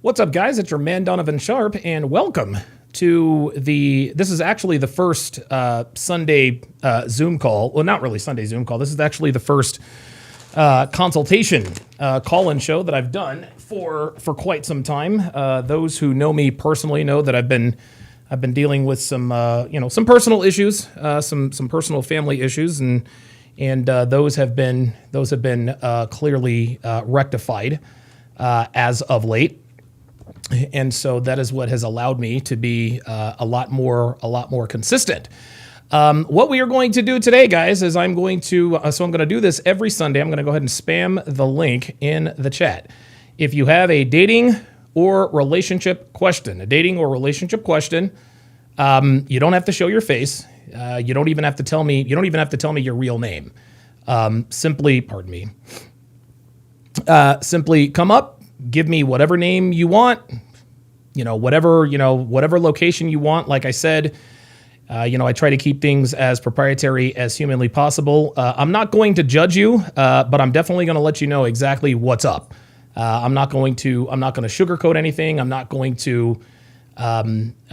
What's up, guys? It's your man Donovan Sharp, and welcome to this is actually the first Sunday Zoom call. Well, not really Sunday Zoom call. This is actually the first consultation call-in show that I've done for quite some time. Those who know me personally know that I've been dealing with some some personal issues, some personal family issues, and those have been clearly rectified as of late. And so that is what has allowed me to be a lot more consistent. What we are going to do today, guys, is I'm going to do this every Sunday. I'm going to go ahead and spam the link in the chat. If you have a dating or relationship question, you don't have to show your face. You don't even have to tell me your real name. Simply come up. Give me whatever name you want, whatever location you want. Like I said, I try to keep things as proprietary as humanly possible. I'm not going to judge you, but I'm definitely going to let you know exactly what's up. I'm not going to sugarcoat anything. I'm not going to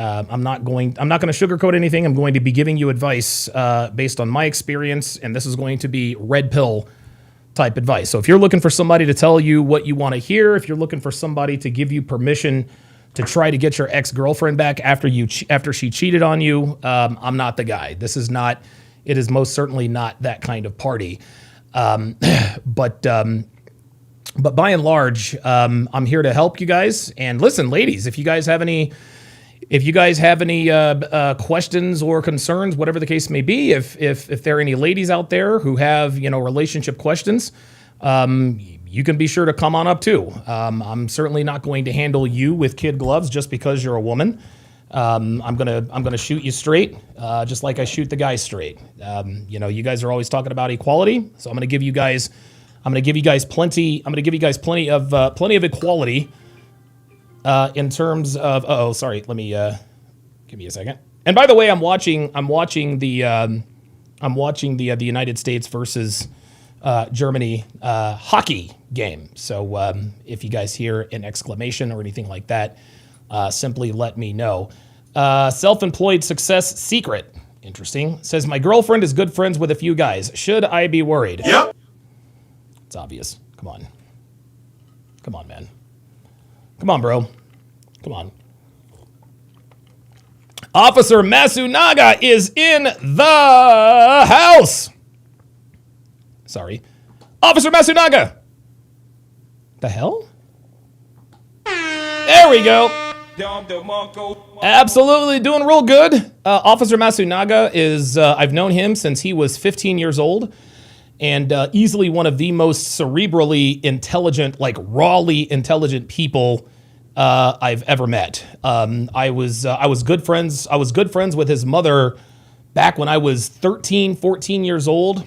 sugarcoat anything. I'm going to be giving you advice based on my experience, and this is going to be red pill type advice. So if you're looking for somebody to tell you what you want to hear, if you're looking for somebody to give you permission to try to get your ex-girlfriend back after she cheated on you, I'm not the guy. It is most certainly not that kind of party. But by and large, I'm here to help you guys. And listen, ladies, if you guys have any questions or concerns, whatever the case may be, if there are any ladies out there who have, relationship questions, you can be sure to come on up too. I'm certainly not going to handle you with kid gloves just because you're a woman. I'm gonna shoot you straight, just like I shoot the guys straight. You guys are always talking about equality, so I'm gonna give you guys plenty of equality. In terms of, sorry, let me give me a second. And by the way, I'm watching the United States versus Germany hockey game. So if you guys hear an exclamation or anything like that, simply let me know. Self-employed success secret. Interesting. Says my girlfriend is good friends with a few guys. Should I be worried? Yep. It's obvious. Come on, man. Come on, bro. Come on. Officer Masunaga is in the house. Sorry. Officer Masunaga. The hell? There we go. Absolutely doing real good. Officer Masunaga is, I've known him since he was 15 years old. And easily one of the most cerebrally intelligent, like rawly intelligent people I've ever met. I was good friends with his mother back when I was 13, 14 years old.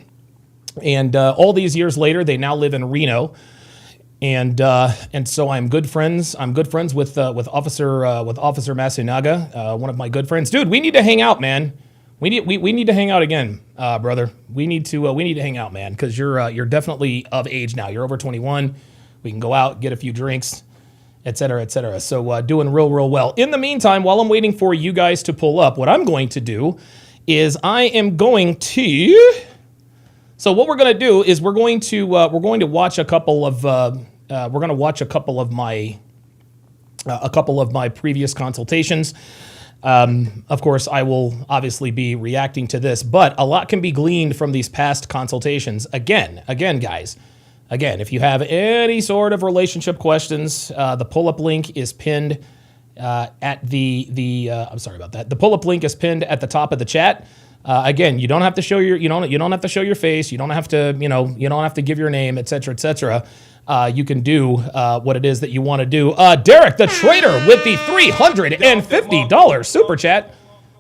And all these years later, they now live in Reno. And so I'm good friends with Officer Masunaga, one of my good friends. Dude, we need to hang out, man. We need to hang out again, brother. We need to hang out, man, because you're definitely of age now. You're over 21. We can go out, get a few drinks, et cetera, et cetera. So doing real well. In the meantime, while I'm waiting for you guys to pull up, what I'm going to do is So what we're going to do is we're going to watch a couple of my previous consultations. Of course, I will obviously be reacting to this, but a lot can be gleaned from these past consultations. Again, guys. Again, if you have any sort of relationship questions, the pull-up link is pinned at I'm sorry about that. The pull-up link is pinned at the top of the chat. Again, you don't have to show your face. You don't have to give your name, et cetera, et cetera. You can do what it is that you want to do. Derek the Trader with the $350 super chat.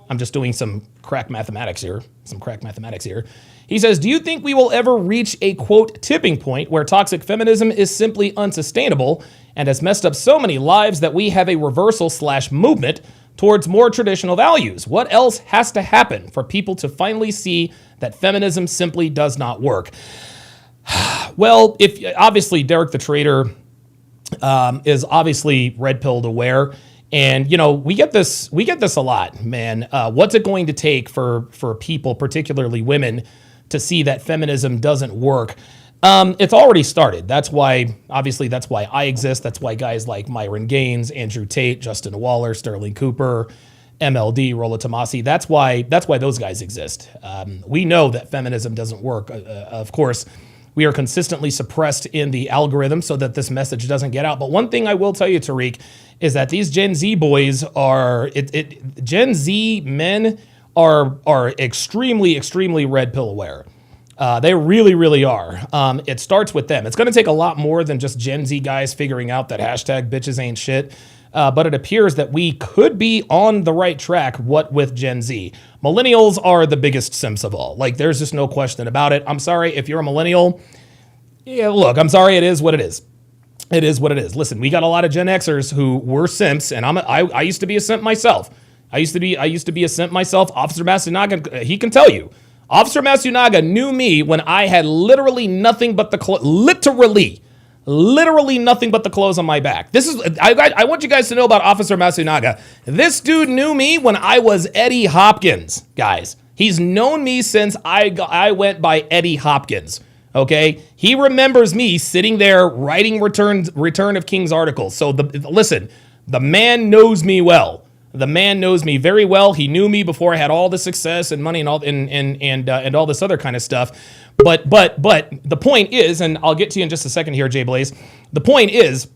I'm just doing some crack mathematics here. He says, do you think we will ever reach a, quote, tipping point where toxic feminism is simply unsustainable and has messed up so many lives that we have a reversal/movement towards more traditional values? What else has to happen for people to finally see that feminism simply does not work? Well, if obviously Derek the Trader is obviously red pilled aware. And, you know, we get this a lot, man. What's it going to take for people, particularly women, to see that feminism doesn't work? It's already started. That's why I exist. That's why guys like Myron Gaines, Andrew Tate, Justin Waller, Sterling Cooper, MLD, Rolla Tomasi. That's why those guys exist. We know that feminism doesn't work. Of course, we are consistently suppressed in the algorithm so that this message doesn't get out. But one thing I will tell you, Tariq, is that these Gen Z boys are Gen Z men are extremely, extremely red pill aware. They really, really are. It starts with them. It's going to take a lot more than just Gen Z guys figuring out that hashtag bitches ain't shit. But it appears that we could be on the right track, what with Gen Z. Millennials are the biggest simps of all. Like, there's just no question about it. I'm sorry if you're a millennial. Yeah, look, I'm sorry. It is what it is. It is what it is. Listen, we got a lot of Gen Xers who were simps, and I used to be a simp myself. I used to be a simp myself. Officer Matsunaga, he can tell you. Officer Matsunaga knew me when I had literally nothing but the literally nothing but the clothes on my back. I want you guys to know about Officer Matsunaga. This dude knew me when I was Eddie Hopkins, guys. He's known me since I went by Eddie Hopkins. Okay, he remembers me sitting there writing Return of King's articles. So listen, the man knows me well. The man knows me very well. He knew me before I had all the success and money and all this other kind of stuff. But the point is, and I'll get to you in just a second here, Jay Blaze. The point is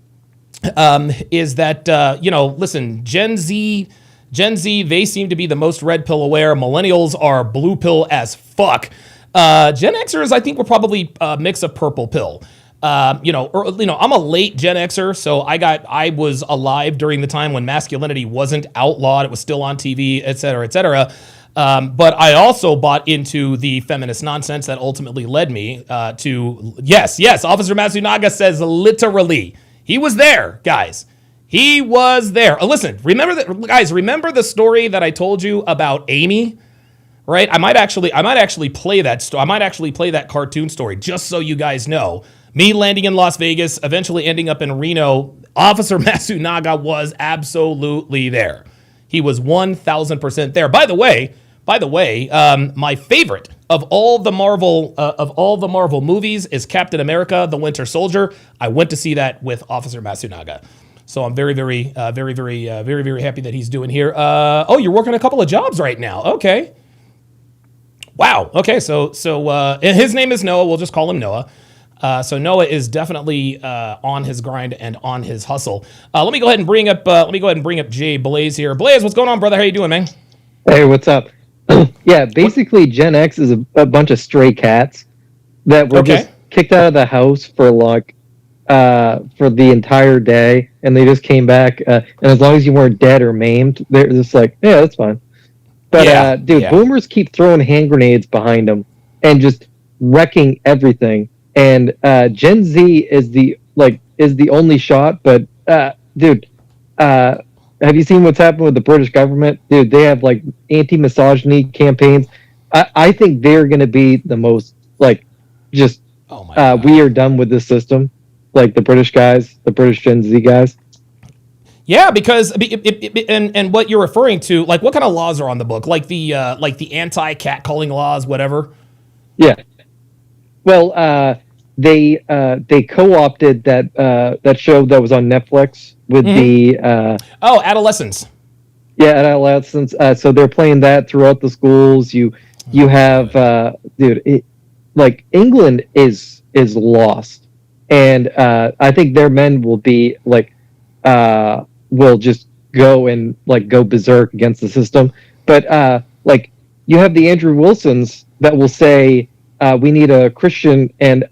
that listen, Gen Z, they seem to be the most red pill aware. Millennials are blue pill as fuck. Gen Xers, I think, were probably a mix of purple pill. I'm a late Gen Xer, so I was alive during the time when masculinity wasn't outlawed. It was still on TV, et cetera, et cetera. But I also bought into the feminist nonsense that ultimately led me to, yes, Officer Matsunaga says literally. He was there, guys. He was there. Listen, remember the story that I told you about Amy? Right? I might actually play that I might actually play that cartoon story just so you guys know. Me landing in Las Vegas, eventually ending up in Reno. Officer Matsunaga was absolutely there. He was 1,000% there. By the way, my favorite of all the Marvel movies is Captain America: The Winter Soldier. I went to see that with Officer Matsunaga. So I'm very, very happy that he's doing here. You're working a couple of jobs right now. Okay. Wow. Okay. So and his name is Noah. We'll just call him Noah. So Noah is definitely on his grind and on his hustle. Let me go ahead and bring up Jay Blaze here. Blaze, what's going on, brother? How you doing, man? Hey, what's up? Yeah, basically Gen X is a bunch of stray cats that were just kicked out of the house for for the entire day, and they just came back. And as long as you weren't dead or maimed, they're just like, yeah, that's fine. But boomers keep throwing hand grenades behind them and just wrecking everything. And Gen Z is the only shot. But dude, have you seen what's happened with the British government? Dude, they have like anti-misogyny campaigns. I think they're going to be the most we are done with this system. Like the British guys, the British Gen Z guys. Yeah, because and what you're referring to, like, what kind of laws are on the book? Like the anti-catcalling laws, whatever. Yeah. Well, they co-opted that show that was on Netflix with the Adolescents. Yeah, Adolescents. So they're playing that throughout the schools. You have England is lost, and I think their men will be will just go berserk against the system. But you have the Andrew Wilsons that will say we need a Christian, and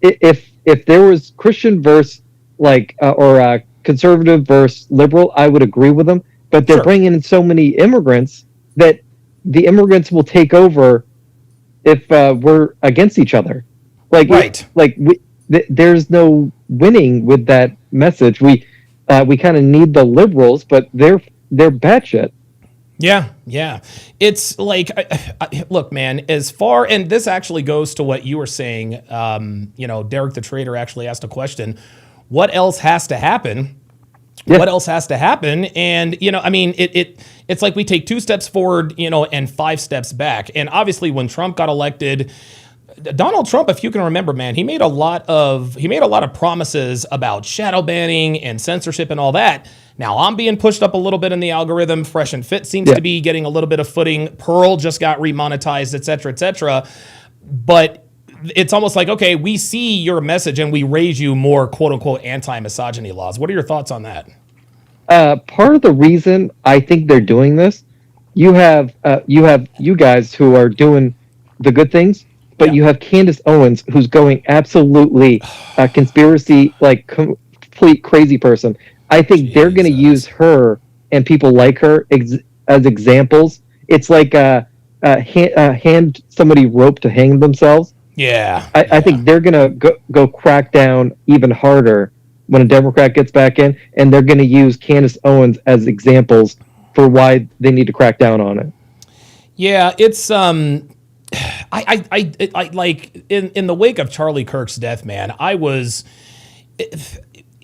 if there was Christian versus or conservative versus liberal, I would agree with them. But they're bringing in so many immigrants that the immigrants will take over if we're against each other. There's no winning with that message. We kind of need the liberals, but they're batshit. Yeah. It's like, look, man, and this actually goes to what you were saying. Derek the Trader actually asked a question. what else has to happen? Yeah. What else has to happen? And, I mean, it's like we take 2 steps forward, and 5 steps back. And obviously when Trump got elected, Donald Trump, if you can remember, man, he made a lot of promises about shadow banning and censorship and all that. Now I'm being pushed up a little bit in the algorithm. Fresh and Fit seems to be getting a little bit of footing. Pearl just got remonetized, et cetera, et cetera. But it's almost like, okay, we see your message and we raise you more quote unquote anti-misogyny laws. What are your thoughts on that? Part of the reason I think they're doing this, you have you guys who are doing the good things, but you have Candace Owens who's going absolutely conspiracy, like complete crazy person. I think they're going to use her and people like her as examples. It's like hand somebody rope to hang themselves. Yeah. I think they're going to go crack down even harder when a Democrat gets back in, and they're going to use Candace Owens as examples for why they need to crack down on it. Yeah, it's I like in the wake of Charlie Kirk's death, man,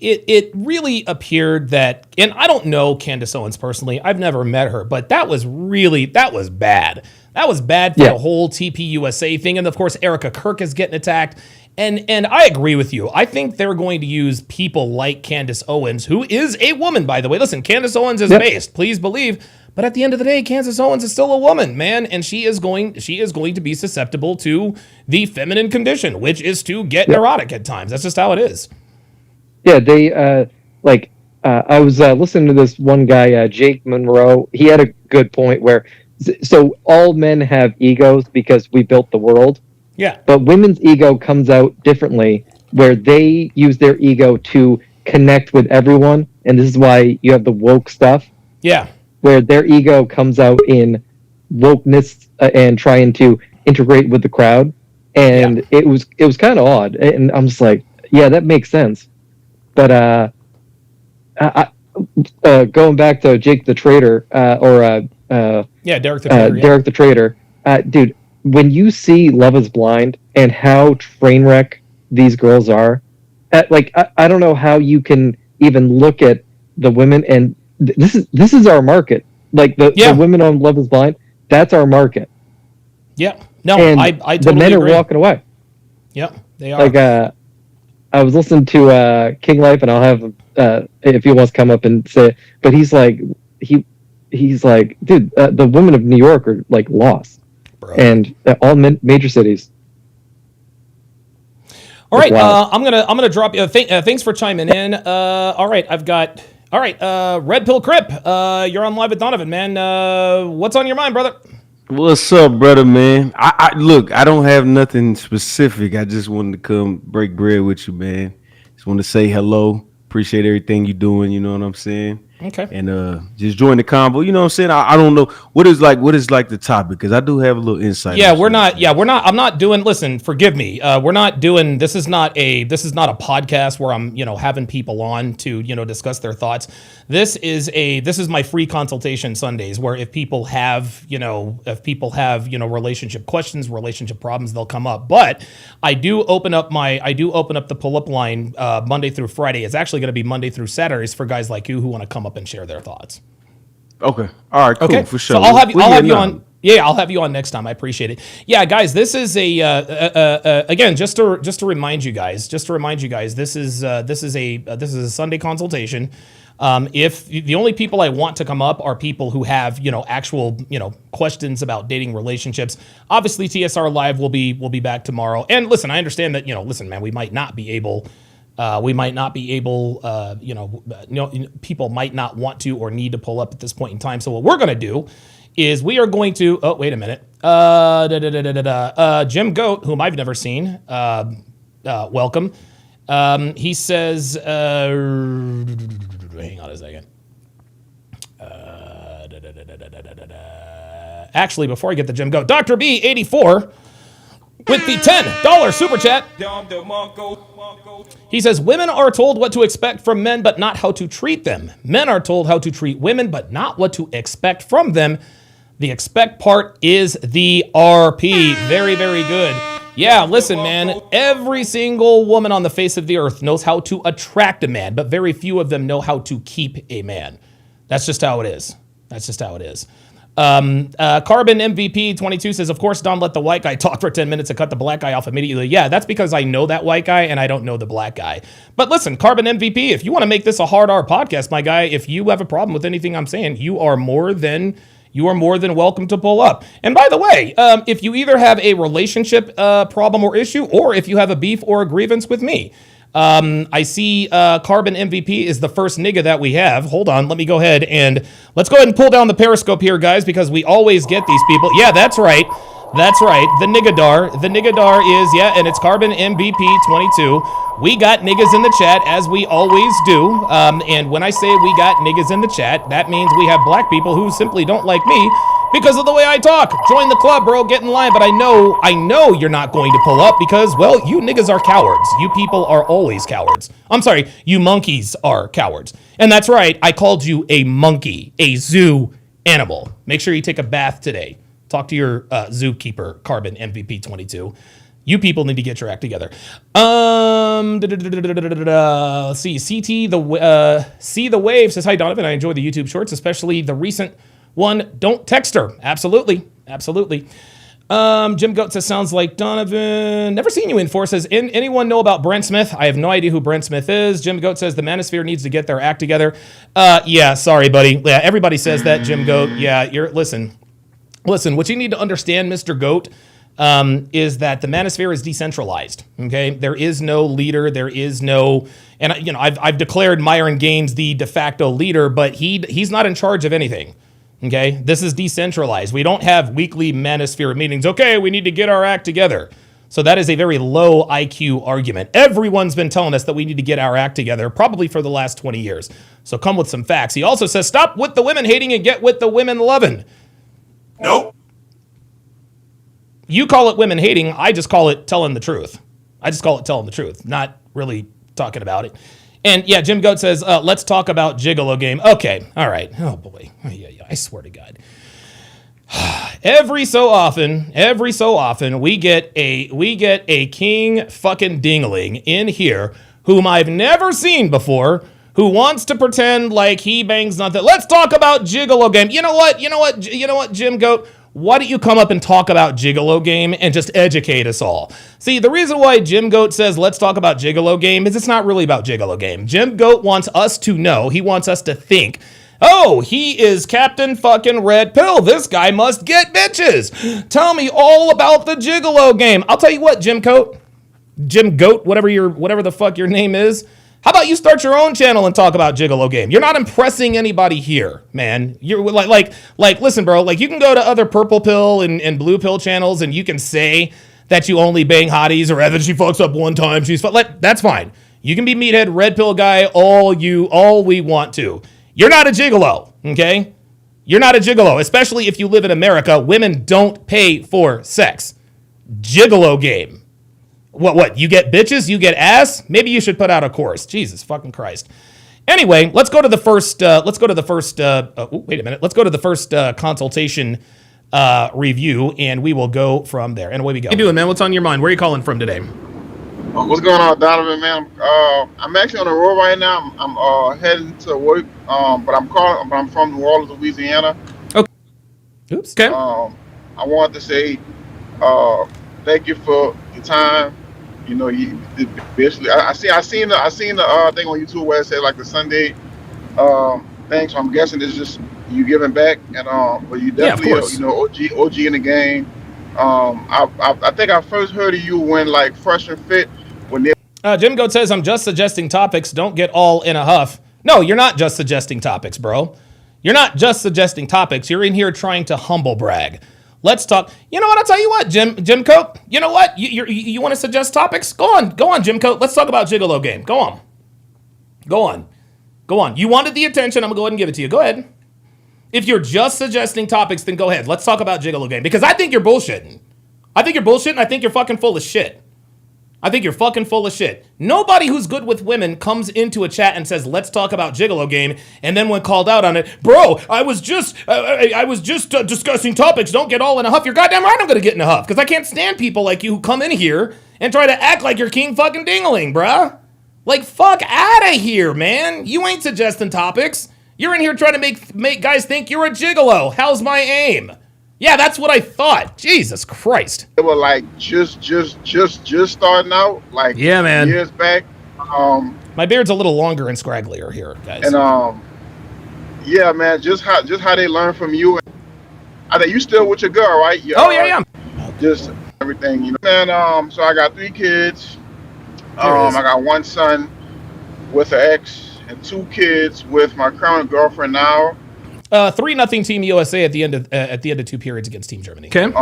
it really appeared that, and I don't know Candace Owens personally, I've never met her, but that was bad. That was bad for the whole TPUSA thing. And of course, Erica Kirk is getting attacked. And I agree with you. I think they're going to use people like Candace Owens, who is a woman, by the way. Listen, Candace Owens is based, please believe. But at the end of the day, Candace Owens is still a woman, man. And she is going to be susceptible to the feminine condition, which is to get neurotic at times. That's just how it is. Yeah, they I was listening to this one guy, Jake Monroe. He had a good point where, so all men have egos because we built the world. Yeah. But women's ego comes out differently, where they use their ego to connect with everyone, and this is why you have the woke stuff. Yeah. Where their ego comes out in wokeness and trying to integrate with the crowd, and it was kind of odd, and I'm just like, yeah, that makes sense. But going back to Jake the Traitor, Derek the Traitor, Derek the Traitor, dude. When you see Love is Blind and how train wreck these girls are, I don't know how you can even look at the women, and this is our market. Like the women on Love is Blind, that's our market. Yeah. No, and I totally the men agree. are walking away. Yeah, they are. Like I was listening to King Life, and I'll have if he wants to come up and say it, but he's like, dude, the women of New York are like lost. Bro. And all major cities. All right, wow. I'm gonna drop you. Thanks for chiming in. All right, Red Pill Crip. You're on Live with Donovan, man. What's on your mind, brother? What's up, brother, man? I look, I don't have nothing specific. I just wanted to come break bread with you, man. Just want to say hello. Appreciate everything you're doing. You know what I'm saying? Okay. And just join the convo. You know what I'm saying? I don't know what is like the topic, because I do have a little insight. I'm not doing, listen, forgive me. We're not doing, this is not a podcast where I'm, having people on to, discuss their thoughts. This is my free consultation Sundays, where if people have, relationship questions, relationship problems, they'll come up. But I do open up the pull-up line Monday through Friday. It's actually going to be Monday through Saturdays for guys like you who want to come up and share their thoughts. Okay. All right. Cool. Okay. For sure. So I'll have you on. Yeah, I'll have you on next time. I appreciate it. Yeah, guys, this is again, just to remind you guys, this is a Sunday consultation. If the only people I want to come up are people who have, actual, questions about dating, relationships, obviously TSR Live will be back tomorrow. And listen, I understand that, man, we might not be able, people might not want to or need to pull up at this point in time. So what we're going to do is we are going to, oh, wait a minute. Jim Goat, whom I've never seen, welcome. He says, hang on a second. Actually, before I get the Jim Goat, Dr. B84 with the $10 super chat. He says, women are told what to expect from men, but not how to treat them. Men are told how to treat women, but not what to expect from them. The expect part is the RP. Very, very good. Yeah, listen, man. Every single woman on the face of the earth knows how to attract a man, but very few of them know how to keep a man. That's just how it is. That's just how it is. Carbon MVP 22 says, of course, Don let the white guy talk for 10 minutes and cut the black guy off immediately. Yeah, that's because I know that white guy and I don't know the black guy. But listen, Carbon MVP, if you want to make this a hard R podcast, my guy, if you have a problem with anything I'm saying, you are more than welcome to pull up. And by the way, if you either have a relationship problem or issue, or if you have a beef or a grievance with me, I see Carbon MVP is the first nigga that we have. Hold on, let me go ahead and let's go ahead and pull down the Periscope here, guys, because we always get these people. Yeah, that's right. That's right. The Niggadar. The Niggadar is, yeah, and it's Carbon MVP 22. We got niggas in the chat, as we always do. And when I say we got niggas in the chat, that means we have black people who simply don't like me because of the way I talk. Join the club, bro. Get in line. But I know you're not going to pull up because, well, you niggas are cowards. You people are always cowards. I'm sorry, you monkeys are cowards. And that's right. I called you a monkey, a zoo animal. Make sure you take a bath today. Talk to your zookeeper, Carbon MVP 22. You people need to get your act together. Let's see. See the Wave says, hi, Donovan. I enjoy the YouTube shorts, especially the recent one. Don't text her. Absolutely. Absolutely. Jim Goat says, sounds like Donovan. Never seen you in four. Says, anyone know about Brent Smith? I have no idea who Brent Smith is. Jim Goat says, the Manosphere needs to get their act together. Yeah, sorry, buddy. Yeah, everybody says that, Jim Goat. Yeah, listen, what you need to understand, Mr. Goat, is that the Manosphere is decentralized. Okay, there is no leader. There is no, and I've declared Myron Gaines the de facto leader, but he's not in charge of anything. Okay, this is decentralized. We don't have weekly Manosphere meetings. Okay, we need to get our act together. So that is a very low IQ argument. Everyone's been telling us that we need to get our act together, probably for the last 20 years. So come with some facts. He also says, stop with the women hating and get with the women loving. Nope. You call it women hating. I just call it telling the truth. Not really talking about it. And yeah, Jim Goat says, let's talk about Gigolo game. Okay. All right. Oh boy. Yeah. I swear to God. Every so often, we get a king fucking dingling in here whom I've never seen before, who wants to pretend like he bangs nothing. Let's talk about Gigolo game. You know what, Jim Goat? Why don't you come up and talk about Gigolo game and just educate us all? See, the reason why Jim Goat says let's talk about Gigolo game is it's not really about Gigolo game. Jim Goat wants us to know, he wants us to think, oh, he is Captain fucking Red Pill. This guy must get bitches. Tell me all about the Gigolo game. I'll tell you what, Jim Goat, whatever the fuck your name is. How about you start your own channel and talk about Gigolo game? You're not impressing anybody here, man. You're like, listen, bro, like you can go to other purple pill and blue pill channels and you can say that you only bang hotties or that she fucks up one time. That's fine. You can be meathead red pill guy all we want to. You're not a gigolo, okay? You're not a gigolo, especially if you live in America. Women don't pay for sex. Gigolo game. What? You get bitches? You get ass? Maybe you should put out a course. Jesus fucking Christ. Anyway, let's go to the first. Let's go to the first consultation review, and we will go from there. And away we go. How you doing, man? What's on your mind? Where are you calling from today? What's going on, Donovan, man? I'm actually on the road right now. I'm heading to work, but I'm from New Orleans, Louisiana. Okay. Oops. Okay. I wanted to say thank you for your time. You know, you basically I seen the thing on YouTube where it said like the Sunday thing. So I'm guessing it's just you giving back, and but you definitely OG in the game. I think I first heard of you when like Fresh and Fit when they. Jim Goat says I'm just suggesting topics. Don't get all in a huff. No, you're not just suggesting topics, bro. You're not just suggesting topics. You're in here trying to humble brag. Let's talk. You know what? I'll tell you what, Jim Coat. You know what? You want to suggest topics? Go on, Jim Coat. Let's talk about Gigolo game. Go on. You wanted the attention. I'm gonna go ahead and give it to you. Go ahead. If you're just suggesting topics, then go ahead. Let's talk about Gigolo game because I think you're bullshitting. I think you're fucking full of shit. I think you're fucking full of shit. Nobody who's good with women comes into a chat and says, "Let's talk about Gigolo game," and then when called out on it, bro, I was just discussing topics. Don't get all in a huff. You're goddamn right I'm gonna get in a huff because I can't stand people like you who come in here and try to act like you're king fucking dingling, bruh. Like, fuck out of here, man. You ain't suggesting topics. You're in here trying to make guys think you're a gigolo. How's my aim? Yeah, that's what I thought. Jesus Christ. They were like just starting out, like Yeah, man. years back. My beard's a little longer and scragglier here, guys. And yeah, man, just how they learn from you. I think you still with your girl, right? Oh yeah. Just everything, you know. And so I got 3 kids. There it is. I got 1 son with an ex and 2 kids with my current girlfriend now. 3-0 Team USA at the end of 2 periods against Team Germany. Okay.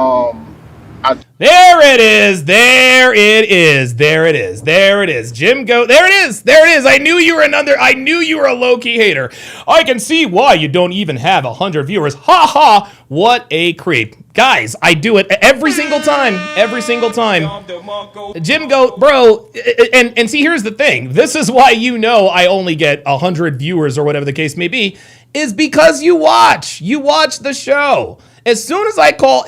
There it is. There it is. There it is. There it is. Jim Goat. There it is. There it is. I knew you were a low-key hater. I can see why you don't even have 100 viewers. Ha ha. What a creep. Guys, I do it every single time. Every single time. Jim Goat, bro. And see, here's the thing. This is why you know I only get 100 viewers or whatever the case may be, is because you watch. You watch the show. As soon as I call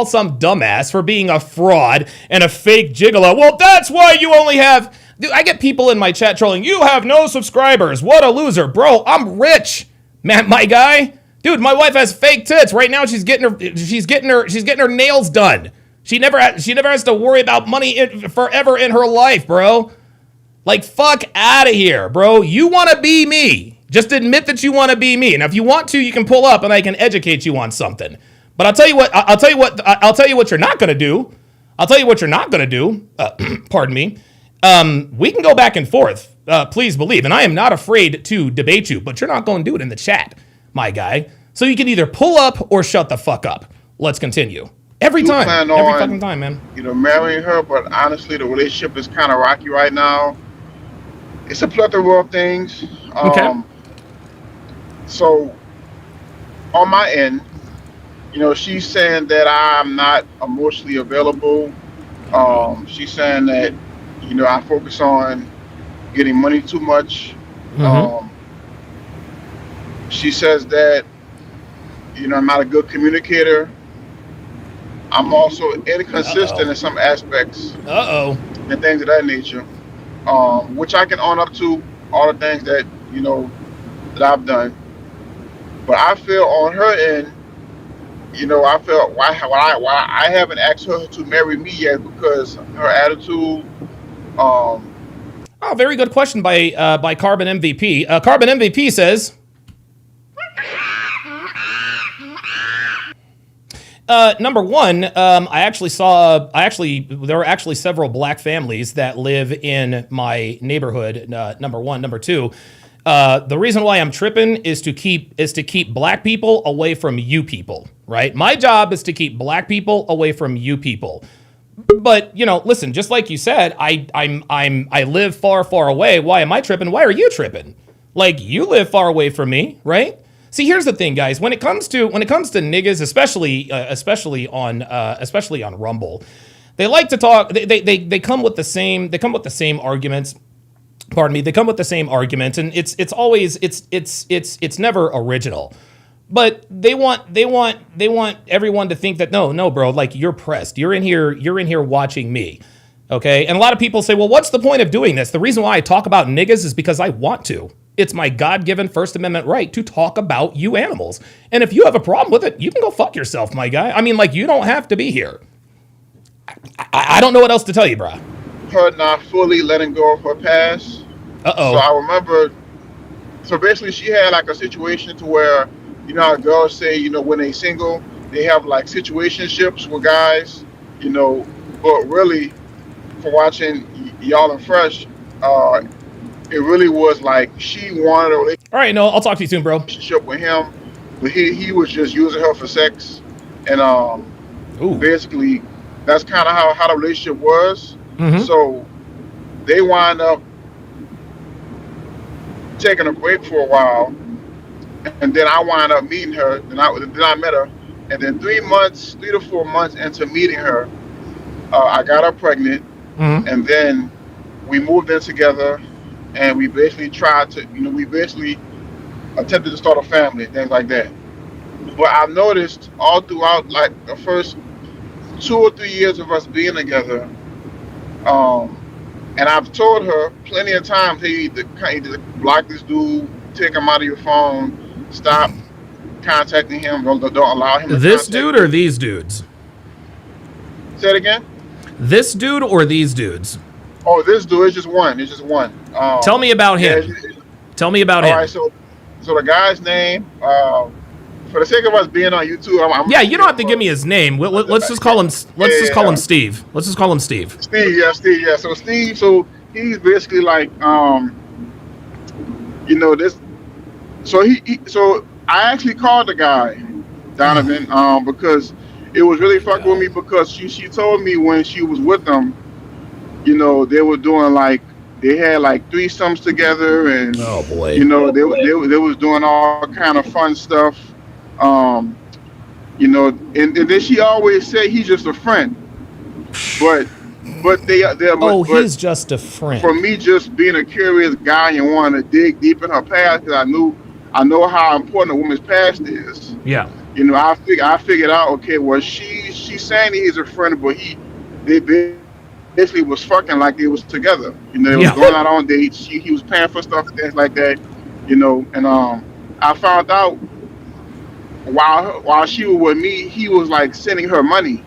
some dumbass for being a fraud and a fake gigolo, well, that's why you only have... Dude, I get people in my chat trolling, you have no subscribers. What a loser. Bro, I'm rich. Man, my guy. Dude, my wife has fake tits. Right now she's getting her nails done. She never has to worry about money forever in her life, bro. Like, fuck out of here, bro. You want to be me. Just admit that you want to be me. And if you want to, you can pull up and I can educate you on something. But I'll tell you what you're not going to do. I'll tell you what you're not going to do. Pardon me. We can go back and forth. Please believe. And I am not afraid to debate you, but you're not going to do it in the chat, my guy. So you can either pull up or shut the fuck up. Let's continue. Every time. Every fucking time, man. You know, marrying her, but honestly, the relationship is kind of rocky right now. It's a plethora of things. Okay. So, on my end, you know, she's saying that I'm not emotionally available. She's saying that, you know, I focus on getting money too much. She says that, you know, I'm not a good communicator. I'm also inconsistent in some aspects. And things of that nature. Which I can own up to, all the things that, you know, that I've done. But I feel on her end, you know, I feel why I haven't asked her to marry me yet, because her attitude. Oh, very good question by Carbon MVP. Carbon MVP says, number one, there are actually several black families that live in my neighborhood. Number one. Number two, the reason why I'm tripping is to keep black people away from you people, right? My job is to keep black people away from you people. But, you know, listen, just like you said, I live far, far away. Why am I tripping? Why are you tripping? Like, you live far away from me, right? See, here's the thing, guys. When it comes to niggas, especially on Rumble, they like to talk. They come with the same arguments. Pardon me. They come with the same arguments, and it's always never original. But they want everyone to think that no, bro, like, you're pressed. You're in here watching me. Okay? And a lot of people say, well, what's the point of doing this? The reason why I talk about niggas is because I want to. It's my God-given First Amendment right to talk about you animals. And if you have a problem with it, you can go fuck yourself, my guy. I mean, like, you don't have to be here. I don't know what else to tell you, bro. Her not fully letting go of her past. Uh-oh. So I remember, so basically she had like a situation to where, you know how girls say, you know, when they single, they have like situationships with guys, you know, but really, for watching Y'all and Fresh, it really was like she wanted a relationship. All right, no, I'll talk to you soon, bro. Relationship with him, but he was just using her for sex, and basically that's kind of how the relationship was. Mm-hmm. So they wind up taking a break for a while, and then I wind up meeting her. Then I met her, and then 3 to 4 months into meeting her, I got her pregnant. and then we moved in together, and we basically tried to, we basically attempted to start a family, things like that. But I've noticed all throughout, like the first 2 or 3 years of us being together, um, and I've told her plenty of times, hey, you need to block this dude, take him out of your phone, stop contacting him, don't allow him to This contact dude you. or these dudes? Say it again? This dude or these dudes? Oh, this dude is just one. It's just one. Tell me about Yeah, him. Tell me about all him. right, so the guy's name, for the sake of us being on YouTube, Yeah, you don't have to give me his name. Let's just call him. Let's just call him Steve. Let's just call him Steve. Steve. Yeah. So Steve, so he's basically like, this. So I actually called the guy, Donovan, because it was really fucking with me because she told me when she was with them, they were doing like they had like threesomes together, and Oh boy. they was doing all kind of fun stuff. And then she always said he's just a friend, but He's just a friend. for me just being a curious guy and wanting to dig deep in her past because I know how important a woman's past is. Yeah. I figured out, okay, well she's saying he's a friend, but they basically was fucking like they was together. They was going out on dates. He was paying for stuff and things like that. And I found out while she was with me, he was like sending her money.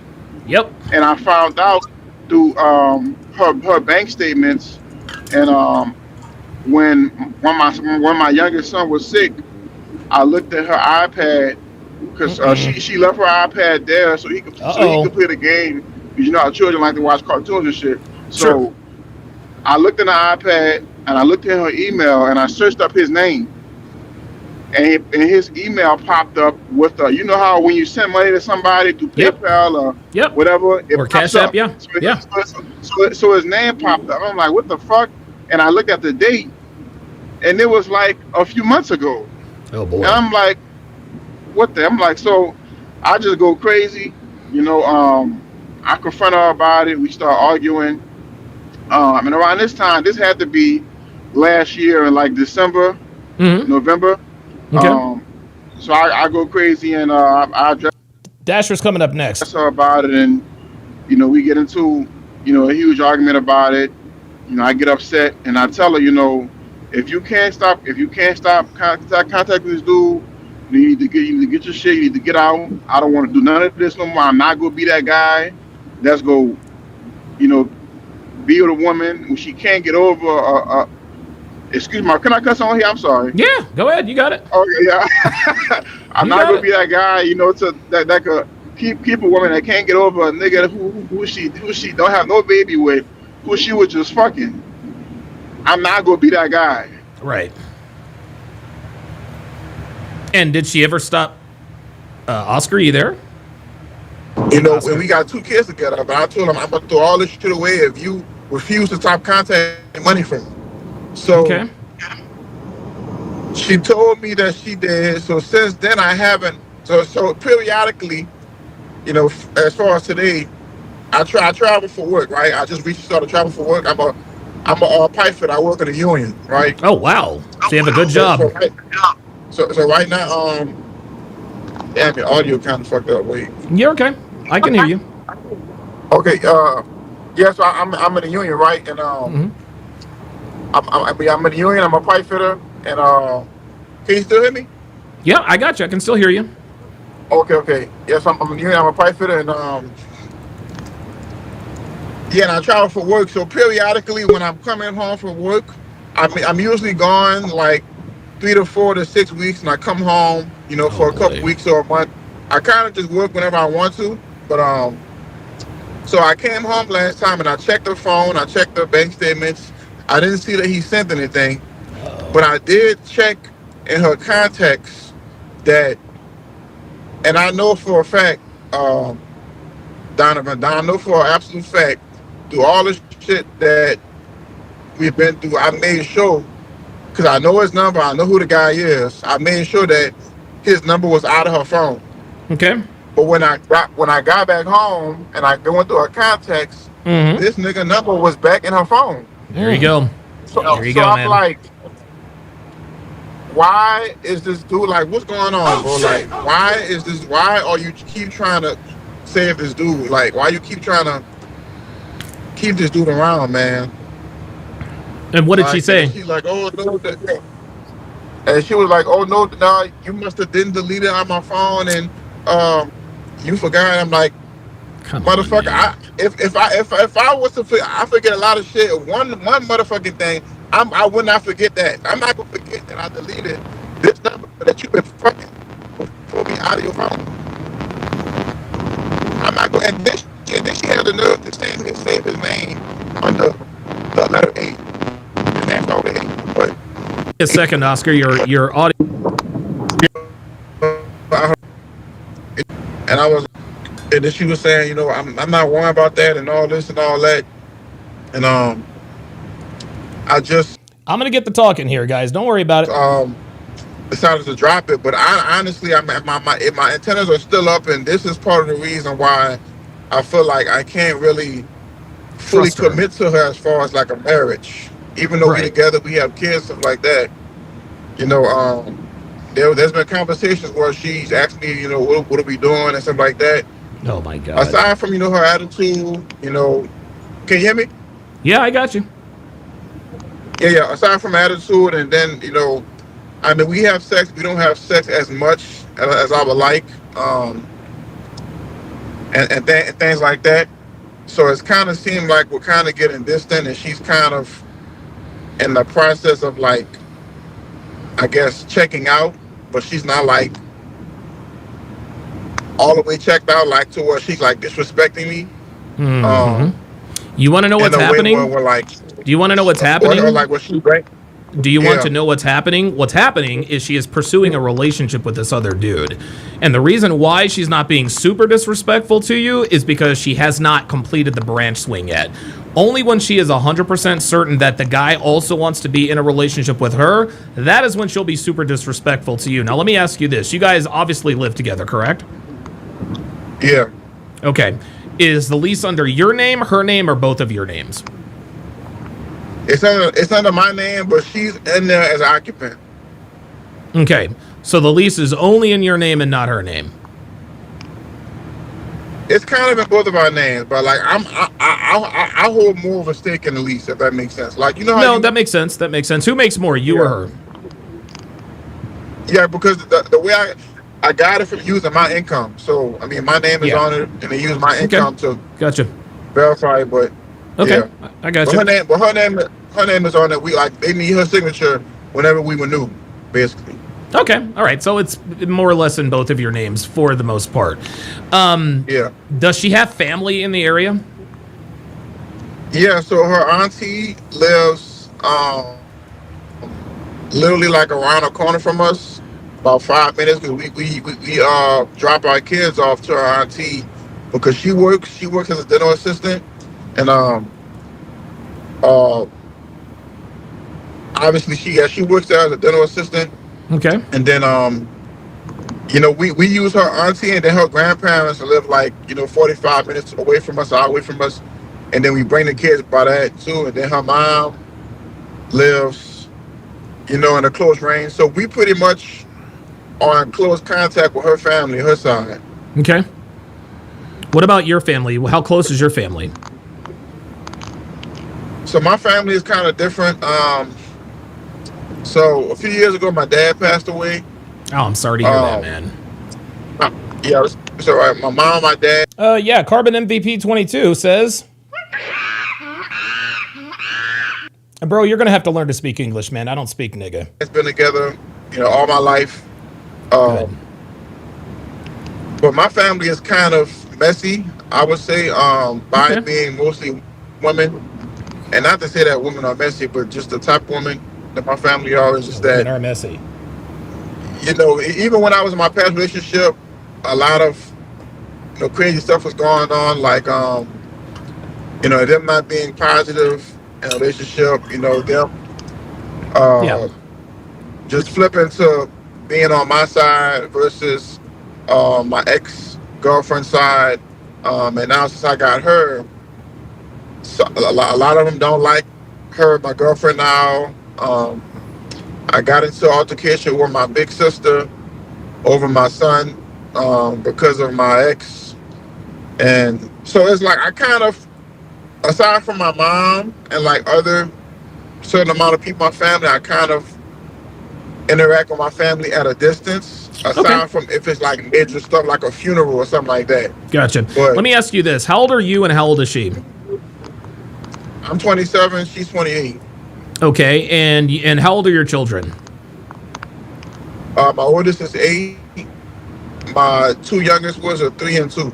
Yep. And I found out through her bank statements, and when my youngest son was sick, I looked at her iPad because she left her iPad there so he could play the game. Because how children like to watch cartoons and shit. So Sure. I looked at the iPad and I looked at her email and I searched up his name. And his email popped up with how when you send money to somebody through PayPal or whatever, it Or pops Cash App, up. yeah. So his name popped up. I'm like, what the fuck? And I looked at the date, and it was like a few months ago. Oh boy. And I'm like, what the? I'm like, so I just go crazy. I confront her about it. We start arguing. And around this time, this had to be last year in like December, November. Okay. So I go crazy and I address Dasher's coming up next. her about it, and we get into a huge argument about it. I get upset and I tell her, if you can't stop contacting this dude, you need to get your shit. You need to get out. I don't want to do none of this no more. I'm not gonna be that guy. Let's go. Be with a woman when she can't get over. Excuse me, can I cuss on here? I'm sorry. Yeah, go ahead. You got it. Okay, yeah. I'm not gonna be that guy, that could keep a woman that can't get over a nigga who she don't have no baby with, who she was just fucking. I'm not gonna be that guy. Right. And did she ever stop? Oscar, you there? When we got 2 kids together, but I told him I'm gonna throw all this shit away if you refuse to stop contacting money from me. So Okay. she told me that she did. So since then I haven't. So periodically, as far as today, I travel for work, right? I just recently started traveling for work. I'm a pipe fitter. I work in a union, right? Oh wow. So you have a good job. So right now, damn, your audio kind of fucked up. Wait. You're okay. I can hear you. Okay. Yeah. So I'm in a union, right? And I'm in the union. I'm a pipe fitter, and can you still hear me? Yeah, I got you. I can still hear you. Okay. Yes, I'm in the union. I'm a pipe fitter, and and I travel for work. So periodically, when I'm coming home from work, I'm usually gone like 3 to 4 to 6 weeks, and I come home, for a couple weeks or a month. I kind of just work whenever I want to, but so I came home last time and I checked the phone, I checked the bank statements. I didn't see that he sent anything, but I did check in her contacts that, and I know for a fact, Donovan, I know for an absolute fact, through all this shit that we've been through, I made sure, because I know his number, I know who the guy is, I made sure that his number was out of her phone. Okay. But when I got back home and I went through her contacts, this nigga number was back in her phone. There you go. So, There you so go, I'm man. like, why is this dude like? What's going on, bro? Like, why is this? Why are you keep trying to save this dude? Like, why you keep trying to keep this dude around, man? And what did she say? She's like, oh no, and she was like, oh no, you must have didn't delete it on my phone, and you forgot. I'm like, Come on, motherfucker, man. if I was to I forget a lot of shit. One motherfucking thing, I would not forget that. I'm not gonna forget that I deleted this number that you've been fucking for me out of your phone. I'm not going. And then she had the nerve to save his name under the letter A. His name's over A. But A second, Oscar. Your audio. and I was, and then she was saying, you know, I'm not worrying about that and all this and all that, and I just I'm gonna get the talking here, guys. Don't worry about it. decided to drop it. But I honestly, my antennas are still up, and this is part of the reason why I feel like I can't really fully Trust her. commit to her as far as like a marriage. Even though Right. we together, we have kids, stuff like that. You know, there's been conversations where she's asked me, you know, what are we doing and stuff like that. Oh my God. Aside from, you know, her attitude, you know, can you hear me? Yeah, I got you. Yeah. Aside from attitude, and then, you know, I mean, we have sex. We don't have sex as much as I would like, and things like that. So it's kind of seemed like we're kind of getting distant, and she's kind of in the process of like, I guess, checking out, but she's not like all the way checked out, like to where she's like disrespecting me. You want to know what's in a way happening? where we're like, Do you want to know what's happening? or like what she right? Do you want Yeah. to know what's happening? What's happening is she is pursuing a relationship with this other dude. And the reason why she's not being super disrespectful to you is because she has not completed the branch swing yet. Only when she is 100% certain that the guy also wants to be in a relationship with her, that is when she'll be super disrespectful to you. Now, let me ask you this. You guys obviously live together, correct? Yeah. Okay. Is the lease under your name, her name, or both of your names? It's under my name, but she's in there as an occupant. Okay. So the lease is only in your name and not her name. It's kind of in both of our names, but like I hold more of a stake in the lease, if that makes sense. Like, you know how No, you, that makes sense. That makes sense. Who makes more, you or her? yeah, because the way I got it from using my income. So I mean, my name is Yeah. on it, and they use my income to Gotcha. verify. But Okay. yeah. I got But you. her name is on it. We like they need her signature whenever we renew, basically. Okay. All right. So it's more or less in both of your names for the most part. Yeah. Does she have family in the area? Yeah, so her auntie lives literally like around the corner from us, about 5 minutes. Cause we drop our kids off to her auntie because she works as a dental assistant, and obviously she works there as a dental assistant, Okay. and then you know, we use her auntie, and then her grandparents live like, you know, 45 minutes away from us, or away from us, and then we bring the kids by that too, and then her mom lives, you know, in a close range. So we pretty much are in close contact with her family, her side. Okay. What about your family? How close is your family? So my family is kind of different. So a few years ago, my dad passed away. Oh, I'm sorry to hear that, man. Yeah, it's all right. My mom, my dad. Yeah, Carbon MVP 22 says, bro, you're going to have to learn to speak English, man. I don't speak nigga. It's been together, you know, all my life. Good. But my family is kind of messy, I would say, by Okay. being mostly women. And not to say that women are messy, but just the type of women that my family are is just Women that, are messy. you know, even when I was in my past relationship, a lot of, you know, crazy stuff was going on, like, you know, them not being positive in a relationship, you know, them Yeah. just flipping to being on my side versus my ex-girlfriend's side. And now since I got her, So a lot of them don't like her, my girlfriend now. I got into an altercation with my big sister over my son because of my ex. And so it's like I kind of, aside from my mom and like other certain amount of people in my family, I kind of interact with my family at a distance. Aside Okay. from if it's like major stuff like a funeral or something like that. Gotcha. But- Let me ask you this: how old are you, and how old is she? I'm 27, she's 28. Okay, and how old are your children? My oldest is 8. My 2 youngest ones are 3 and 2.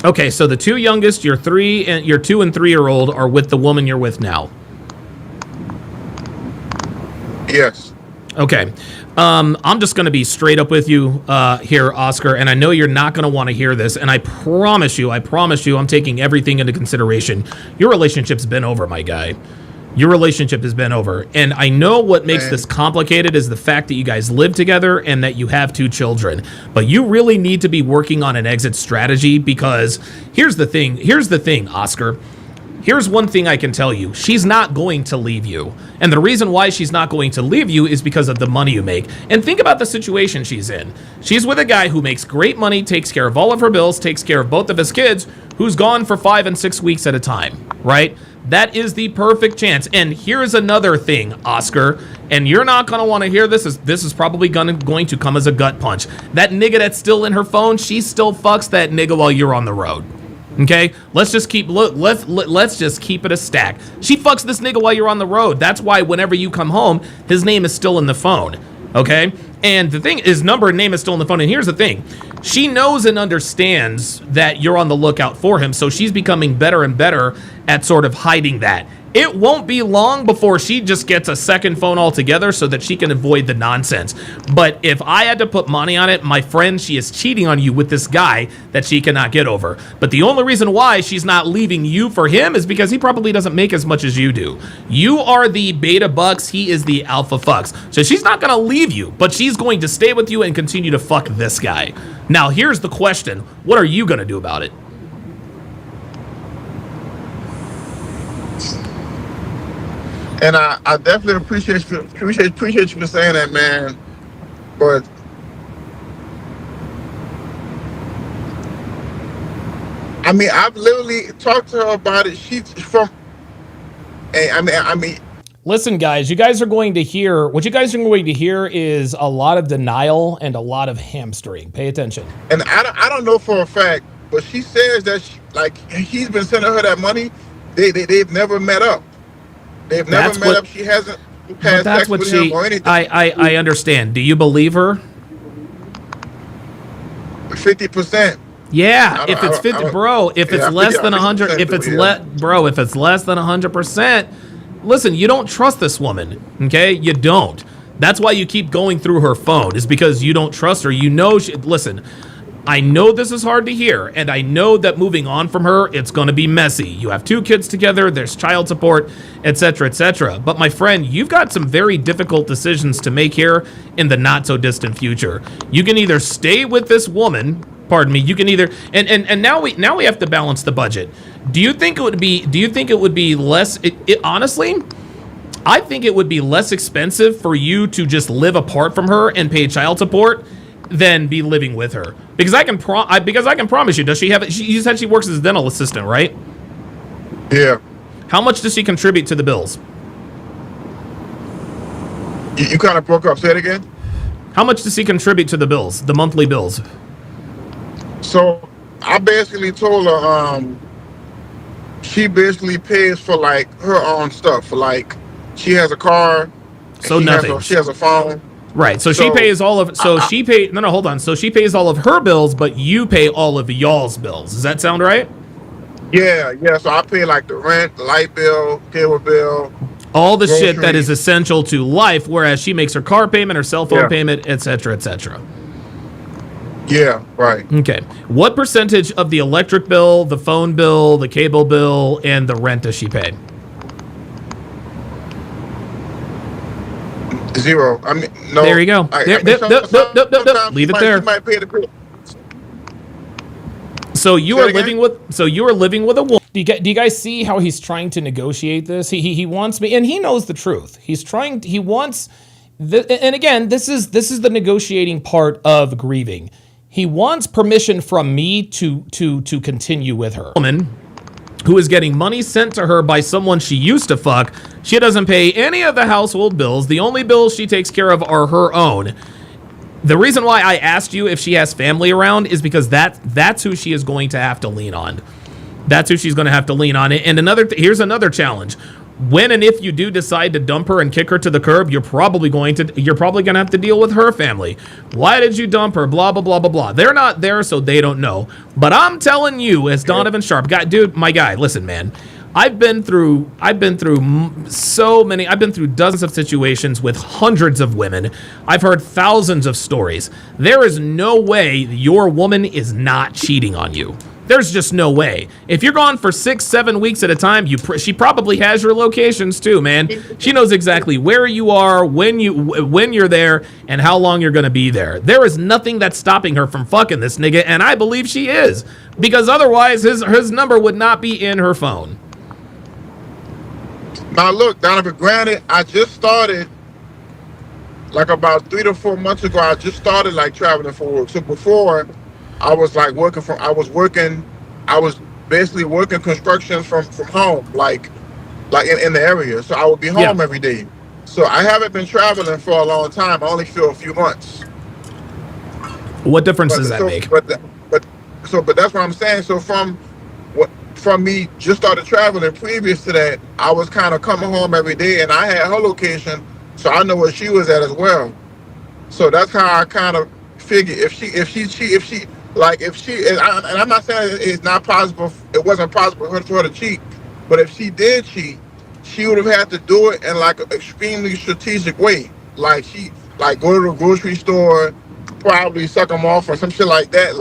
Okay, so the 2 youngest, your 2 and 3-year-old, are with the woman you're with now. Yes. Okay. I'm just going to be straight up with you here, Oscar, and I know you're not going to want to hear this, and I promise you, I'm taking everything into consideration. Your relationship's been over, my guy. Your relationship has been over. And I know what makes this complicated is the fact that you guys live together and that you have 2 children. But you really need to be working on an exit strategy, because here's the thing, Oscar. Here's one thing I can tell you. She's not going to leave you. And the reason why she's not going to leave you is because of the money you make. And think about the situation she's in. She's with a guy who makes great money, takes care of all of her bills, takes care of both of his kids, who's gone for 5 and 6 weeks at a time, right? That is the perfect chance. And here's another thing, Oscar, and you're not going to want to hear this. This is probably going to come as a gut punch. That nigga that's still in her phone, she still fucks that nigga while you're on the road. Okay, let's just keep it a stack. She fucks this nigga while you're on the road. That's why whenever you come home, his name is still in the phone. Okay, and the thing is, number and name is still in the phone. And here's the thing: she knows and understands that you're on the lookout for him. So she's becoming better and better at sort of hiding that. It won't be long before she just gets a second phone altogether so that she can avoid the nonsense. But if I had to put money on it, my friend, she is cheating on you with this guy that she cannot get over. But the only reason why she's not leaving you for him is because he probably doesn't make as much as you do. You are the beta bucks, he is the alpha fucks. So she's not going to leave you, but she's going to stay with you and continue to fuck this guy. Now, here's the question. What are you going to do about it? And I definitely appreciate you for saying that, man. But I mean, I've literally talked to her about it. She's from. I mean. Listen, guys, what you guys are going to hear is a lot of denial and a lot of hamstring. Pay attention. And I don't know for a fact, but she says that he's been sending her that money. They've never met up. They've never met up. She hasn't had sex with him or anything. I understand. Do you believe her? 50%. Yeah, if it's 50, bro. If it's less than 100, if it's if it's less than 100%, listen, you don't trust this woman. Okay, you don't. That's why you keep going through her phone. Is because you don't trust her. You know, listen. I know this is hard to hear, and I know that moving on from her, it's going to be messy. You have 2 kids together, there's child support, etc., etc. But my friend, you've got some very difficult decisions to make here in the not-so-distant future. You can either stay with this woman, pardon me, you can either, and now we have to balance the budget. Do you think it would be less, honestly, I think it would be less expensive for you to just live apart from her and pay child support than be living with her, because I can promise you. Does she have it? You said she works as a dental assistant, right? Yeah. How much does she contribute to the bills? You kind of broke up. Say it again. How much does she contribute to the bills, the monthly bills? So I basically told her she basically pays for like her own stuff. For like she has a car. So nothing. She has a phone. Right. So she pays all of. So she pay. No, hold on. So she pays all of her bills, but you pay all of y'all's bills. Does that sound right? Yeah. So I pay like the rent, the light bill, cable bill, all the shit that is essential to life. Whereas she makes her car payment, her cell phone payment, etc., etc. Yeah. Right. Okay. What percentage of the electric bill, the phone bill, the cable bill, and the rent does she pay? 0. I mean, no. There you go. Leave it there. She might pay the bill. So you are living with a woman. Do you guys see how he's trying to negotiate this? He wants me, and he knows the truth. He wants, and again, this is the negotiating part of grieving. He wants permission from me to continue with her. Woman who is getting money sent to her by someone she used to fuck. She doesn't pay any of the household bills. The only bills she takes care of are her own. The reason why I asked you if she has family around is because that's who she is going to have to lean on. That's who she's going to have to lean on. And here's another challenge. When and if you do decide to dump her and kick her to the curb, you're probably going to have to deal with her family. Why did you dump her? Blah, blah, blah, blah, blah. They're not there, so they don't know. But I'm telling you, as Donovan Sharp, my guy, listen, man. I've been through dozens of situations with hundreds of women. I've heard thousands of stories. There is no way your woman is not cheating on you. There's just no way. If you're gone for 6-7 weeks at a time, she probably has your locations too, man. She knows exactly where you are, when you're there, and how long you're gonna be there. There is nothing that's stopping her from fucking this nigga, and I believe she is, because otherwise his number would not be in her phone. Now look, Donovan, granted, I just started like about 3 to 4 months ago. I just started like traveling for work. So before, I was basically working construction from home, like in the area. So I would be home every day. So I haven't been traveling for a long time. I only feel a few months. What difference does that make? But that's what I'm saying. So from me just started traveling previous to that, I was kind of coming home every day, and I had her location, so I know where she was at as well. So that's how I kind of figured if she and I'm not saying it's not possible. It wasn't possible for her to cheat, but if she did cheat, she would have had to do it in like an extremely strategic way. Like go to the grocery store, probably suck them off or some shit like that.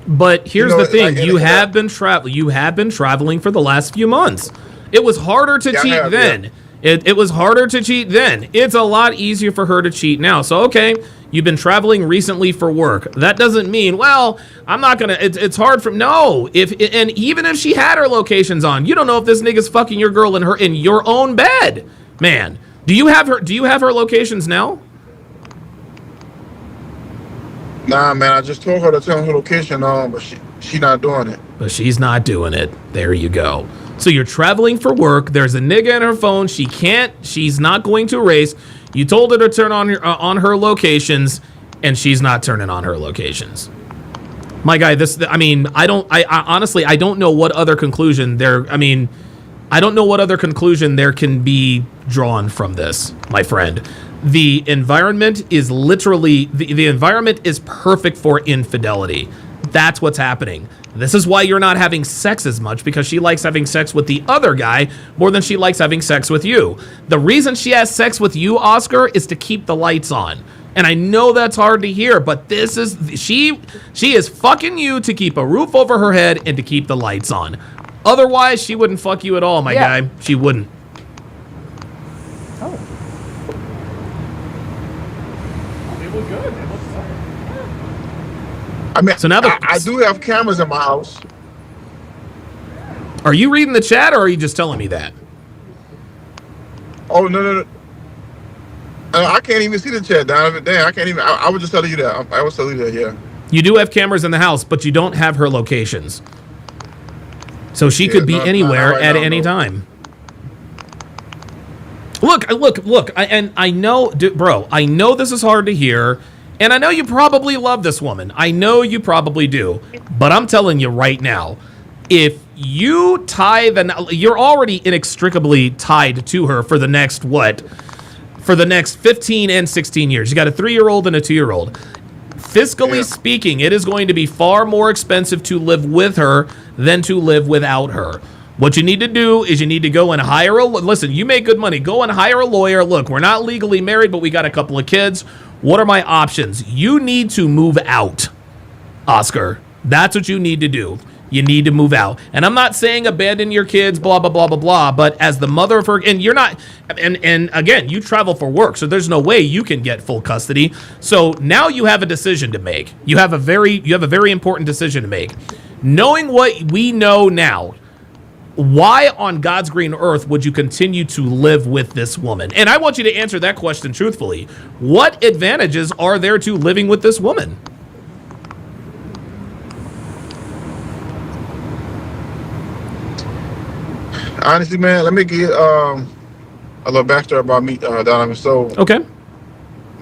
But here's the thing: you have been traveling for the last few months. It was harder to cheat then. Yeah. It was harder to cheat then. It's a lot easier for her to cheat now. So okay. You've been traveling recently for work. That doesn't mean, well, I'm not gonna. It's hard for no. And even if she had her locations on, you don't know if this nigga's fucking your girl in your own bed, man. Do you have her locations now? Nah, man. I just told her to tell her location but she not doing it. But she's not doing it. There you go. So you're traveling for work. There's a nigga in her phone. She's not going to erase. You told her to turn on her locations, and she's not turning on her locations. My guy, I honestly, I don't know what other conclusion there can be drawn from this, my friend. The environment is literally, the environment is perfect for infidelity. That's what's happening. This is why you're not having sex as much, because she likes having sex with the other guy more than she likes having sex with you. The reason she has sex with you, Oscar, is to keep the lights on. And I know that's hard to hear, but she is fucking you to keep a roof over her head and to keep the lights on. Otherwise, she wouldn't fuck you at all, my guy. She wouldn't. Oh. It was good. I mean, so now I do have cameras in my house. Are you reading the chat, or are you just telling me that? Oh, no. I can't even see the chat, Donovan. Damn, I can't even. I was just telling you that. I was telling you that, yeah. You do have cameras in the house, but you don't have her locations. So she could be anywhere at any time. Look. I know, bro, I know this is hard to hear. And I know you probably love this woman. I know you probably do. But I'm telling you right now, if you you're already inextricably tied to her for the next, for the next 15 and 16 years. You got a 3-year-old and a 2-year-old. Fiscally speaking, it is going to be far more expensive to live with her than to live without her. What you need to do is you need to go and hire listen, you make good money. Go and hire a lawyer. Look, we're not legally married, but we got a couple of kids. What are my options? You need to move out, Oscar. That's what you need to do. You need to move out. And I'm not saying abandon your kids, blah, blah, blah, blah, blah, but as the mother of her, and you're not, and again, you travel for work, so there's no way you can get full custody. So now you have a decision to make. You have a very important decision to make. knowing what we know now, why on God's green earth would you continue to live with this woman? And I want you to answer that question truthfully. What advantages are there to living with this woman? Honestly, man, let me give a little backstory about me, Donovan. So, Okay.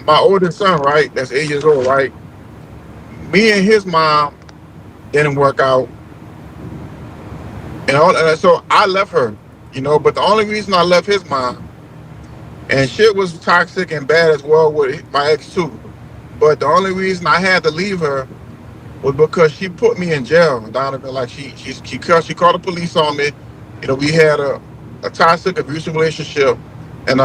my oldest son, right, that's 8 years old, right? Me and his mom didn't work out, and so I left her, But the only reason I left his mom, and shit was toxic and bad as well with my ex too. But the only reason I had to leave her was because she put me in jail, Donovan. Like she called the police on me. We had a toxic, abusive relationship, and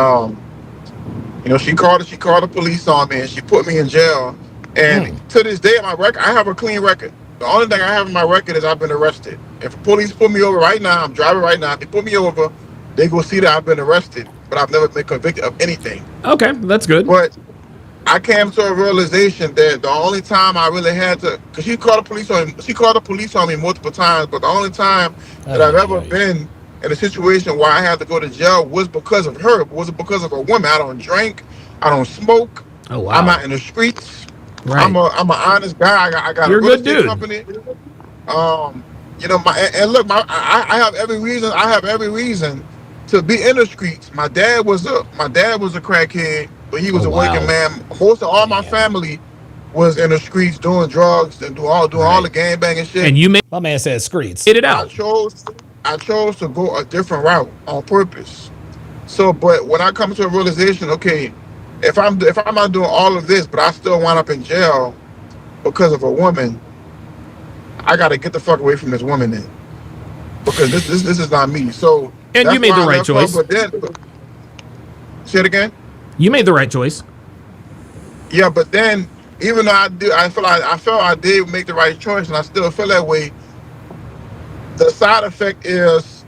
she called the police on me, and she put me in jail. And to this day, my record, I have a clean record. The only thing I have in my record is I've been arrested. If the police pull me over right now, I'm driving right now. If they pull me over, they go see that I've been arrested, but I've never been convicted of anything. Okay, that's good. But I came to a realization that the only time I really had to, because she called the police on me multiple times, but the only time that I've ever been in a situation where I had to go to jail was because of her. It wasn't because of a woman. I don't drink. I don't smoke. Oh wow. I'm out in the streets. Right. I'm an honest guy. I got You're a real a good estate dude. company. I have every reason. I have every reason to be in the streets. My dad was a crackhead, but he was a working man. Most of all my family was in the streets doing drugs and doing all the gangbanging shit. And you made My man says screeds. it out. I chose to go a different route on purpose. So, but when I come to a realization, okay, if I'm not doing all of this, but I still wind up in jail because of a woman, I got to get the fuck away from this woman then, because this is not me. So, And you made the right choice. Say it again. You made the right choice. Yeah, but then even though I felt I did make the right choice, and I still feel that way. The side effect is,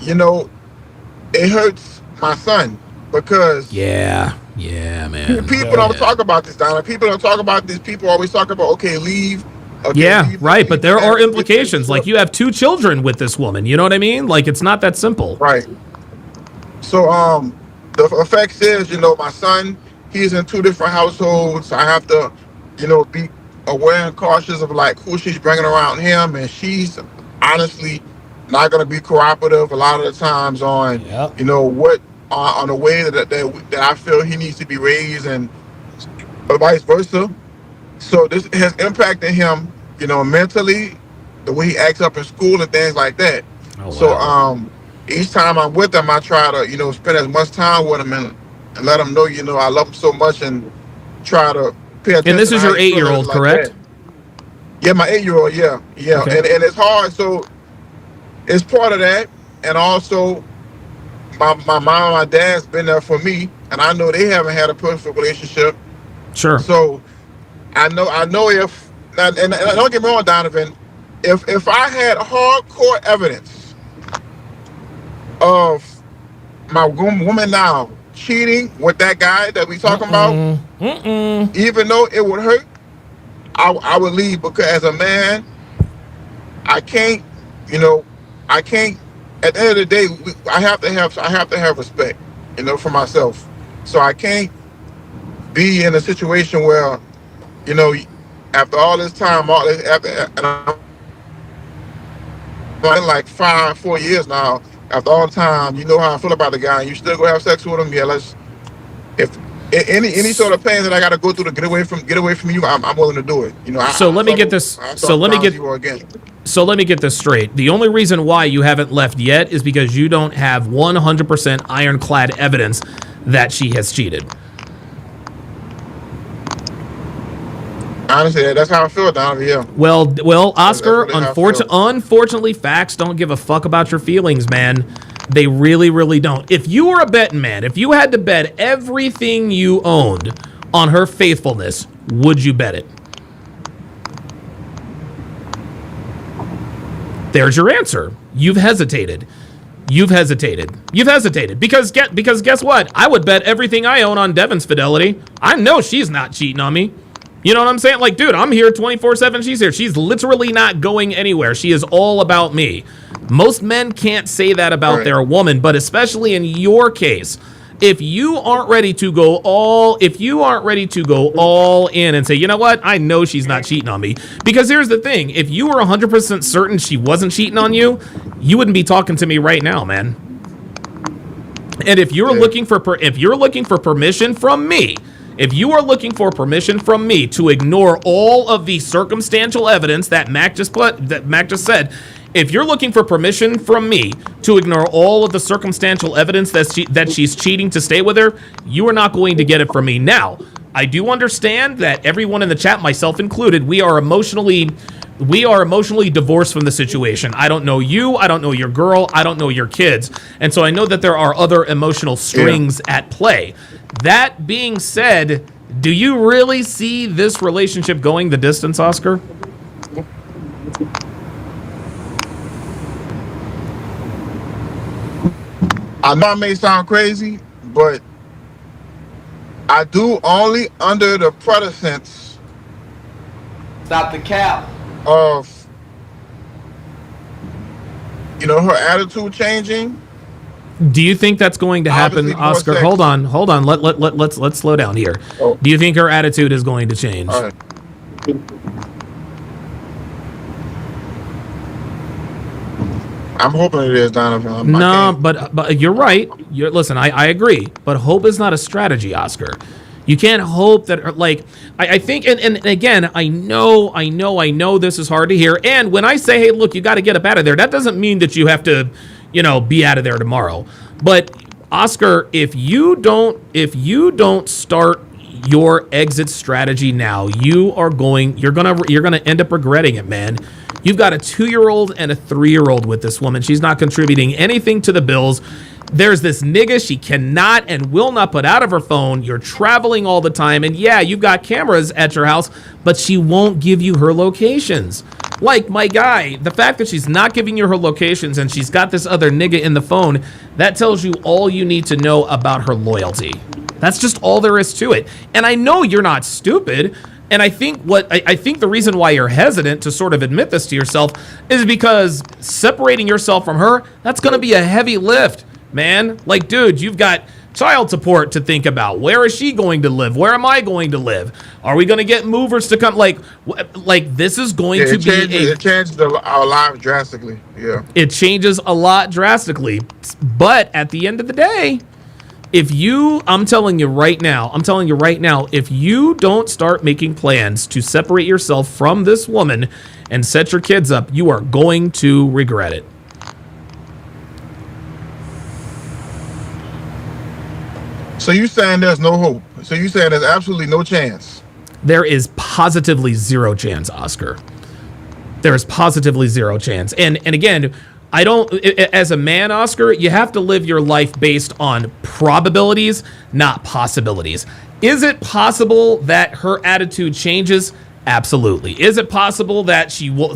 it hurts my son because Yeah, man. people don't talk about this, Donna. People don't talk about this. People always talk about, okay, leave. Okay, Yeah, leave, right. leave, But there and are it's- implications. Like you have 2 children with this woman. You know what I mean? Like it's not that simple. Right. So the effects is, my son, he's in 2 different households. I have to, be aware and cautious of like who she's bringing around him, and she's honestly not going to be cooperative a lot of the times on, Yep. what on the way that I feel he needs to be raised, and vice versa. So this has impacted him, mentally, the way he acts up in school and things like that. Oh, So wow. each time I'm with him, I try to, spend as much time with him and let him know, I love him so much, and try to pay attention. And this is to your how he feels 8-year-old, like correct? that. Yeah, my 8-year-old, yeah. Okay. And it's hard, so it's part of that. And also, my mom and my dad's been there for me, and I know they haven't had a perfect relationship. Sure. So I know if, and don't get me wrong, Donovan, if I had hardcore evidence of my woman now cheating with that guy that we talking about, even though it would hurt, I would leave, because as a man, I can't, I can't. At the end of the day, I have to have respect, for myself. So I can't be in a situation where, after all this time, and I'm in like 4 years now. After all the time, you know how I feel about the guy, and you still go have sex with him. Yeah, if any sort of pain that I got to go through to get away from you, I'm willing to do it. So let me get this. So let me get this straight. The only reason why you haven't left yet is because you don't have 100% ironclad evidence that she has cheated. Honestly, that's how I feel, Donovan. Yeah. Well, Oscar, That's really how I feel. unfortunately, facts don't give a fuck about your feelings, man. They really, really don't. If you were a betting man, if you had to bet everything you owned on her faithfulness, would you bet it? There's your answer. You've hesitated. Because guess what? I would bet everything I own on Devin's fidelity. I know she's not cheating on me. You know what I'm saying? Like, dude, I'm here 24/7. She's here. She's literally not going anywhere. She is all about me. Most men can't say that about their woman, but especially in your case, if you aren't ready to go all in and say, you know what, I know she's not cheating on me. Because here's the thing: if you were 100% certain she wasn't cheating on you, you wouldn't be talking to me right now, man. And if you're looking for permission from me. If you are looking for permission from me to ignore all of the circumstantial evidence that Mac just said, if you're looking for permission from me to ignore all of the circumstantial evidence that she's cheating to stay with her, you are not going to get it from me. Now, I do understand that everyone in the chat, myself included, we are emotionally divorced from the situation. I don't know you, I don't know your girl, I don't know your kids. And so I know that there are other emotional strings at play. That being said, do you really see this relationship going the distance, Oscar? I know it may sound crazy, but I do only under the pretense. Stop the cap. Of, her attitude changing. Do you think that's going to happen, Oscar? Hold on. Let's slow down here. Oh. Do you think her attitude is going to change? All right. I'm hoping it is, Donovan. No, but you're right. Listen, I agree. But hope is not a strategy, Oscar. You can't hope that, like, I think, and again, I know this is hard to hear. And when I say, hey, look, you got to get up out of there, that doesn't mean that you have to, be out of there tomorrow. But Oscar, if you don't start your exit strategy now, you're gonna end up regretting it, man. You've got a 2-year-old and a 3-year-old with this woman. She's not contributing anything to the bills. There's this nigga she cannot and will not put out of her phone. You're traveling all the time. And yeah, you've got cameras at your house, but she won't give you her locations. Like, my guy, the fact that she's not giving you her locations and she's got this other nigga in the phone, that tells you all you need to know about her loyalty. That's just all there is to it. And I know you're not stupid. And I think the reason why you're hesitant to sort of admit this to yourself is because separating yourself from her, that's going to be a heavy lift, man. Like, dude, you've got child support to think about. Where is she going to live? Where am I going to live? Are we going to get movers to come? Like this is going to be it changed our lives drastically. Yeah, it changes a lot drastically. But at the end of the day, I'm telling you right now, if you don't start making plans to separate yourself from this woman and set your kids up, you are going to regret it. So you're saying there's no hope? So you're saying there's absolutely no chance? There is positively zero chance, Oscar. There is positively zero chance. And again, as a man, Oscar, you have to live your life based on probabilities, not possibilities. Is it possible that her attitude changes? Absolutely. Is it possible that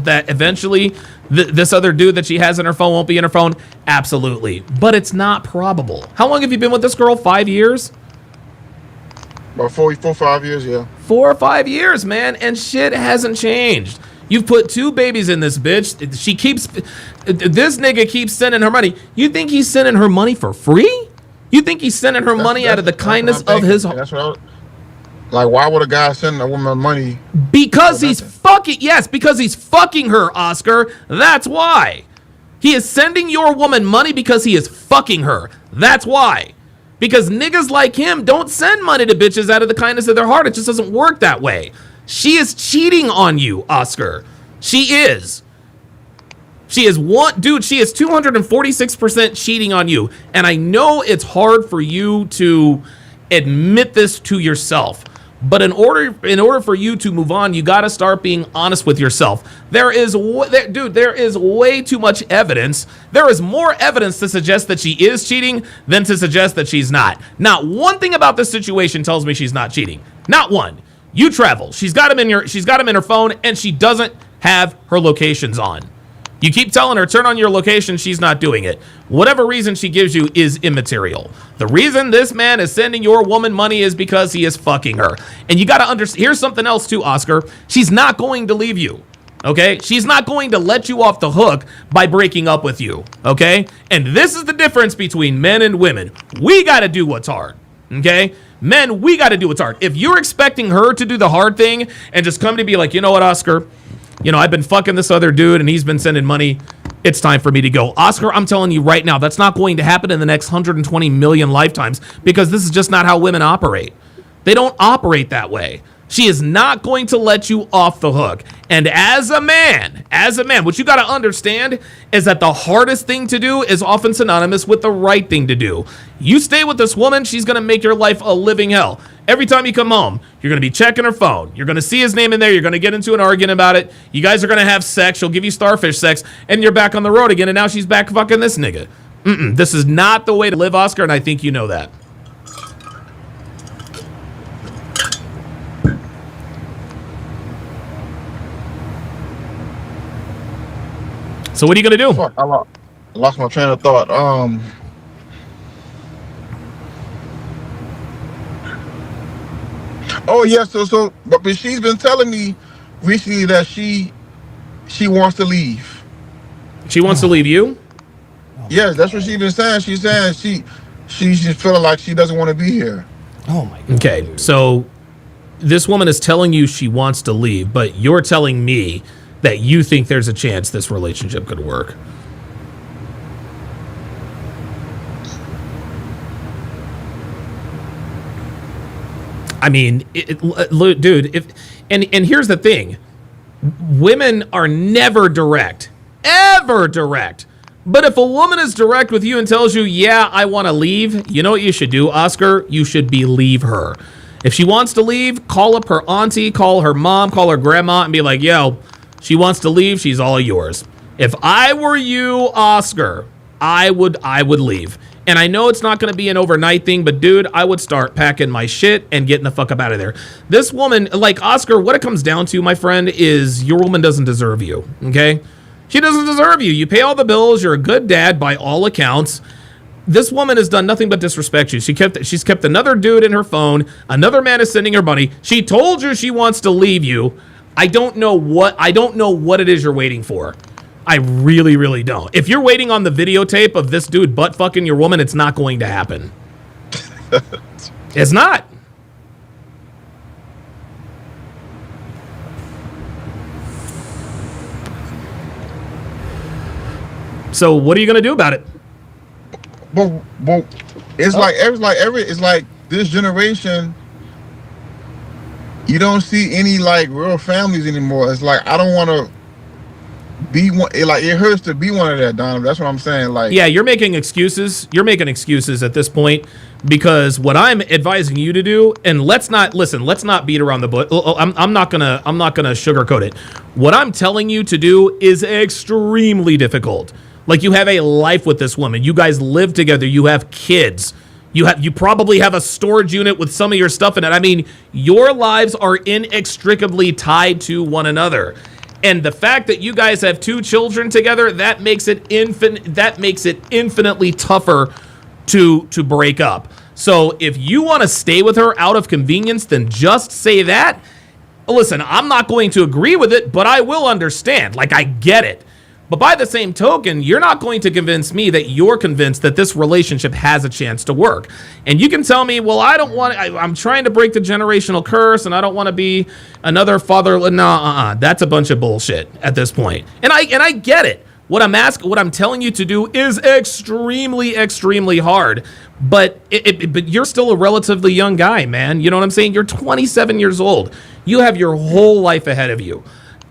that eventually this other dude that she has in her phone won't be in her phone? Absolutely. But it's not probable. How long have you been with this girl? 5 years? About 4 or 5 years, yeah. 4 or 5 years, man, and shit hasn't changed. You've put 2 babies in this bitch. This nigga keeps sending her money. You think he's sending her money for free? You think he's sending her money out of the kindness of his heart? That's what like, why would a guy send a woman money? Because he's fucking her, Oscar. That's why. He is sending your woman money because he is fucking her. That's why. Because niggas like him don't send money to bitches out of the kindness of their heart. It just doesn't work that way. She is cheating on you, Oscar. She is. She is 246% cheating on you. And I know it's hard for you to admit this to yourself. But in order for you to move on, you got to start being honest with yourself. There is way too much evidence. There is more evidence to suggest that she is cheating than to suggest that she's not. Not one thing about this situation tells me she's not cheating. Not one. You travel. She's got him in her phone, and she doesn't have her locations on. You keep telling her, turn on your location, she's not doing it. Whatever reason she gives you is immaterial. The reason this man is sending your woman money is because he is fucking her. And you got to understand, here's something else too, Oscar. She's not going to leave you, okay? She's not going to let you off the hook by breaking up with you, okay? And this is the difference between men and women. We got to do what's hard, okay? Men, we got to do what's hard. If you're expecting her to do the hard thing and just come to be like, you know what, Oscar? You know, I've been fucking this other dude and he's been sending money. It's time for me to go. Oscar, I'm telling you right now, that's not going to happen in the next 120 million lifetimes because this is just not how women operate. They don't operate that way. She is not going to let you off the hook. And as a man, what you got to understand is that the hardest thing to do is often synonymous with the right thing to do. You stay with this woman, she's going to make your life a living hell. Every time you come home, you're going to be checking her phone. You're going to see his name in there. You're going to get into an argument about it. You guys are going to have sex. She'll give you starfish sex. And you're back on the road again. And now she's back fucking this nigga. This is not the way to live, Oscar. And I think you know that. So what are you going to do? Fuck, I lost my train of thought. Oh yeah, but she's been telling me recently that she wants to leave. She wants to leave you? Yes, that's what she's been saying. She's saying she's feeling like she doesn't want to be here. Oh my God. Okay, so this woman is telling you she wants to leave, but you're telling me that you think there's a chance this relationship could work. I mean, dude, and here's the thing. Women are never direct. Ever direct. But if a woman is direct with you and tells you, yeah, I want to leave, you know what you should do, Oscar? You should believe her. If she wants to leave, call up her auntie, call her mom, call her grandma, and be like, yo, she wants to leave, she's all yours. If I were you, Oscar, I would leave. And I know it's not going to be an overnight thing, but dude, I would start packing my shit and getting the fuck up out of there. This woman, like Oscar, what it comes down to, my friend, is your woman doesn't deserve you, okay? She doesn't deserve you. You pay all the bills, you're a good dad by all accounts. This woman has done nothing but disrespect you. She's kept another dude in her phone. Another man is sending her money. She told you she wants to leave you. I don't know what it is you're waiting for. I really, really don't. If you're waiting on the videotape of this dude butt fucking your woman, it's not going to happen. It's not. So what are you going to do about it? But it's like this generation. You don't see any like real families anymore. It's like I don't want to be one. It hurts to be one of that, Donald. That's what I'm saying. Like, yeah, you're making excuses. You're making excuses at this point because what I'm advising you to do, and let's not beat around the bush. I'm not gonna sugarcoat it. What I'm telling you to do is extremely difficult. Like, you have a life with this woman. You guys live together. You have kids. You probably have a storage unit with some of your stuff in it. I mean, your lives are inextricably tied to one another. And the fact that you guys have 2 children together, that makes it infinitely tougher to break up. So if you want to stay with her out of convenience, then just say that. Listen, I'm not going to agree with it, but I will understand. Like, I get it. But by the same token, you're not going to convince me that you're convinced that this relationship has a chance to work. And you can tell me, well, I'm trying to break the generational curse and I don't want to be another father. No, that's a bunch of bullshit at this point. And I get it. What I'm telling you to do is extremely, extremely hard. But you're still a relatively young guy, man. You know what I'm saying? You're 27 years old. You have your whole life ahead of you.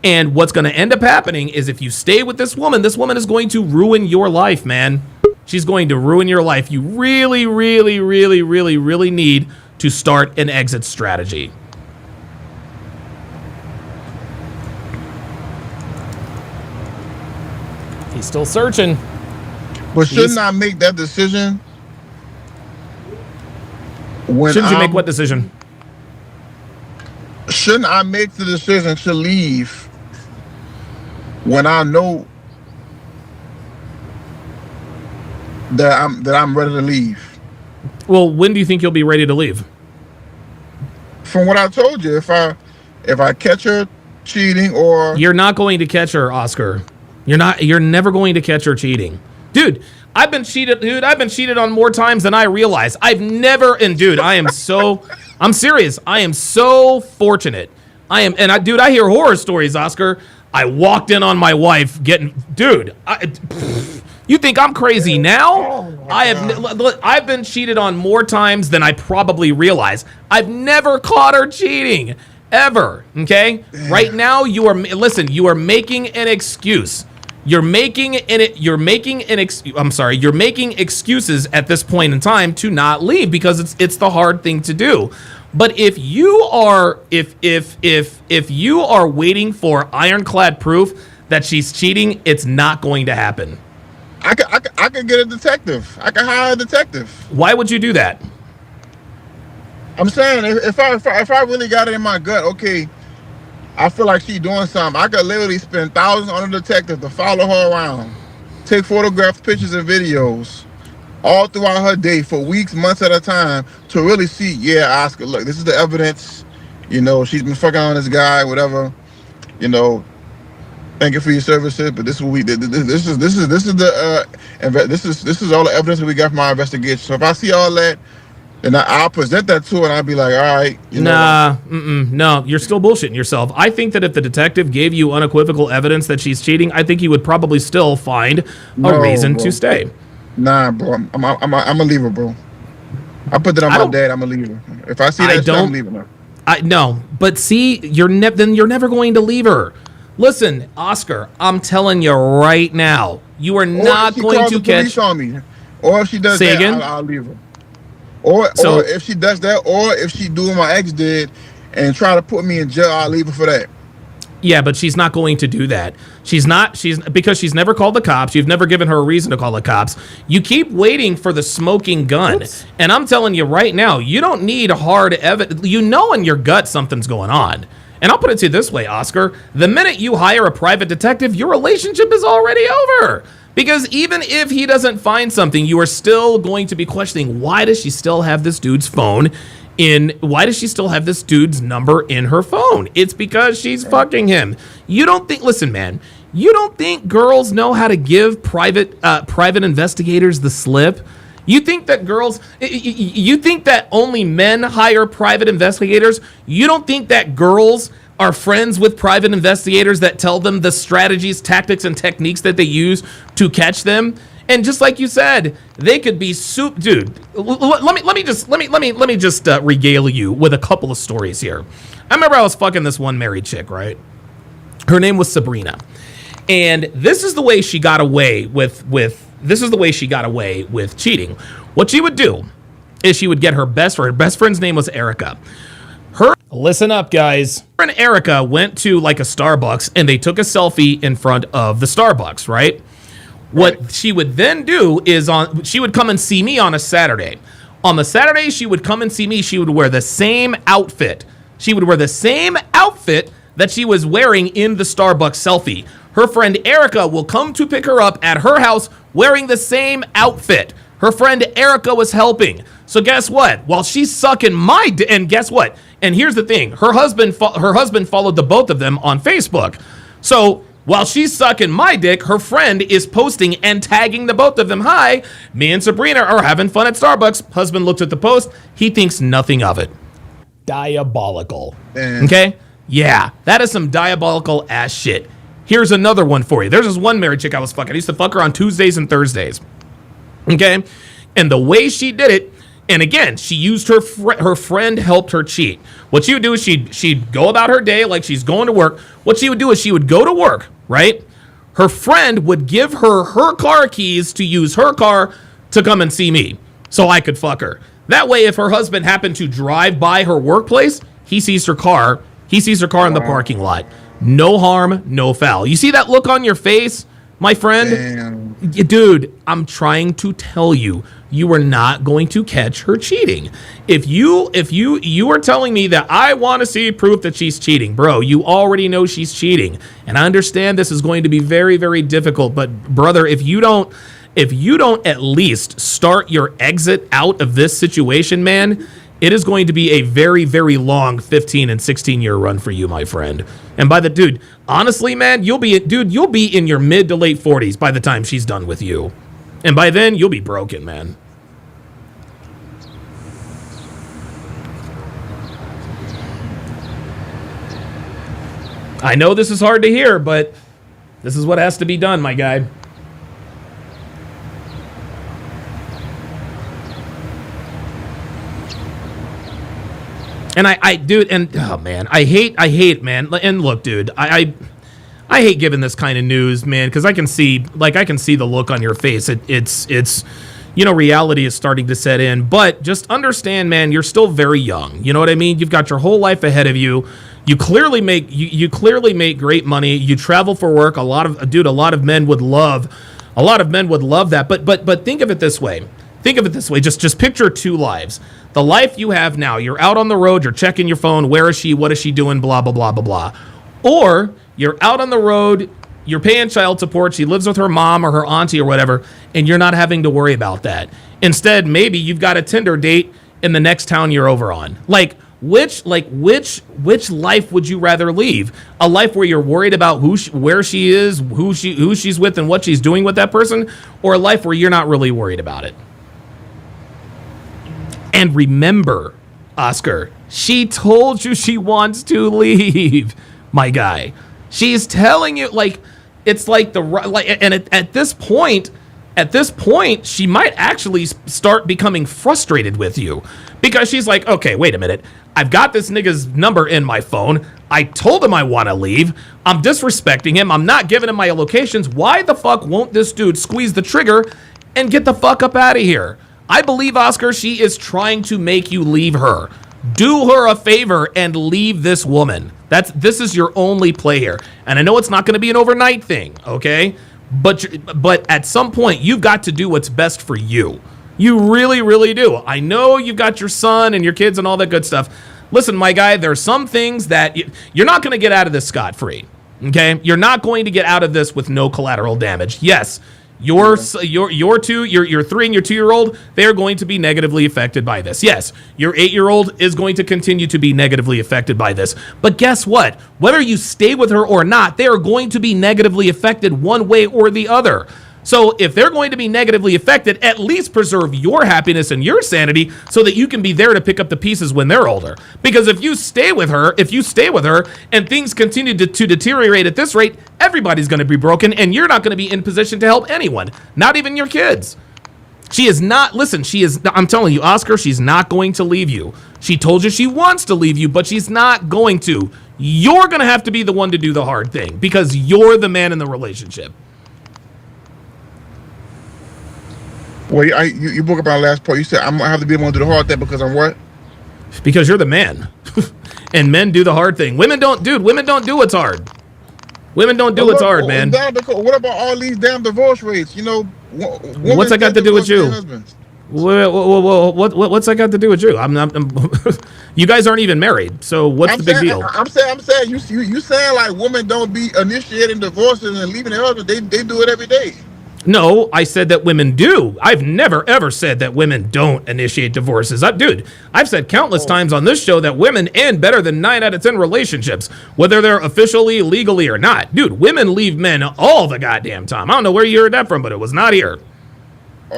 And what's going to end up happening is if you stay with this woman is going to ruin your life, man. She's going to ruin your life. You really, really, really, really, really need to start an exit strategy. He's still searching. But shouldn't I make that decision? Shouldn't you make what decision? Shouldn't I make the decision to leave when I know that I'm ready to leave. Well, when do you think you'll be ready to leave? From what I told you, if I catch her cheating or You're not going to catch her, Oscar. You're never going to catch her cheating. Dude, I've been cheated on more times than I realize. Dude, I'm serious. I am so fortunate. I hear horror stories, Oscar. I walked in on my wife you think I'm crazy now? I've been cheated on more times than I probably realize. I've never caught her cheating ever. Okay? Right now you are making an excuse. You're making excuses at this point in time to not leave because it's the hard thing to do. But if you are waiting for ironclad proof that she's cheating, it's not going to happen. I could get a detective. I can hire a detective. Why would you do that? I'm saying if I really got it in my gut, okay, I feel like she's doing something. I could literally spend thousands on a detective to follow her around, take photographs, pictures, and videos all throughout her day for weeks, months at a time to really see, yeah, Oscar, look, this is the evidence. You know, she's been fucking on this guy, whatever. You know, thank you for your services, but this is what we did. This is all the evidence that we got from our investigation. So if I see all that, then I'll present that to her and I'll be like, all right. No, you're still bullshitting yourself. I think that if the detective gave you unequivocal evidence that she's cheating, I think he would probably still find a reason to stay. Nah, bro, I'm a leaver, bro. I put that on my dad. I'm a leaver. If I see that shit, I'm leaving her. No, but see, then you're never going to leave her. Listen, Oscar, I'm telling you right now, you are not going to catch. Police on me, or if she does that, I'll leave her. Or if she does that, or if she do what my ex did and try to put me in jail, I'll leave her for that. Yeah, but she's not going to do that. Because she's never called the cops. You've never given her a reason to call the cops. You keep waiting for the smoking gun. Oops. And I'm telling you right now, you don't need hard evidence. You know in your gut something's going on. And I'll put it to you this way, Oscar. The minute you hire a private detective, your relationship is already over. Because even if he doesn't find something, you are still going to be questioning, why does she still have this dude's phone why does she still have this dude's number in her phone? It's because she's fucking him. Listen, man, you don't think girls know how to give private investigators the slip? You think that only men hire private investigators? You don't think that girls are friends with private investigators that tell them the strategies, tactics, and techniques that they use to catch them? And just like you said, they could be dude. Let me just regale you with a couple of stories here. I remember I was fucking this one married chick, right? Her name was Sabrina, and this is the way she got away with cheating. What she would do is she would get her best friend's name was Erica. Listen up, guys. Her and Erica went to like a Starbucks and they took a selfie in front of the Starbucks, right? What she would then do is she would come and see me on a Saturday. On the Saturday she would come and see me. She would wear the same outfit. She would wear the same outfit that she was wearing in the Starbucks selfie. Her friend Erica will come to pick her up at her house wearing the same outfit. Her friend Erica was helping. So guess what? While she's sucking my dick, and guess what? And here's the thing. Her husband followed the both of them on Facebook. So while she's sucking my dick, her friend is posting and tagging the both of them. Hi, me and Sabrina are having fun at Starbucks. Husband looks at the post. He thinks nothing of it. Diabolical. Okay? Yeah, that is some diabolical ass shit. Here's another one for you. There's this one married chick I was fucking. I used to fuck her on Tuesdays and Thursdays. Okay? And the way she did it, and again, she used her friend helped her cheat. What she would do is she'd go about her day like she's going to work. What she would do is she would go to work, right? Her friend would give her car keys to use her car to come and see me so I could fuck her. That way, if her husband happened to drive by her workplace, he sees her car. He sees her car in the parking lot. No harm, no foul. You see that look on your face, my friend? Damn. Dude, I'm trying to tell you, you are not going to catch her cheating. If you are telling me that I want to see proof that she's cheating, bro, you already know she's cheating. And I understand this is going to be very, very difficult, but brother, if you don't if you don't at least start your exit out of this situation, man, it is going to be a very, very long 15 and 16 year run for you, my friend. And by the dude, honestly, man, you'll be in your mid to late 40s by the time she's done with you. And by then, you'll be broken, man. I know this is hard to hear, but this is what has to be done, my guy. And dude, and oh man, I hate, man. And look, dude, I hate giving this kind of news, man, because I can see the look on your face. It's you know, reality is starting to set in. But just understand, man, you're still very young. You know what I mean? You've got your whole life ahead of you. You clearly make great money. You travel for work. A lot of men would love that. But think of it this way. Just picture two lives. The life you have now, you're out on the road, you're checking your phone, where is she, what is she doing, blah, blah, blah, blah, blah. Or you're out on the road, you're paying child support, she lives with her mom or her auntie or whatever, and you're not having to worry about that. Instead, maybe you've got a Tinder date in the next town you're over on. Which life would you rather leave? A life where you're worried about where she is, who she's with, and what she's doing with that person, or a life where you're not really worried about it? And remember, Oscar, she told you she wants to leave, my guy. She's telling you, it's like and at this point, she might actually start becoming frustrated with you, because she's like, okay, wait a minute. I've got this nigga's number in my phone. I told him I want to leave. I'm disrespecting him. I'm not giving him my locations. Why the fuck won't this dude squeeze the trigger and get the fuck up out of here? I believe, Oscar, she is trying to make you leave her. Do her a favor and leave this woman. This is your only play here. And I know it's not going to be an overnight thing, okay? But at some point, you've got to do what's best for you. You really, really do. I know you've got your son and your kids and all that good stuff. Listen, my guy, there are some things that you're not going to get out of this scot-free, okay? You're not going to get out of this with no collateral damage. Yes, your 3 and your 2-year-old, they are going to be negatively affected by this. Yes, your 8-year-old is going to continue to be negatively affected by this. But guess what? Whether you stay with her or not, they are going to be negatively affected one way or the other. So if they're going to be negatively affected, at least preserve your happiness and your sanity so that you can be there to pick up the pieces when they're older. Because if you stay with her and things continue to deteriorate at this rate, everybody's going to be broken, and you're not going to be in position to help anyone, not even your kids. I'm telling you, Oscar, she's not going to leave you. She told you she wants to leave you, but she's not going to. You're going to have to be the one to do the hard thing because you're the man in the relationship. Well, you broke up our last part. You said I'm gonna have to be the one to do the hard thing because I'm what? Because you're the man, and men do the hard thing. Women don't do what's hard. Women don't do what's hard, man. What about all these damn divorce rates? You know, what's that got to do with you? What's that got to do with you? You guys aren't even married, so what's the big deal? I'm saying you saying like women don't be initiating divorces and leaving their husband. They do it every day. No, I said that women do. I've never, ever said that women don't initiate divorces. I've said countless times on this show that women end better than 9 out of 10 relationships, whether they're officially, legally, or not. Dude, women leave men all the goddamn time. I don't know where you heard that from, but it was not here.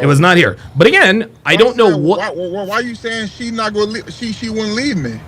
It was not here. But again, I don't know what... Why are you saying she not gonna she wouldn't leave me?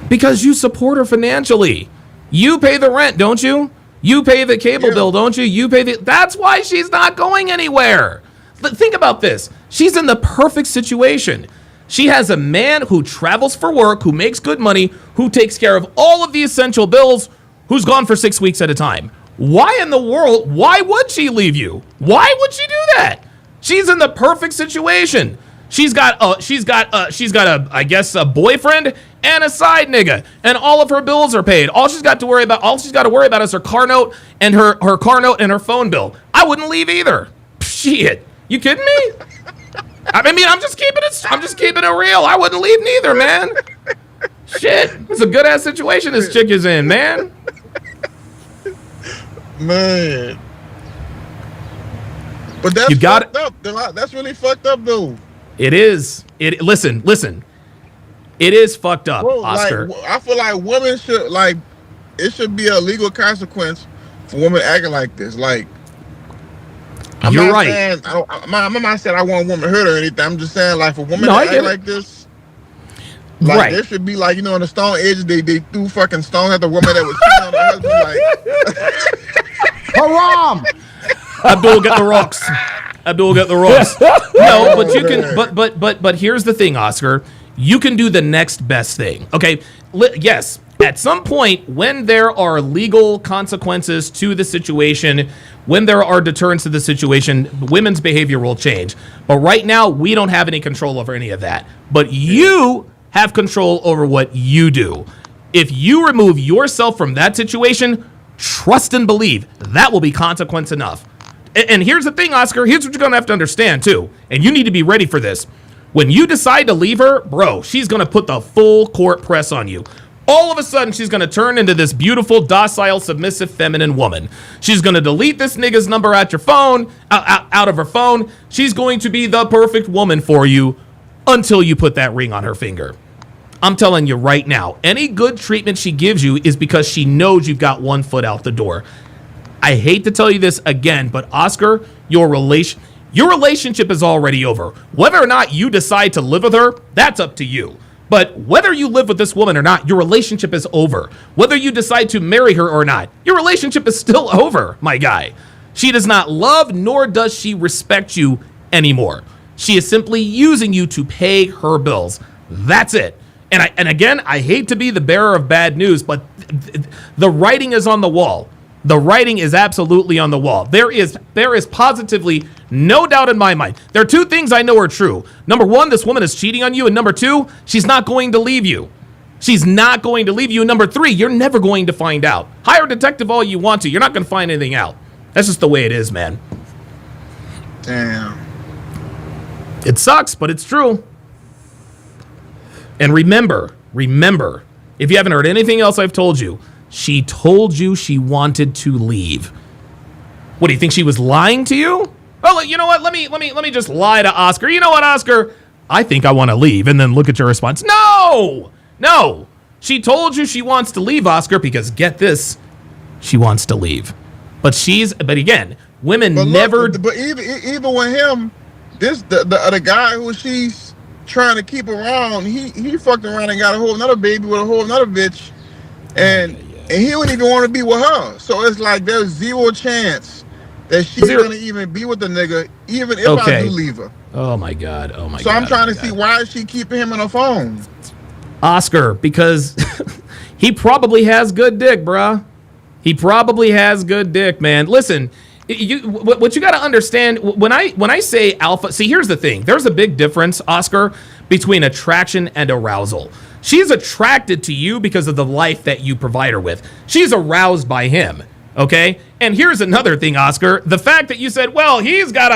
Because you support her financially. You pay the rent, don't you? You pay the cable bill, don't you? That's why she's not going anywhere. But think about this. She's in the perfect situation. She has a man who travels for work, who makes good money, who takes care of all of the essential bills, who's gone for 6 weeks at a time. Why in the world, why would she leave you? Why would she do that? She's in the perfect situation. She's got I guess a boyfriend and a side nigga, and all of her bills are paid. All she's got to worry about is her car note and her phone bill. I wouldn't leave either. Shit, you kidding me? I mean, I'm just keeping it real. I wouldn't leave neither, man. Shit, it's a good ass situation this chick is in, man. But that's You got fucked up. That's really fucked up, though. It is. Listen. It is fucked up, Bro, Oscar. like, I feel like women should it should be a legal consequence for women acting like this. Like, You're not right. saying, I'm not saying I want a woman to hurt or anything. I'm just saying, like, for women No, I to get act it. like this, like, Right. there should be, like, in the Stone Age, they threw fucking stones at the woman that was cheating on her husband. Like, Haram! Abdul, get the rocks. Abdul, get the rocks. No, but you can. But here's the thing, Oscar. You can do the next best thing. Okay. Yes. At some point, when there are legal consequences to the situation, when there are deterrents to the situation, women's behavior will change. But right now, we don't have any control over any of that. But you have control over what you do. If you remove yourself from that situation, trust and believe that will be consequence enough. And here's the thing, Oscar. Here's what you're going to have to understand, too. And you need to be ready for this. When you decide to leave her, bro, she's going to put the full court press on you. All of a sudden, she's going to turn into this beautiful, docile, submissive, feminine woman. She's going to delete this nigga's number out your phone, out of her phone. She's going to be the perfect woman for you until you put that ring on her finger. I'm telling you right now, any good treatment she gives you is because she knows you've got one foot out the door. I hate to tell you this again, but Oscar, your relationship is already over. Whether or not you decide to live with her, that's up to you. But whether you live with this woman or not, your relationship is over. Whether you decide to marry her or not, your relationship is still over, my guy. She does not love nor does she respect you anymore. She is simply using you to pay her bills. That's it. And again, I hate to be the bearer of bad news, but the writing is on the wall. The writing is absolutely on the wall. There is positively no doubt in my mind. There are two things I know are true. Number one, this woman is cheating on you. And number two, she's not going to leave you. She's not going to leave you. And number three, you're never going to find out. Hire a detective all you want to. You're not going to find anything out. That's just the way it is, man. damn. It sucks, but it's true. And remember, if you haven't heard anything else I've told you, she told you she wanted to leave. What, do you think she was lying to you? Well, you know what? Let me just lie to Oscar. You know what, Oscar? I think I want to leave. And then look at your response. No. She told you she wants to leave, Oscar, because get this, she wants to leave. But again, women never. But even with him, the guy who she's trying to keep around, he fucked around and got a whole another baby with a whole another bitch, and he wouldn't even want to be with her. So it's like there's zero chance that she's gonna even be with the nigga, even if I do leave her. Oh my god. So I'm trying to see, why is she keeping him on the phone? Oscar, because he probably has good dick, bruh. He probably has good dick, man. Listen, what you got to understand, when I say alpha, see, here's the thing. There's a big difference, Oscar, between attraction and arousal. She's attracted to you because of the life that you provide her with. She's aroused by him, okay? And here's another thing, Oscar. The fact that you said, well, he's got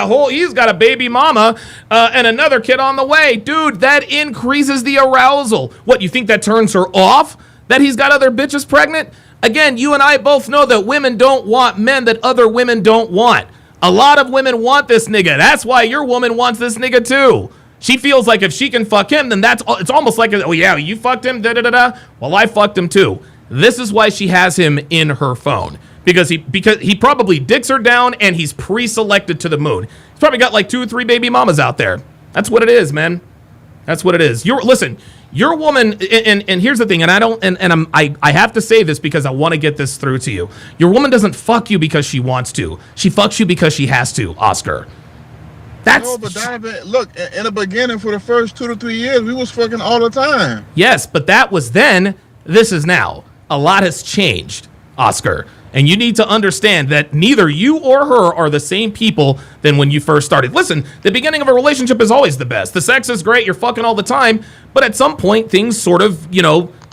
a baby mama and another kid on the way. Dude, that increases the arousal. What, you think that turns her off? That he's got other bitches pregnant? Again, you and I both know that women don't want men that other women don't want. A lot of women want this nigga. That's why your woman wants this nigga too. She feels like if she can fuck him, then it's almost like, oh yeah, you fucked him, da-da-da-da. Well, I fucked him too. This is why she has him in her phone. Because he probably dicks her down and he's pre-selected to the moon. He's probably got like 2 or 3 baby mamas out there. That's what it is, man. That's what it is. Your woman, and here's the thing, and I have to say this because I want to get this through to you. Your woman doesn't fuck you because she wants to. She fucks you because she has to, Oscar. No, but Donovan, look, in the beginning, for the first 2 to 3 years, we was fucking all the time. Yes, but that was then. This is now. A lot has changed, Oscar. And you need to understand that neither you or her are the same people than when you first started. Listen, the beginning of a relationship is always the best. The sex is great, you're fucking all the time, but at some point, things sort of,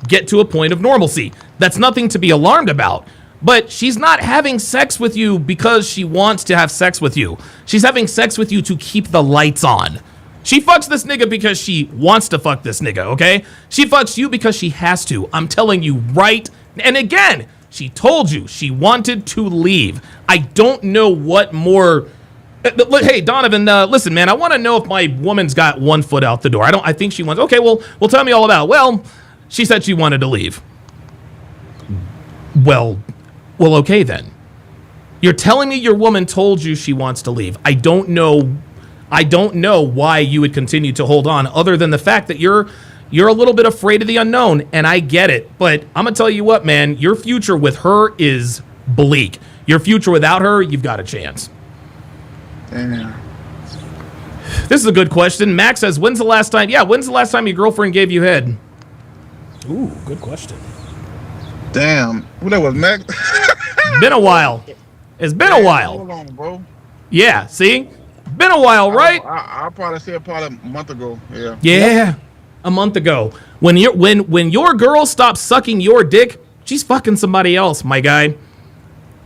get to a point of normalcy. That's nothing to be alarmed about. But she's not having sex with you because she wants to have sex with you. She's having sex with you to keep the lights on. She fucks this nigga because she wants to fuck this nigga, okay? She fucks you because she has to. I'm telling you right. And again, she told you she wanted to leave. I don't know what more Hey, Donovan, listen, man, I want to know if my woman's got one foot out the door. I think she wants, okay, well, tell me all about it. Well, she said she wanted to leave. Well, okay then. You're telling me your woman told you she wants to leave. I don't know why you would continue to hold on other than the fact that you're a little bit afraid of the unknown, and I get it. But I'm going to tell you what, man, your future with her is bleak. Your future without her, you've got a chance. Damn. This is a good question. Max says, when's the last time your girlfriend gave you head? Ooh, good question. Damn. Who that was, Mac? Been a while. It's been a while. Hold on, bro. Yeah, see? Been a while, right? I'll probably say probably a month ago. Yeah. Yeah. A month ago. When your girl stops sucking your dick, she's fucking somebody else, my guy.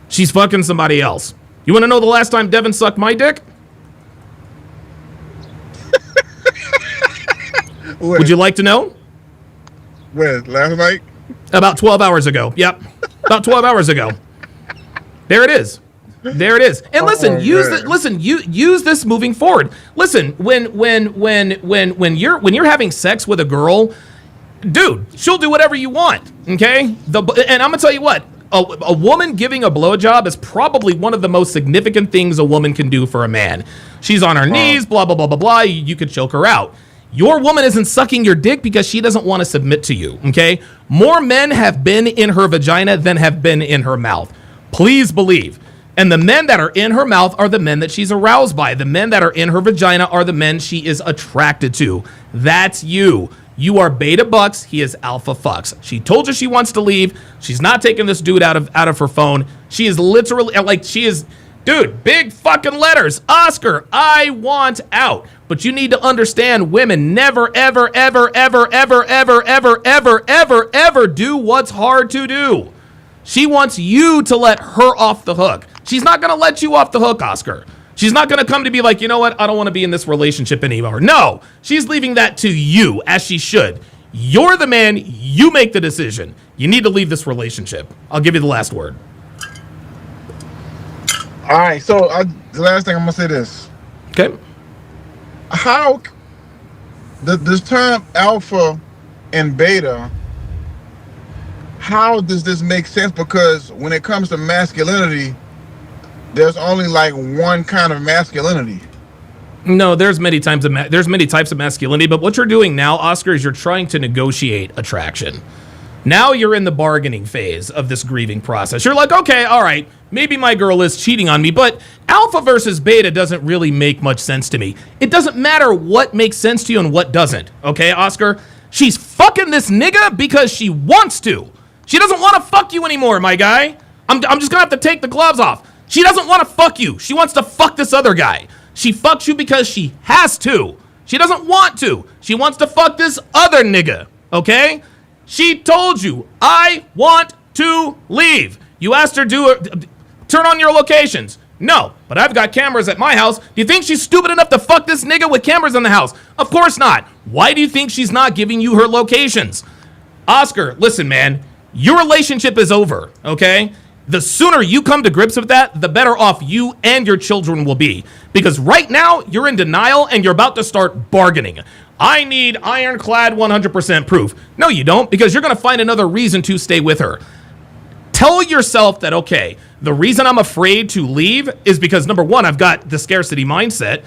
She's fucking somebody else. You want to know the last time Devin sucked my dick? Would you like to know? When? Last night? About 12 hours ago. Yep. About 12 hours ago. There it is. There it is. And listen, use this moving forward. Listen, when you're having sex with a girl, dude, she'll do whatever you want. Okay? And I'm gonna tell you what, a woman giving a blowjob is probably one of the most significant things a woman can do for a man. She's on her knees, blah blah blah blah blah. You could choke her out. Your woman isn't sucking your dick because she doesn't want to submit to you. Okay? More men have been in her vagina than have been in her mouth. Please believe. And the men that are in her mouth are the men that she's aroused by. The men that are in her vagina are the men she is attracted to. That's you. You are beta bucks. He is alpha fucks. She told you she wants to leave. She's not taking this dude out of her phone. She is literally dude, big fucking letters. Oscar, I want out. But you need to understand, women never, ever, ever, ever, ever, ever, ever, ever, ever, ever do what's hard to do. She wants you to let her off the hook. She's not going to let you off the hook, Oscar. She's not going to come to be like, you know what? I don't want to be in this relationship anymore. No, she's leaving that to you, as she should. You're the man. You make the decision. You need to leave this relationship. I'll give you the last word. All right. So the last thing I'm going to say this. Okay. How this term alpha and beta, how does this make sense? Because when it comes to masculinity, there's only like one kind of masculinity. No, there's many types of masculinity, but what you're doing now, Oscar, is you're trying to negotiate attraction. Now you're in the bargaining phase of this grieving process. You're like, okay, all right, maybe my girl is cheating on me, but alpha versus beta doesn't really make much sense to me. It doesn't matter what makes sense to you and what doesn't, okay, Oscar? She's fucking this nigga because she wants to. She doesn't want to fuck you anymore, my guy. I'm just gonna have to take the gloves off. She doesn't want to fuck you. She wants to fuck this other guy. She fucks you because she has to. She doesn't want to. She wants to fuck this other nigga, okay? She told you, I want to leave. You asked her to turn on your locations. No, but I've got cameras at my house. Do you think she's stupid enough to fuck this nigga with cameras in the house? Of course not. Why do you think she's not giving you her locations? Oscar, listen, man. Your relationship is over, okay? The sooner you come to grips with that, the better off you and your children will be. Because right now, you're in denial and you're about to start bargaining. I need ironclad 100% proof. No, you don't, because you're going to find another reason to stay with her. Tell yourself that, okay, the reason I'm afraid to leave is because, number one, I've got the scarcity mindset.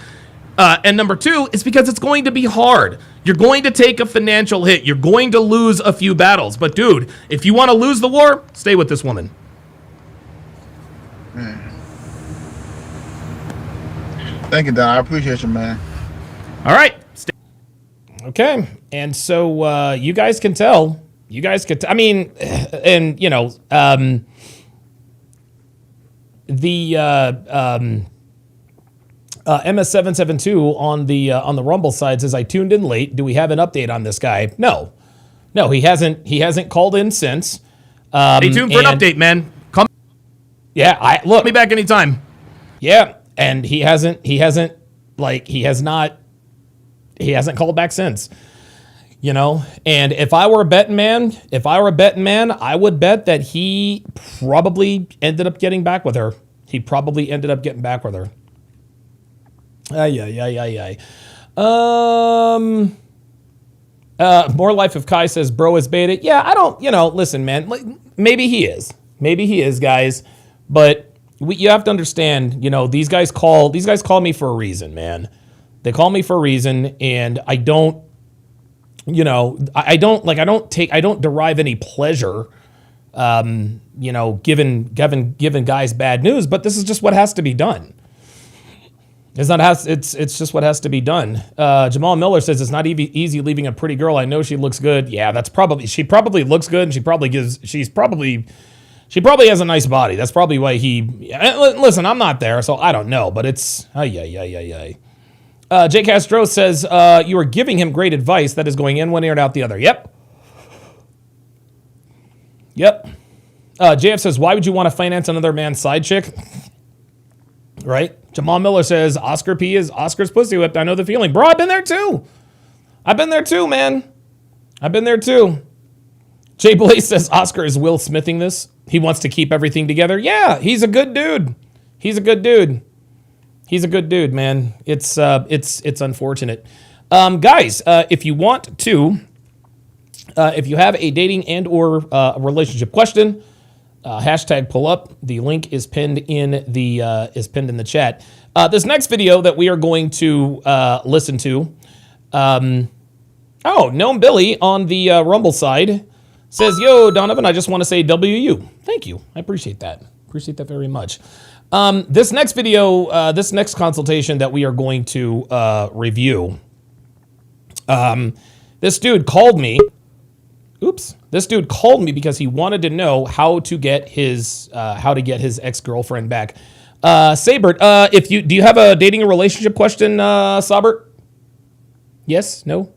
And number two, it's because it's going to be hard. You're going to take a financial hit. You're going to lose a few battles. But dude, if you want to lose the war, stay with this woman. Thank you, Don. I appreciate you, man. All right. Okay. And so you guys can tell. You guys could, I mean, and, you know, MS772 on the Rumble side says, I tuned in late. Do we have an update on this guy? No, he hasn't called in since. Stay tuned for an update, man. Come. Yeah, look. Me back anytime. Yeah, and he hasn't called back since. You know, and if I were a betting man, I would bet that he probably ended up getting back with her. He probably ended up getting back with her. Ay. More Life of Kai says, bro is baited. Yeah, I don't, listen, man, maybe he is. Maybe he is, guys. But you have to understand, these guys call me for a reason, man. They call me for a reason, and I don't, I don't derive any pleasure, giving guys bad news, but this is just what has to be done. It's just what has to be done. Jamal Miller says it's not easy leaving a pretty girl. I know she looks good. Yeah, she probably looks good, and she probably has a nice body. That's probably why listen, I'm not there, so I don't know, but it's, Jay Castro says, you are giving him great advice that is going in one ear and out the other. Yep. JF says, why would you want to finance another man's side chick? Right? Jamal Miller says, Oscar's pussy whipped. I know the feeling. Bro, I've been there too, man. I've been there too. Jay Blaze says, Oscar is Will Smithing this. He wants to keep everything together. Yeah, he's a good dude. He's a good dude, man. It's unfortunate. Guys, if you want to, if you have a dating and or relationship question, hashtag pull up. The link is pinned in the chat. This next video that we are going to listen to, Gnome Billy on the Rumble side says, yo, Donovan, I just want to say WU. Thank you. I appreciate that. Appreciate that very much. This next video, this next consultation that we are going to review, this dude called me. This dude called me because he wanted to know how to get his ex-girlfriend back. Sabert, do you have a dating and relationship question, Sabert? Yes? No?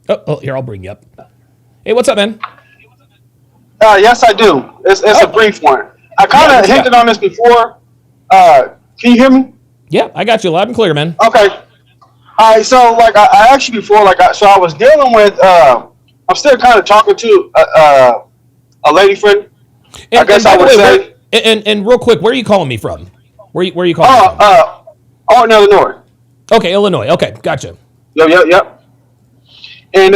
Oh, here, I'll bring you up. Hey, what's up, man? Yes, I do. It's a brief one. I kind of hinted on this before. Can you hear me? Yeah, I got you loud and clear, man. Okay. All right. So, like, I asked you before. So I was dealing with. I'm still kind of talking to a lady friend. I guess I would say. And real quick, where are you calling me from? Where are you calling from? In Illinois. Okay, Illinois. Okay, gotcha. Yep. And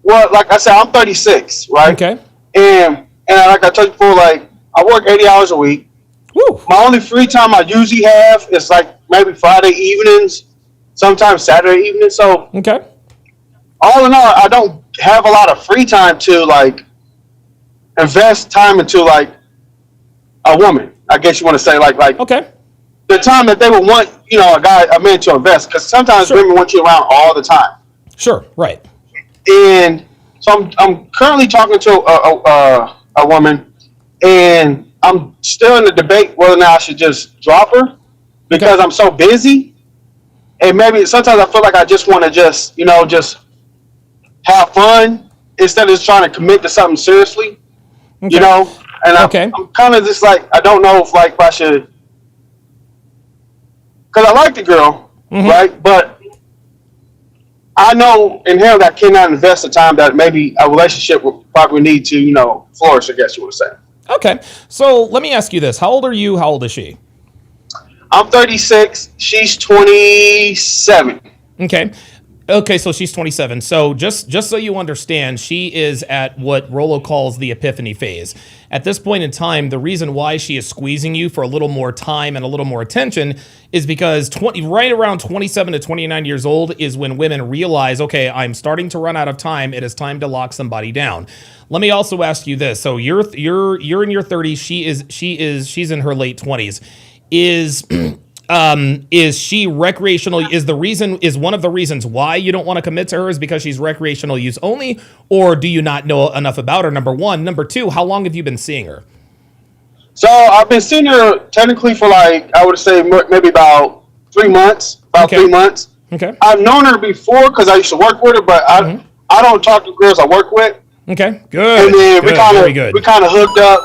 well, like I said, I'm 36, right? Okay. And like I told you before, like I work 80 hours a week. Woo. My only free time I usually have is like maybe Friday evenings, sometimes Saturday evenings. So okay. All in all, I don't have a lot of free time to like invest time into like a woman. I guess you want to say like okay. The time that they would want, a man to invest, because sometimes women want you around all the time. Sure, right. And so I'm currently talking to a woman, and I'm still in the debate whether or not I should just drop her because I'm so busy. And maybe sometimes I feel like I just want to just have fun instead of just trying to commit to something seriously, And I'm kind of just like, I don't know if I should, because I like the girl, right? But I know inherently I cannot invest the time that maybe a relationship would probably need to, flourish, I guess you would say. Okay. So let me ask you this. How old are you? How old is she? I'm 36. She's 27. Okay, so she's 27. So just so you understand, she is at what Rolo calls the epiphany phase. At this point in time, the reason why she is squeezing you for a little more time and a little more attention is because right around 27 to 29 years old is when women realize, okay, I'm starting to run out of time. It is time to lock somebody down. Let me also ask you this. So you're in your 30s. She's in her late 20s. Is she recreational? Is one of the reasons why you don't want to commit to her is because she's recreational use only, or do you not know enough about her? Number one. Number two, how long have you been seeing her? So I've been seeing her technically for I would say maybe about 3 months. Okay. I've known her before because I used to work with her, but I don't talk to girls I work with. Okay, good. And then we kind of hooked up.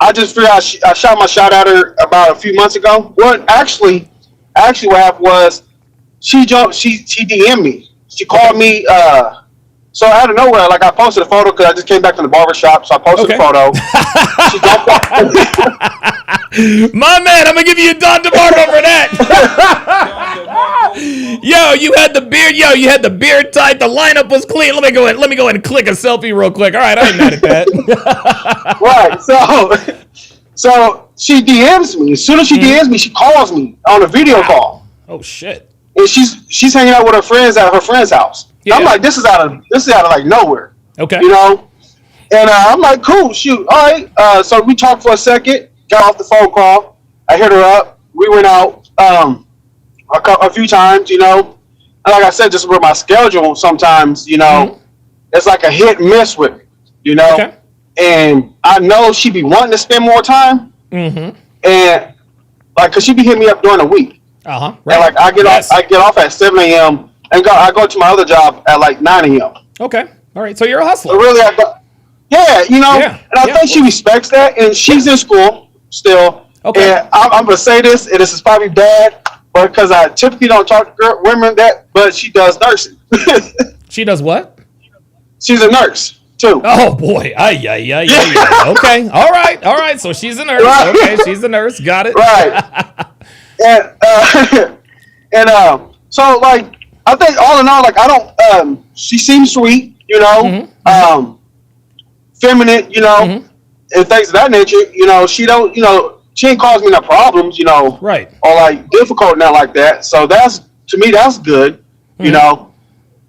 I just figured I shot my shot at her about a few months ago. Well, actually what happened was she DM'd me. She called me So out of nowhere, like I posted a photo because I just came back from the barber shop, so I posted Okay. a photo. She jumped off. My man, I'm gonna give you a Don DeMarco for that. Yo, you had the beard. Yo, you had the beard tight. The lineup was clean. Let me go ahead and click a selfie real quick. All right, I ain't mad at that. Right. So she DMs me. As soon as she DMs me, she calls me on a video call, Oh shit. and she's hanging out with her friends at her friend's house. Yeah. I'm like, this is out of like nowhere, Okay. you know. And I'm like, cool, shoot, all right. So we talked for a second. Got off the phone call. I hit her up. We went out a few times, you know. And like I said, just with my schedule, sometimes, you know, it's like a hit and miss with me, you know. Okay. And I know she be wanting to spend more time. Mm-hmm. And like, cause she be hitting me up during the week. Uh-huh. And like I get off at 7 a.m. and I go to my other job at like 9 a.m. Okay. All right. So you're a So hustler. really, yeah, you know, Yeah. and I Yeah, think of she respects that, and she's in school still. Okay. And I'm gonna say this, and this is probably bad, but because I typically don't talk to women but she does nursing. She does what? She's a nurse too. Oh boy. Yeah. Okay. All right. So she's a nurse. Right. Okay. She's a nurse. Got it. Right. And so like I think all in all, like I don't she seems sweet, you know, feminine, you know, and things of that nature, you know, she ain't caused me no problems, you know, Right. or like difficult now like that. So to me that's good, you know.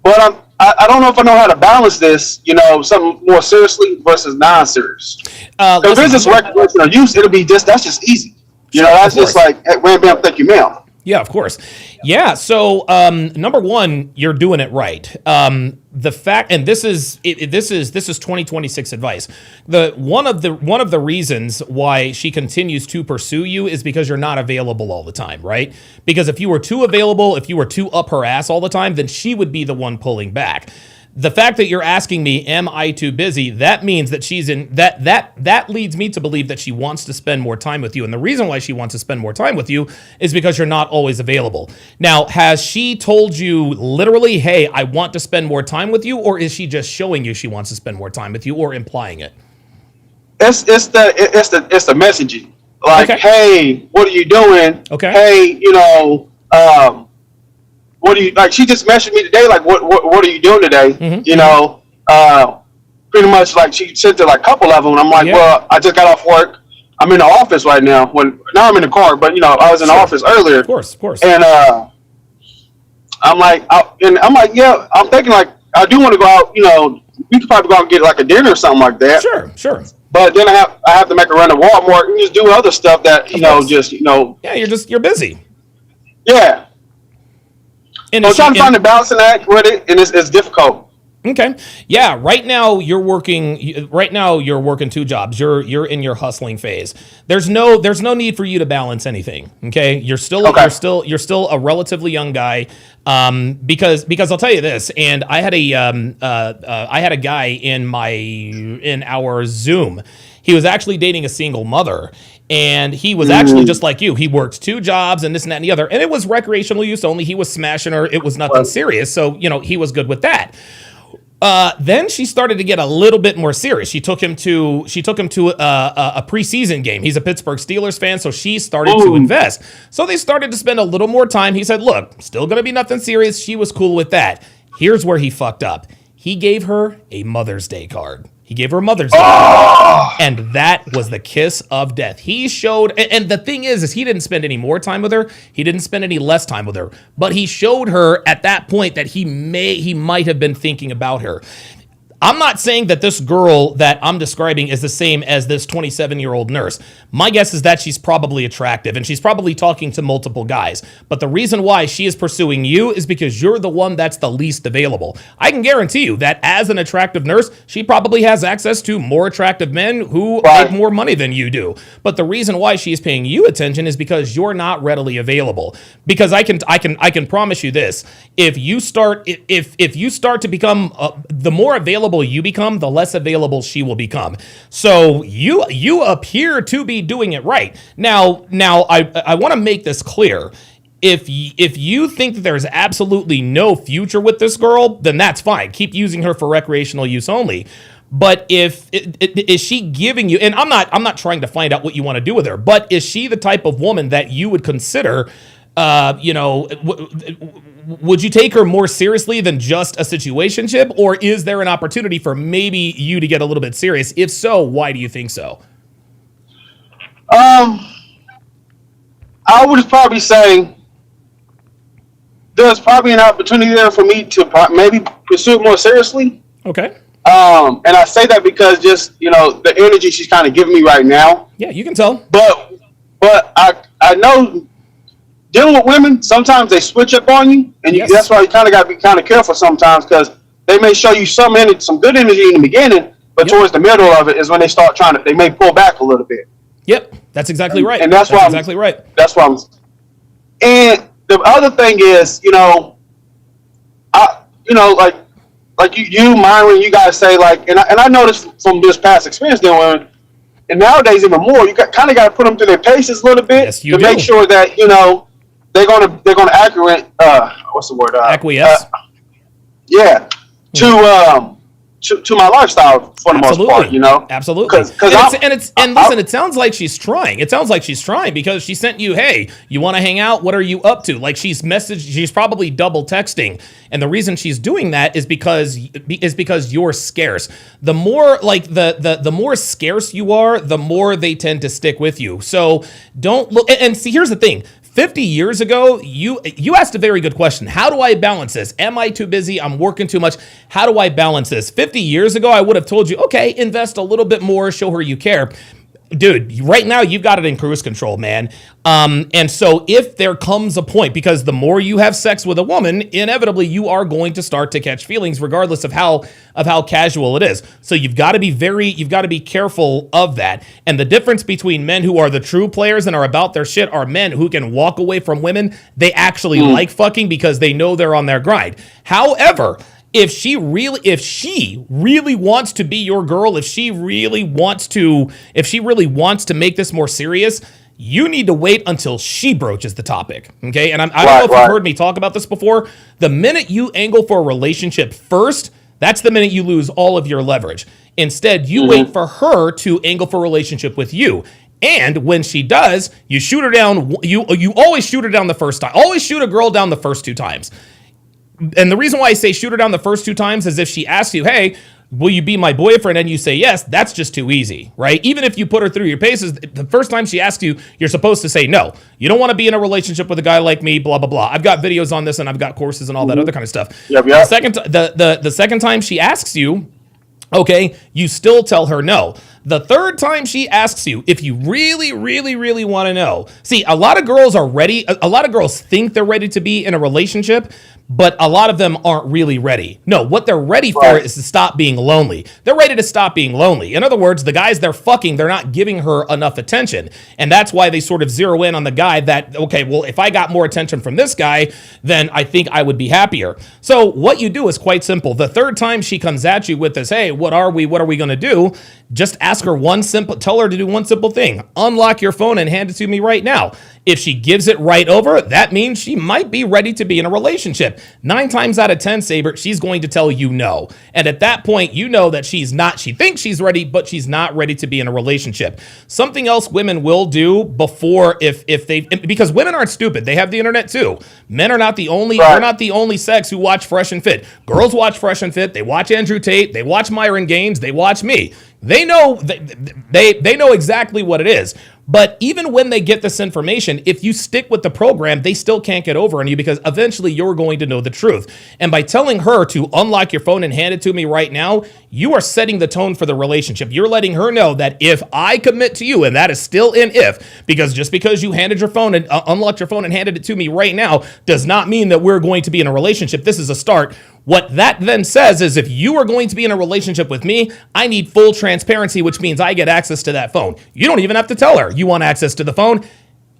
But I don't know if I know how to balance this, you know, something more seriously versus non-serious. Because Listen, business recreational use, that's just easy. You know, that's of just course. like, hey, wham, bam, thank you, ma'am. Yeah, of course. Yeah. So, number one, you're doing it right. The fact, and this is 2026 advice. One of the reasons why she continues to pursue you is because you're not available all the time, right? Because if you were too available, if you were too up her ass all the time, then she would be the one pulling back. The fact that you're asking me, am I too busy? That means that she's in that leads me to believe that she wants to spend more time with you. And the reason why she wants to spend more time with you is because you're not always available. Now, has she told you literally, hey, I want to spend more time with you? Or is she just showing you she wants to spend more time with you or implying it? It's the messaging. Like, Okay. hey, what are you doing? Okay. Hey, you know, what do you like? She just messaged me today. Like, what are you doing today? You know, pretty much like she sent it like a couple of them. And I'm like, Yeah. well, I just got off work. I'm in the office right now. Now I'm in the car, but you know, I was in the office earlier. Of course. And I'm like, yeah, I'm thinking like I do want to go out. You know, we could probably go out and get like a dinner or something like that. Sure. But then I have to make a run to Walmart and just do other stuff that course. just. Yeah, you're busy. Yeah. And So is trying she- to find a balancing act with it, and it's difficult. Okay. Yeah. Right now you're working 2 jobs. You're in your hustling phase. There's no need for you to balance anything. Okay. You're still a relatively young guy. Because I'll tell you this, and I had a guy in our Zoom. He was actually dating a single mother. And he was actually just like you. He worked 2 jobs and this and that and the other. And it was recreational use only. He was smashing her. It was nothing serious. So, you know, he was good with that. Then she started to get a little bit more serious. She took him to a preseason game. He's a Pittsburgh Steelers fan, so she started to invest. So they started to spend a little more time. He said, look, still going to be nothing serious. She was cool with that. Here's where he fucked up. He gave her a Mother's Day card. He gave her a Mother's Day card. And that was the kiss of death. He showed, and the thing is he didn't spend any more time with her. He didn't spend any less time with her. But he showed her at that point that he might have been thinking about her. I'm not saying that this girl that I'm describing is the same as this 27-year-old nurse. My guess is that she's probably attractive and she's probably talking to multiple guys. But the reason why she is pursuing you is because you're the one that's the least available. I can guarantee you that as an attractive nurse, she probably has access to more attractive men who make more money than you do. But the reason why she is paying you attention is because you're not readily available. Because I can promise you this: if you start to become the more available you become, the less available she will become. So you appear to be doing it right. Now I want to make this clear. if you think that there's absolutely no future with this girl, then that's fine. Keep using her for recreational use only. But is she giving you, and I'm not trying to find out what you want to do with her, but is she the type of woman that you would consider, would you take her more seriously than just a situationship, or is there an opportunity for maybe you to get a little bit serious? If so, why do you think so? I would probably say there's probably an opportunity there for me to maybe pursue it more seriously. Okay. And I say that because just, the energy she's kind of giving me right now. Yeah, you can tell. But I know dealing with women, sometimes they switch up on you, and Yes. that's why you kind of got to be kind of careful sometimes, because they may show you some good energy in the beginning, but Yep. towards the middle of it is when they may pull back a little bit. Yep, that's exactly right. And that's why exactly right. That's why and the other thing is, like you, Myron, you guys say, like, and I noticed from this past experience dealing with women, and nowadays even more, you kind of got to put them through their paces a little bit Yes, you to do. make sure that they're gonna accurate. What's the word? Acquiesce. Yeah, to my lifestyle for the most part, Absolutely. And listen, it sounds like she's trying. It sounds like she's trying because she sent you, hey, you want to hang out? What are you up to? Like she's probably double texting. And the reason she's doing that is because you're scarce. The more like the more scarce you are, the more they tend to stick with you. So don't look and see, here's the thing. 50 years ago, you asked a very good question. How do I balance this? Am I too busy? I'm working too much. How do I balance this? 50 years ago, I would have told you, okay, invest a little bit more, show her you care. Dude, right now you've got it in cruise control, man. And so if there comes a point, because the more you have sex with a woman, inevitably you are going to start to catch feelings, regardless of how casual it is. So you've got to be careful of that. And the difference between men who are the true players and are about their shit are men who can walk away from women they actually like fucking because they know they're on their grind. However, if she really wants to be your girl, if she really wants to make this more serious, you need to wait until she broaches the topic. Okay. And I don't know if you've heard me talk about this before. The minute you angle for a relationship first, that's the minute you lose all of your leverage. Instead, you wait for her to angle for a relationship with you. And when she does, you shoot her down. You always shoot her down the first time. Always shoot a girl down the first 2 times. And the reason why I say shoot her down the first 2 times is if she asks you, hey, will you be my boyfriend? And you say yes, that's just too easy, right? Even if you put her through your paces, the first time she asks you, you're supposed to say no. You don't want to be in a relationship with a guy like me, blah, blah, blah. I've got videos on this and I've got courses and all that other kind of stuff. Yep. The second time she asks you, okay, you still tell her no. The third time she asks you, if you really, really, really want to know. See, a lot of girls are ready. A lot of girls think they're ready to be in a relationship, but a lot of them aren't really ready. No, what they're ready for is to stop being lonely. They're ready to stop being lonely. In other words, the guys they're fucking, they're not giving her enough attention. And that's why they sort of zero in on the guy that, okay, well, if I got more attention from this guy, then I think I would be happier. So what you do is quite simple. The third time she comes at you with this, hey, what are we going to do? Just ask her tell her to do one simple thing. Unlock your phone and hand it to me right now. If she gives it right over, that means she might be ready to be in a relationship. 9 times out of 10, Saber, she's going to tell you no. And at that point, you know that she thinks she's ready, but she's not ready to be in a relationship. Something else women will do before because women aren't stupid. They have the internet too. Men are not the only, they're not the only sex who watch Fresh and Fit. Girls watch Fresh and Fit. They watch Andrew Tate. They watch Myron Gaines. They watch me. They know they know exactly what it is. But even when they get this information, if you stick with the program, they still can't get over on you because eventually you're going to know the truth. And by telling her to unlock your phone and hand it to me right now, you are setting the tone for the relationship. You're letting her know that if I commit to you, and that is still an if, because just because you handed your phone and unlocked your phone and handed it to me right now does not mean that we're going to be in a relationship. This is a start. What that then says is if you are going to be in a relationship with me, I need full transparency, which means I get access to that phone. You don't even have to tell her you want access to the phone.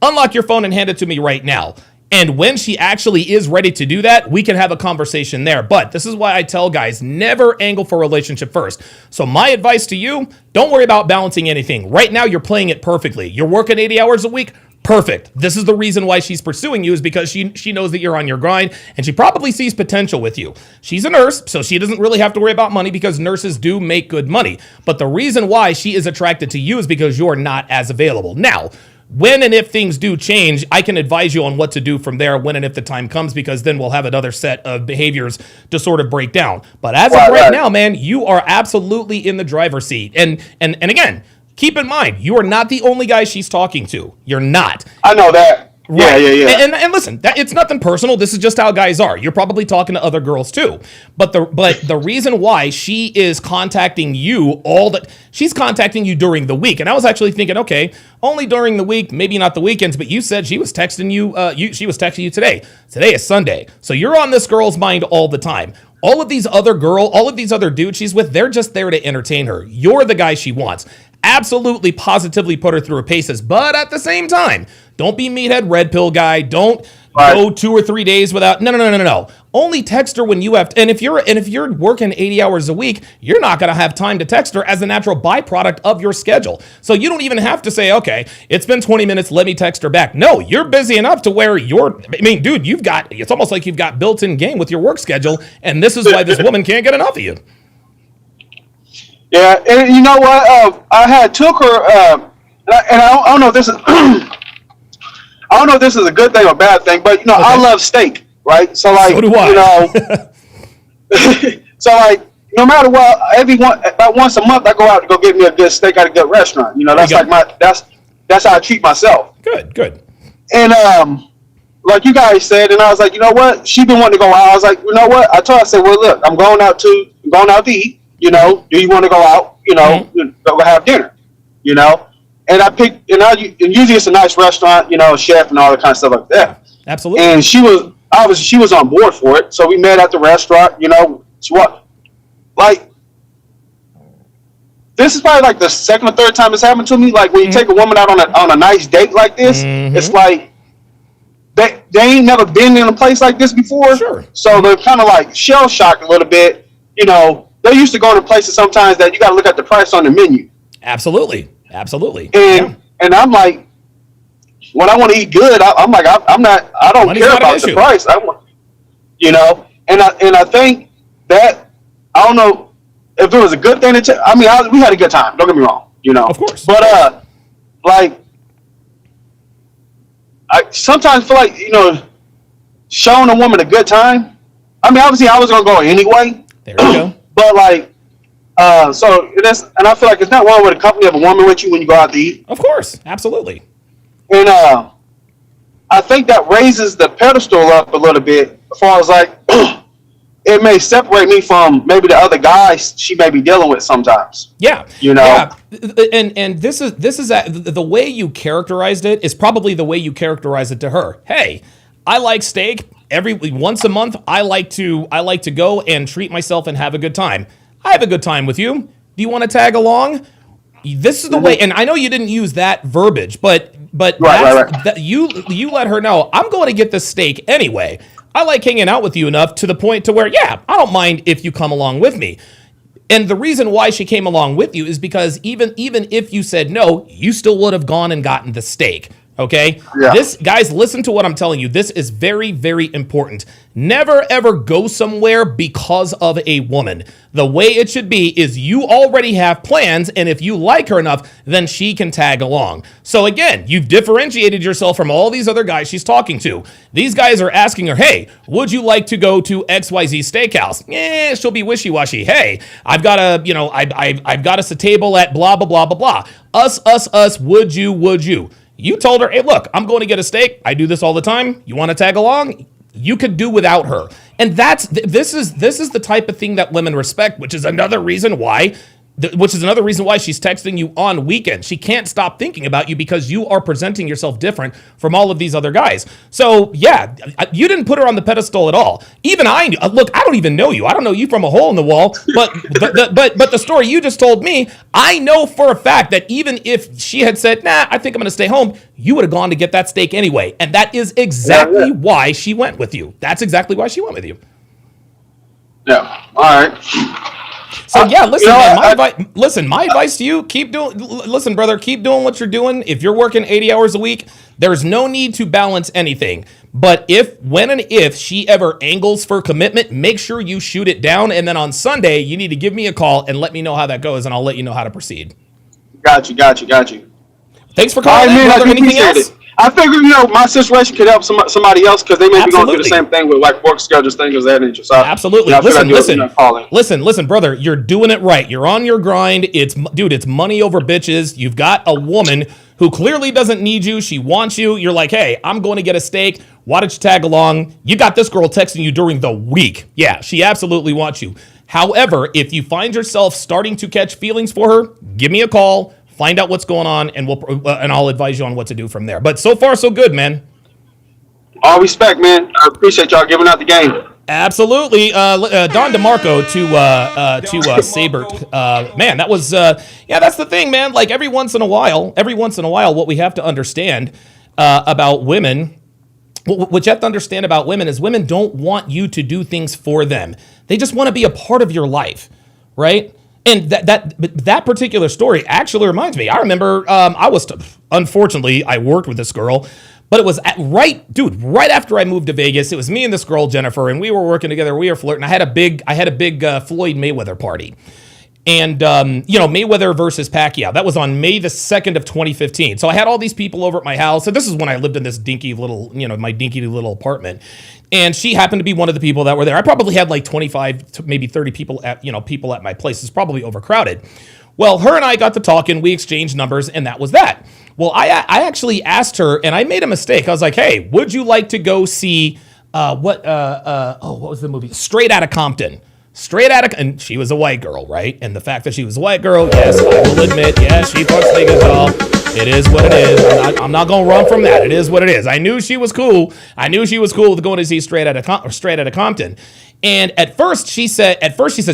Unlock your phone and hand it to me right now. And when she actually is ready to do that, we can have a conversation there. But this is why I tell guys, never angle for a relationship first. So my advice to you, don't worry about balancing anything. Right now, you're playing it perfectly. You're working 80 hours a week. Perfect. This is the reason why she's pursuing you, is because she knows that you're on your grind, and she probably sees potential with you. She's a nurse, so she doesn't really have to worry about money because nurses do make good money. But the reason why she is attracted to you is because you're not as available. Now, when and if things do change, I can advise you on what to do from there when and if the time comes, because then we'll have another set of behaviors to sort of break down. But as of right now, man, you are absolutely in the driver's seat. And again, keep in mind, you are not the only guy she's talking to. You're not. I know that. Right. Yeah. And listen, it's nothing personal. This is just how guys are. You're probably talking to other girls too. But the reason why she is contacting you she's contacting you during the week. And I was actually thinking, okay, only during the week, maybe not the weekends, but you said she was texting you, she was texting you today. Today is Sunday. So you're on this girl's mind all the time. All of these other dudes she's with, they're just there to entertain her. You're the guy she wants. Absolutely, positively put her through her paces. But at the same time, don't be meathead red pill guy. Don't go 2 or 3 days without. No. Only text her when you have. And if you're working 80 hours a week, you're not going to have time to text her as a natural byproduct of your schedule. So you don't even have to say, okay, it's been 20 minutes. Let me text her back. No, you're busy enough to where dude, it's almost like you've got built-in game with your work schedule. And this is why this woman can't get enough of you. Yeah, and you know what? I had took her, and I don't know if this is, I don't know if this is a good thing or a bad thing, but I love steak, right? So like, so do I. So like, no matter what, about once a month, I go out to go get me a good steak at a good restaurant. That's like that's how I treat myself. Good. And like you guys said, and I was like, you know what? She been wanting to go out. I was like, you know what? I told her, I said, well, look, I'm going out to eat. Do you want to go out? Go have dinner. And I picked, and usually it's a nice restaurant, chef and all that kind of stuff like that. Yeah, absolutely. And she was on board for it. So we met at the restaurant. This is probably like the second or third time it's happened to me. Like when you take a woman out on a nice date like this, it's like they ain't never been in a place like this before. Sure. So they're kind of like shell shocked a little bit. They're used to going to places sometimes that you got to look at the price on the menu. Absolutely. And I'm like, when I want to eat good, I'm like, I don't Money's care not an about the issue. price. And I think that, I don't know if it was a good thing we had a good time. Don't get me wrong, Of course. But like, I sometimes feel like showing a woman a good time. Obviously, I was gonna go anyway. There you go. But like, so and I feel like it's not wrong with a company of a woman with you when you go out to eat. Of course, absolutely. And I think that raises the pedestal up a little bit as far as like, it may separate me from maybe the other guys she may be dealing with sometimes. Yeah. Yeah. And this is the way you characterized it is probably the way you characterize it to her. Hey, I like steak. Once a month, I like to go and treat myself and have a good time. I have a good time with you. Do you want to tag along? This is the way, and I know you didn't use that verbiage, but Right. that you let her know, I'm going to get the steak anyway. I like hanging out with you enough to the point to where, yeah, I don't mind if you come along with me. And the reason why she came along with you is because even if you said no, you still would have gone and gotten the steak. Okay? Yeah. Guys, listen to what I'm telling you. This is very, very important. Never, ever go somewhere because of a woman. The way it should be is you already have plans, and if you like her enough, then she can tag along. So again, you've differentiated yourself from all these other guys she's talking to. These guys are asking her, hey, would you like to go to XYZ Steakhouse? She'll be wishy-washy. Hey, I've got us a table at blah, blah, blah, blah, blah. Us, would you? You told her, hey, look, I'm going to get a steak. I do this all the time. You want to tag along? You could do without her. And this is the type of thing that women respect, which is another reason why she's texting you on weekends. She can't stop thinking about you because you are presenting yourself different from all of these other guys. So yeah, you didn't put her on the pedestal at all. Even I don't even know you. I don't know you from a hole in the wall. But but the story you just told me, I know for a fact that even if she had said, nah, I think I'm going to stay home, you would have gone to get that steak anyway. And that is exactly why she went with you. That's exactly why she went with you. Yeah. All right. So yeah, listen, You know man, what? my advice to you, listen, brother, keep doing what you're doing. If you're working 80 hours a week, there's no need to balance anything. But when and if she ever angles for commitment, make sure you shoot it down. And then on Sunday, you need to give me a call and let me know how that goes, and I'll let you know how to proceed. Got you. Thanks for All right, calling in, man. I brother. Anything appreciate else? it. I figure, my situation could help somebody else because they may be going through the Absolutely. same thing with like work schedules, things of that nature. So Absolutely. I figured I'd Listen, do it, calling. listen, brother. You're doing it right. You're on your grind. It's money over bitches. You've got a woman who clearly doesn't need you. She wants you. You're like, hey, I'm going to get a steak. Why don't you tag along? You got this girl texting you during the week. Yeah, she absolutely wants you. However, if you find yourself starting to catch feelings for her, give me a call. Find out what's going on, and I'll advise you on what to do from there. But so far, so good, man. All respect, man. I appreciate y'all giving out the game. Absolutely. Don DeMarco to Sabert. Man, that was, that's the thing, man. Like every once in a while, what we have to understand about women, what you have to understand about women is women don't want you to do things for them. They just want to be a part of your life, right? And that particular story actually reminds me. I remember unfortunately, I worked with this girl. But it was right after I moved to Vegas. It was me and this girl, Jennifer, and we were working together. We were flirting. I had a big Floyd Mayweather party. And, Mayweather versus Pacquiao. That was on May the 2nd of 2015. So I had all these people over at my house. And this is when I lived in this my dinky little apartment. And she happened to be one of the people that were there. I probably had like 25 to maybe 30 people at my place. It's probably overcrowded. Well, her and I got to talking. We exchanged numbers, and that was that. Well, I actually asked her, and I made a mistake. I was like, hey, would you like to go see what was the movie? Straight Outta Compton. And she was a white girl, right? And the fact that she was a white girl, yes, I will admit, yes, she fucks niggas, y'all. It is what it is. I'm not gonna run from that. It is what it is. I knew she was cool. With going to see Straight Outta Compton. And at first she said,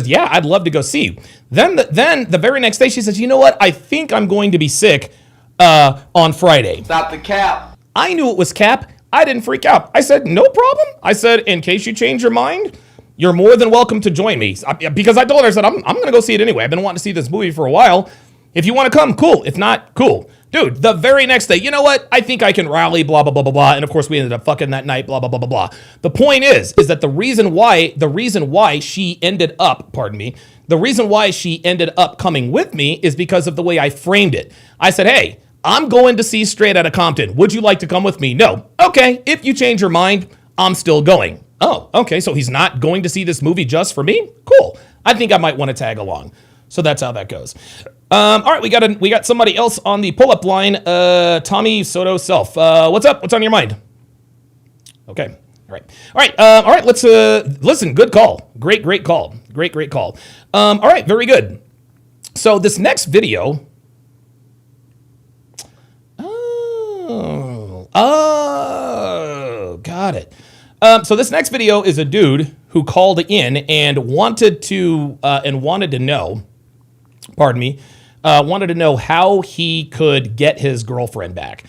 yeah, I'd love to go see you. Then the very next day she says, you know what? I think I'm going to be sick on Friday. Stop the cap. I knew it was cap. I didn't freak out. I said, no problem. I said, in case you change your mind, you're more than welcome to join me. Because I told her, I said, I'm going to go see it anyway. I've been wanting to see this movie for a while. If you want to come, cool. If not, cool. Dude, the very next day, you know what? I think I can rally, blah, blah, blah, blah, blah. And of course, we ended up fucking that night, blah, blah, blah, blah, blah. The point is that the reason why she ended up coming with me is because of the way I framed it. I said, hey, I'm going to see Straight Outta Compton. Would you like to come with me? No. Okay, if you change your mind, I'm still going. Oh, okay, so he's not going to see this movie just for me? Cool. I think I might want to tag along. So that's how that goes. All right, we got somebody else on the pull-up line. Tommy Soto Self. What's up? What's on your mind? Okay. All right. Let's listen. Good call. Great call. Great call. All right. Very good. So this next video. Oh, got it. So this next video is a dude who called in and wanted to know. Pardon me. Wanted to know how he could get his girlfriend back.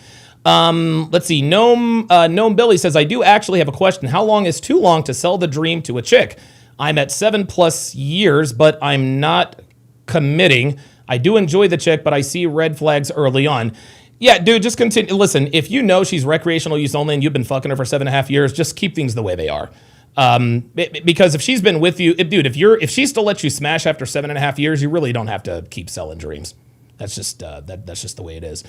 Let's see. Gnome Billy says, I do actually have a question. How long is too long to sell the dream to a chick? I'm at 7+ years, but I'm not committing. I do enjoy the chick, but I see red flags early on. Yeah, dude, just continue. Listen, if you know she's recreational use only and you've been fucking her for 7.5 years, just keep things the way they are. Because if she's been with you, if she still lets you smash after 7.5 years, you really don't have to keep selling dreams. That's just that's just the way it is.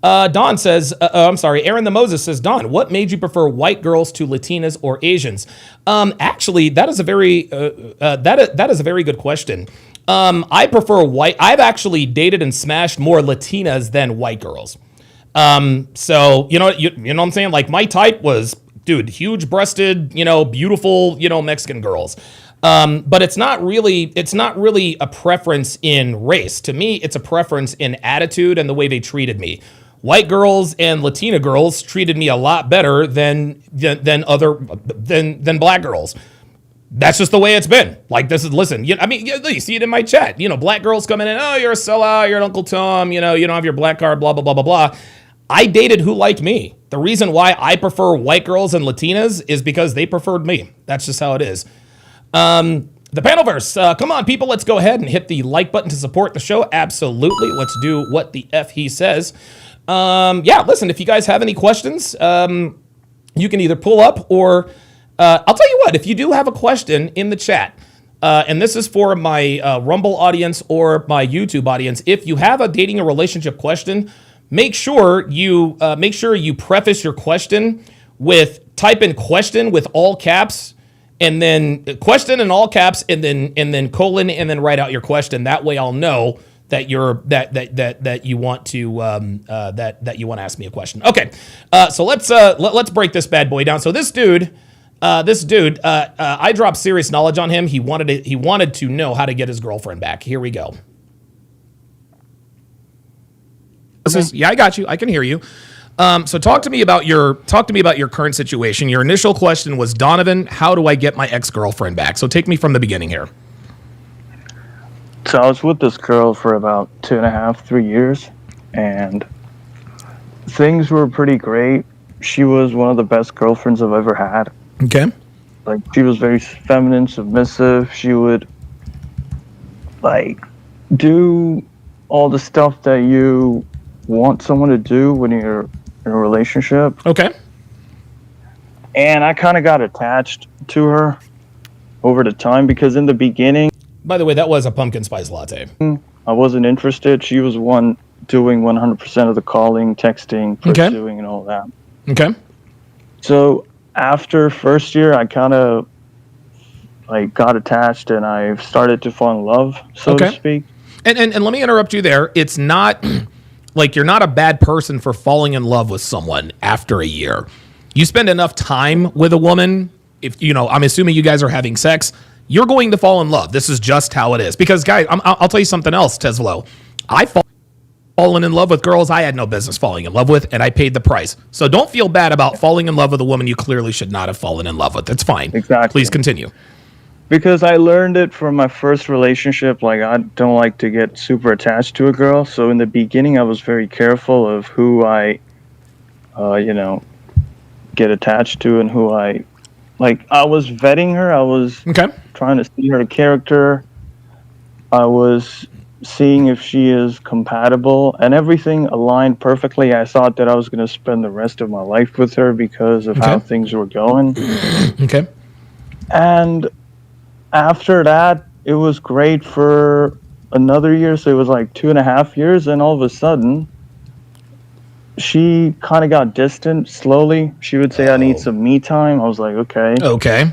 Don says, Aaron the Moses says, Don, what made you prefer white girls to Latinas or Asians? Actually, that is a very that is a very good question. I prefer white. I've actually dated and smashed more Latinas than white girls. So you know what I'm saying? Like my type was, dude, huge breasted, beautiful, Mexican girls. But it's not really a preference in race. To me, it's a preference in attitude and the way they treated me. White girls and Latina girls treated me a lot better than black girls. That's just the way it's been. Like listen, you see it in my chat. Black girls coming in, oh, you're a sellout, you're an Uncle Tom, you don't have your black card, blah, blah, blah, blah, blah. I dated who liked me. The reason why I prefer white girls and Latinas is because they preferred me. That's just how it is. The Panelverse. Come on, people. Let's go ahead and hit the like button to support the show. Absolutely. Let's do what the F he says. Yeah, listen, if you guys have any questions, you can either pull up or I'll tell you what, if you do have a question in the chat, and this is for my Rumble audience or my YouTube audience, if you have a dating or relationship question, make sure you preface your question with type in question with all caps, and then question in all caps, and then colon, and then write out your question. That way I'll know that you're that you want to that you want to ask me a question. Okay, so let's break this bad boy down. So this dude, I dropped serious knowledge on him. He wanted to know how to get his girlfriend back. Here we go. Yeah, I got you. I can hear you. So talk to me about your current situation. Your initial question was, Donovan, how do I get my ex-girlfriend back? So take me from the beginning here. So I was with this girl for about 2.5, 3 years, and things were pretty great. She was one of the best girlfriends I've ever had. Okay. Like, she was very feminine, submissive. She would, like, do all the stuff that you want someone to do when you're in a relationship. Okay. And I kind of got attached to her over the time, because in the beginning, by the way, that was a pumpkin spice latte. I wasn't interested. She was one doing 100% of the calling, texting, pursuing, and all that. Okay. So after first year, I kind of like got attached, and I started to fall in love, so to speak. And let me interrupt you there. It's not like you're not a bad person for falling in love with someone after a year. You spend enough time with a woman, if I'm assuming you guys are having sex, you're going to fall in love. This is just how it is. Because guys, I'll tell you something else, Teslo. I've fallen in love with girls I had no business falling in love with, and I paid the price. So don't feel bad about falling in love with a woman you clearly should not have fallen in love with. That's fine. Exactly. Please continue. Because I learned it from my first relationship. Like, I don't like to get super attached to a girl. So in the beginning, I was very careful of who I, get attached to, and who I was vetting her. I was trying to see her character. I was seeing if she is compatible, and everything aligned perfectly. I thought that I was going to spend the rest of my life with her because of how things were going. Okay. And after that, it was great for another year. So it was like 2.5 years, and all of a sudden, she kind of got distant slowly. She would say, I need some me time. I was like, okay. Okay.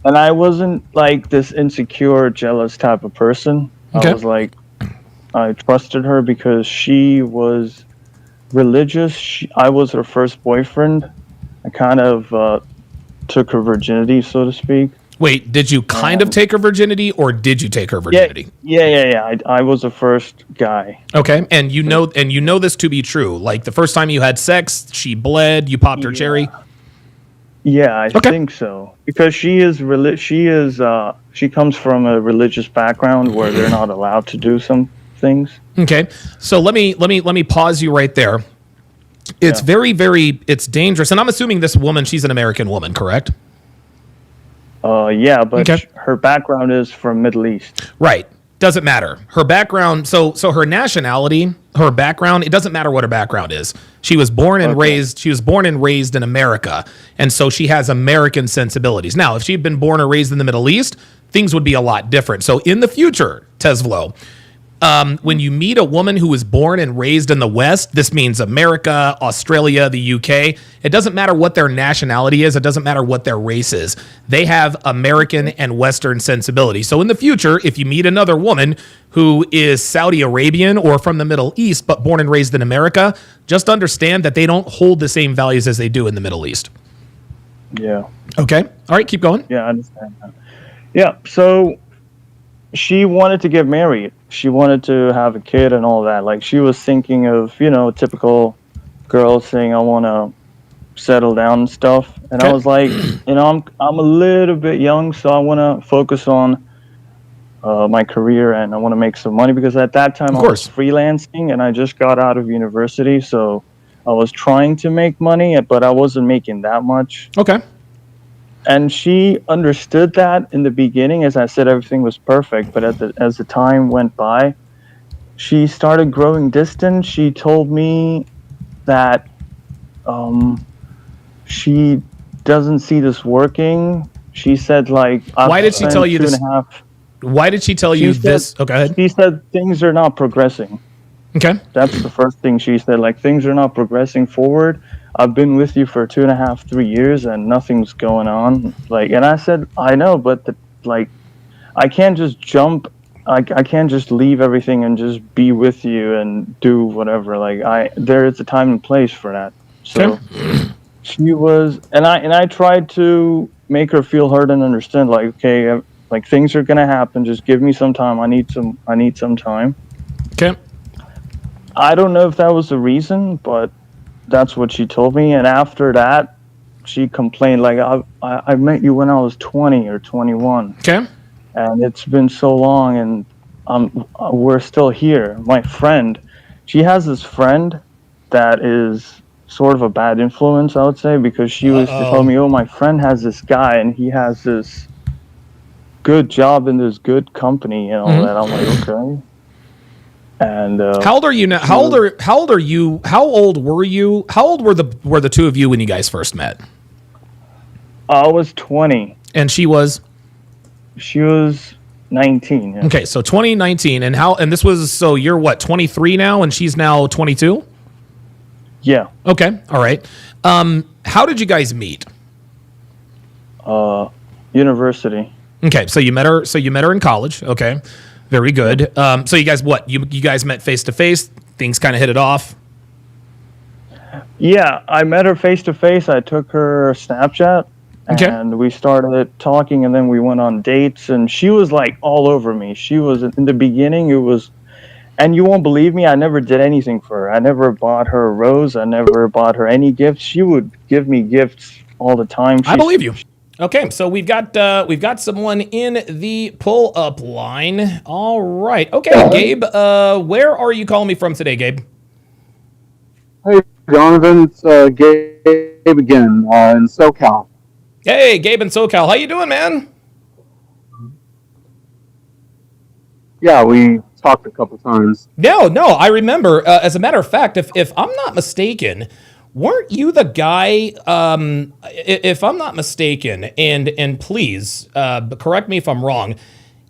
And I wasn't like this insecure, jealous type of person. I was like, I trusted her because she was religious. I was her first boyfriend. I kind of took her virginity, so to speak. Wait, did you kind of take her virginity, or did you take her virginity? Yeah. I was the first guy. Okay, and you know this to be true. Like, the first time you had sex, she bled, you popped her cherry. Yeah, I think so. Because she comes from a religious background where they're not allowed to do some things. Okay, so let me pause you right there. It's very, very, it's dangerous, and I'm assuming this woman, she's an American woman, correct? Yeah, but her background is from Middle East. Right. Doesn't matter. Her background, so her nationality, her background, it doesn't matter what her background is. She was born and raised in America, and so she has American sensibilities. Now, if she'd been born or raised in the Middle East, things would be a lot different. So in the future, Tesvlo, when you meet a woman who was born and raised in the West, this means America, Australia, the UK. It doesn't matter what their nationality is. It doesn't matter what their race is. They have American and Western sensibility. So in the future, if you meet another woman who is Saudi Arabian or from the Middle East, but born and raised in America, just understand that they don't hold the same values as they do in the Middle East. Yeah. Okay. All right. Keep going. Yeah, I understand that. Yeah. So she wanted to get married. She wanted to have a kid and all that. Like, she was thinking of, typical girl saying, I want to settle down and stuff. And I was like, I'm a little bit young, so I want to focus on my career, and I want to make some money, because at that time I was freelancing and I just got out of university. So I was trying to make money, but I wasn't making that much. Okay. and she understood that in the beginning. As I said, everything was perfect, but as the time went by, she started growing distant. She told me that she doesn't see this working. She said, like, Why did she tell you this? Why did she tell you this? Oh, go ahead. She said things are not progressing. Okay. That's the first thing she said. Like, things are not progressing forward. I've been with you for 2.5, 3 years, and nothing's going on. Like, and I said, I know, but I can't just jump. I can't just leave everything and just be with you and do whatever. Like, there is a time and place for that. So she was, and I tried to make her feel heard and understand. Like, okay, like, things are gonna happen. Just give me some time. I need some time. Okay. I don't know if that was the reason, but that's what she told me. And after that, she complained, like, I met you when I was 20 or 21. Okay. And it's been so long, and we're still here. My friend, she has this friend that is sort of a bad influence, I would say, because she was to tell me, oh, my friend has this guy, and he has this good job in this good company and all that. I'm like, okay. And how old are you now? How old are you? How old were you? How old were the two of you when you guys first met? I was 20. And she was? She was 19. Yeah. Okay, so 2019, and this was, so you're what, 23 now, and she's now 22? Yeah. Okay, all right. How did you guys meet? University. Okay, so you met her in college. Okay, very good. So you guys, you guys met face to face? Things kind of hit it off. Yeah, I met her face to face. I took her Snapchat, and we started talking, and then we went on dates. And she was like all over me. She was, in the beginning, it was, and you won't believe me, I never did anything for her. I never bought her a rose. I never bought her any gifts. She would give me gifts all the time. I believe you. Okay, so we've got someone in the pull-up line. All right. Okay, Gabe, where are you calling me from today, Gabe? Hey, Donovan, it's Gabe again in SoCal. Hey, Gabe in SoCal. How you doing, man? Yeah, we talked a couple times. No, I remember. As a matter of fact, if I'm not mistaken, weren't you the guy, if I'm not mistaken, and please correct me if I'm wrong,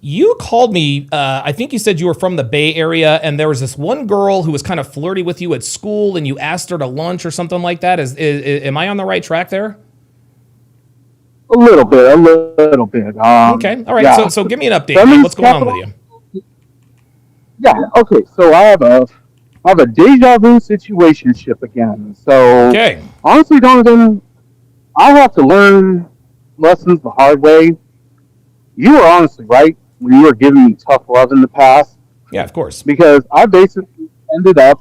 you called me, I think you said you were from the Bay Area, and there was this one girl who was kind of flirty with you at school, and you asked her to lunch or something like that. Am I on the right track there? A little bit. Okay, all right, yeah. so give me an update. What's going on with you? Yeah, okay, so I have a deja vu situationship again. So, honestly, Donovan, I have to learn lessons the hard way. You were honestly right when you were giving me tough love in the past. Yeah, of course. Because I basically ended up.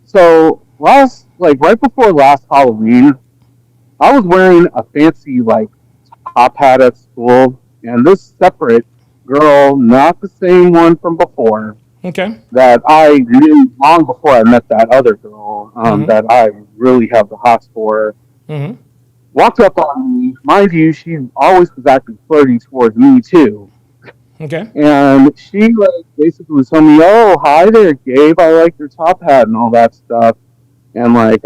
So right before last Halloween, I was wearing a fancy top hat at school, and this separate girl, not the same one from before. Okay. That I knew long before I met that other girl, that I really have the hots for. Mm-hmm. Walked up on me. Mind you, she always was acting flirty towards me too. Okay. And she basically was telling me, "Oh, hi there, Gabe. I like your top hat and all that stuff." And I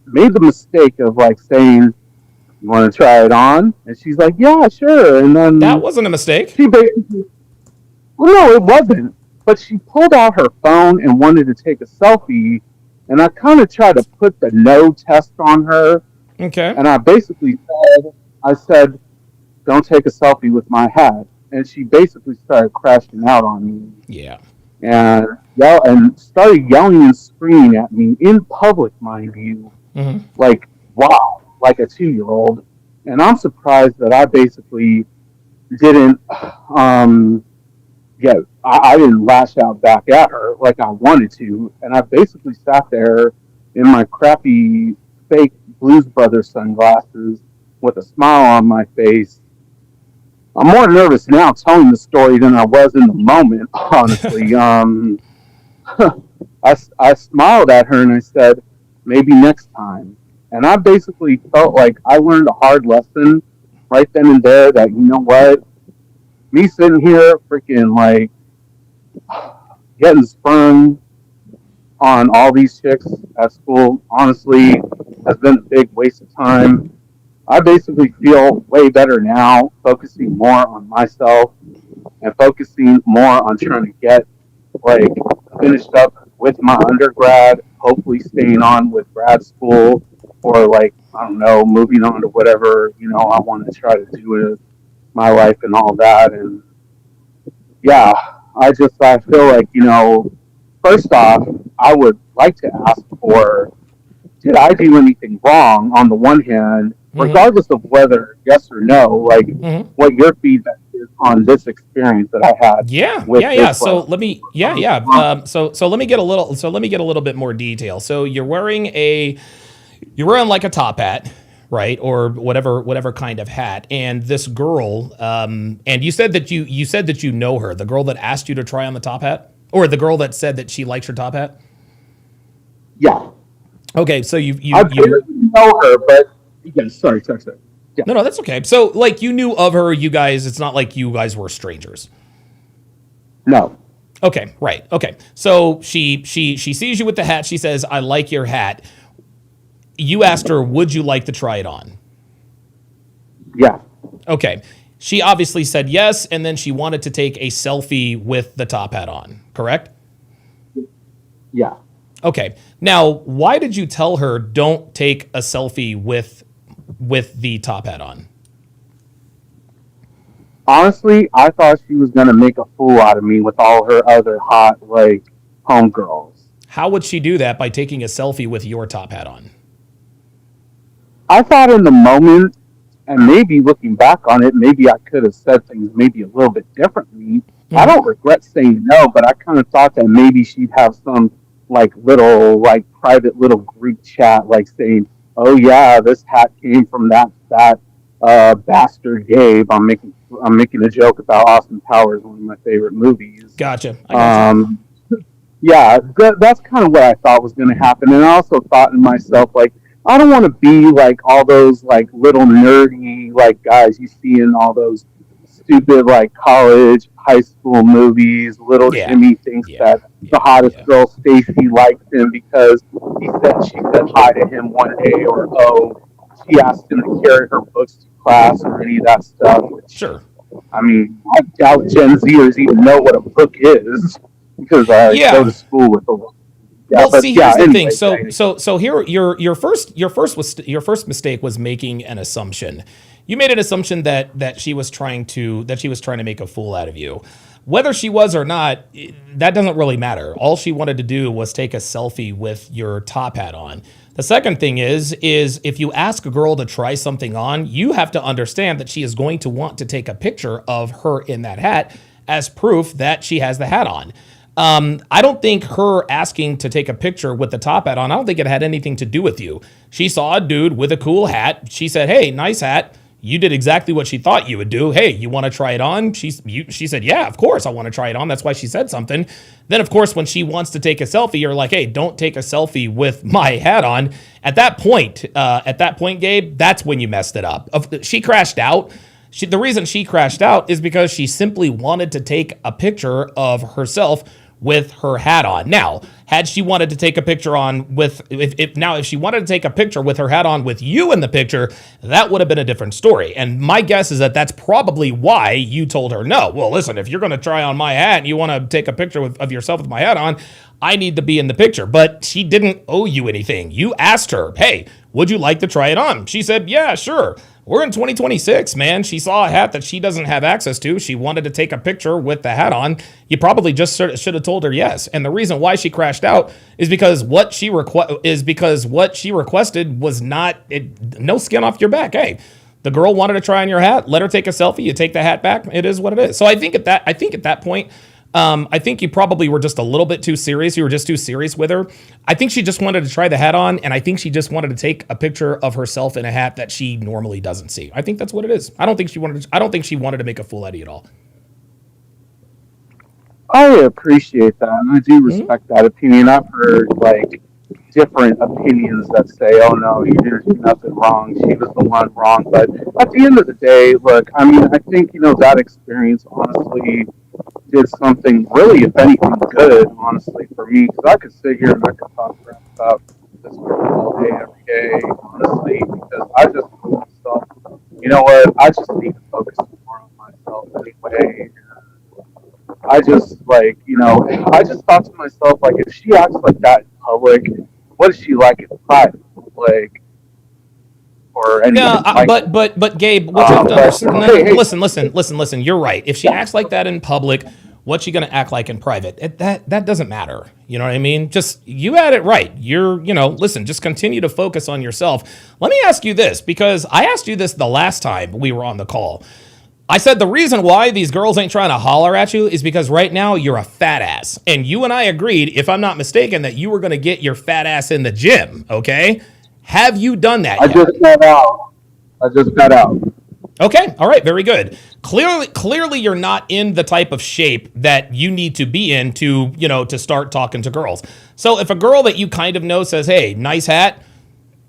made the mistake of saying, "You want to try it on?" And she's like, "Yeah, sure." And then that wasn't a mistake. She basically, well, no, it wasn't. But she pulled out her phone and wanted to take a selfie, and I kind of tried to put the no test on her. Okay. And I basically said, "Don't take a selfie with my hat." And she basically started crashing out on me. Yeah. And started yelling and screaming at me in public, mind you. Mm-hmm. Wow, like a 2-year-old. And I'm surprised that I basically didn't, I didn't lash out back at her like I wanted to. And I basically sat there in my crappy fake Blues Brothers sunglasses with a smile on my face. I'm more nervous now telling the story than I was in the moment, honestly. I smiled at her and I said, "Maybe next time." And I basically felt like I learned a hard lesson right then and there that, you know what, me sitting here freaking like getting sprung on all these chicks at school honestly has been a big waste of time. I basically feel way better now, focusing more on myself and focusing more on trying to get like finished up with my undergrad, hopefully staying on with grad school, or like, I don't know, moving on to whatever, you know, I want to try to do with my life and all that. And yeah, I feel like, you know, first off, I would like to ask for, did I do anything wrong on the one hand, regardless of whether yes or no, like what your feedback is on this experience that I had. Yeah. So let me, so let me get a little bit more detail. So you're wearing like a top hat, right? Or whatever kind of hat. And this girl, and you said that you know her, the girl that asked you to try on the top hat, or the girl that said that she likes your top hat. Yeah. Okay. So you know her, but yeah, sorry. Yeah. No, that's okay. So like you knew of her, you guys, it's not like you guys were strangers. No. Okay. Right. Okay. So she sees you with the hat. She says, "I like your hat." You asked her, "Would you like to try it on?" Yeah. Okay. She obviously said yes, and then she wanted to take a selfie with the top hat on, correct? Yeah. Okay. Now, why did you tell her don't take a selfie with the top hat on? Honestly, I thought she was going to make a fool out of me with all her other hot, like, homegirls. How would she do that by taking a selfie with your top hat on? I thought in the moment, and maybe looking back on it, maybe I could have said things maybe a little bit differently. I don't regret saying no, but I kind of thought that maybe she'd have some like little like private little group chat, like saying, "Oh yeah, this hat came from that bastard Gabe." I'm making a joke about Austin Powers, one of my favorite movies. Gotcha. Yeah, that's kind of what I thought was going to happen, and I also thought in myself like, I don't want to be like all those like little nerdy like guys you see in all those stupid like college, high school movies. Little Jimmy thinks that the hottest girl, Stacy, likes him because she said hi to him one day, or she asked him to carry her books to class, or any of that stuff. Sure. I mean, I doubt Gen Zers even know what a book is because I go to school with them. Yeah, well, see, here's the thing. So here, your first mistake was making an assumption. You made an assumption that she was trying to make a fool out of you. Whether she was or not, that doesn't really matter. All she wanted to do was take a selfie with your top hat on. The second thing is if you ask a girl to try something on, you have to understand that she is going to want to take a picture of her in that hat as proof that she has the hat on. I don't think her asking to take a picture with the top hat on, I don't think it had anything to do with you. She saw a dude with a cool hat. She said, "Hey, nice hat." You did exactly what she thought you would do. "Hey, you want to try it on?" She said, "Yeah, of course I want to try it on." That's why she said something. Then, of course, when she wants to take a selfie, you're like, "Hey, don't take a selfie with my hat on." At that point, Gabe, that's when you messed it up. She crashed out. The reason she crashed out is because she simply wanted to take a picture of herself with her hat on. Now, had she wanted to take a picture if she wanted to take a picture with her hat on with you in the picture, that would have been a different story. And my guess is that that's probably why you told her no. "Well, listen, if you're going to try on my hat and you want to take a picture of yourself with my hat on, I need to be in the picture." But she didn't owe you anything. You asked her, "Hey, would you like to try it on?" She said, "Yeah, sure." We're in 2026, man. She saw a hat that she doesn't have access to. She wanted to take a picture with the hat on. You probably just should have told her yes. And the reason why she crashed out is because what she requested was no skin off your back. Hey, the girl wanted to try on your hat. Let her take a selfie. You take the hat back. It is what it is. So I think at that point, I think you probably were just a little bit too serious. You were just too serious with her. I think she just wanted to try the hat on, and I think she just wanted to take a picture of herself in a hat that she normally doesn't see. I think that's what it is. I don't think she wanted to make a fool out of you at all. I appreciate that, and I do respect that opinion. I've heard like different opinions that say, "Oh no, you didn't do nothing wrong. She was the one wrong." But at the end of the day, look, I mean, I think that experience honestly did something really, if anything, good. Honestly, for me, because I could sit here and I could talk crap about this girl all day, every day. Honestly, because I just told myself, you know what? I just need to focus more on myself anyway. I just I just thought to myself, like, if she acts like that in public, what is she like in private? Like, or anything No, like that. but Gabe, what you have to understand. hey, hey, Listen. You're right. If she acts like that in public, what's she gonna act like in private? That doesn't matter. You know what I mean? Just you had it right. Listen. Just continue to focus on yourself. Let me ask you this, because I asked you this the last time we were on the call. I said the reason why these girls ain't trying to holler at you is because right now you're a fat ass. And you and I agreed, if I'm not mistaken, that you were going to get your fat ass in the gym, okay? Have you done that I yet? just got out. Okay, all right, very good. Clearly you're not in the type of shape that you need to be in to start talking to girls. So if a girl that you kind of know says, "Hey, nice hat,"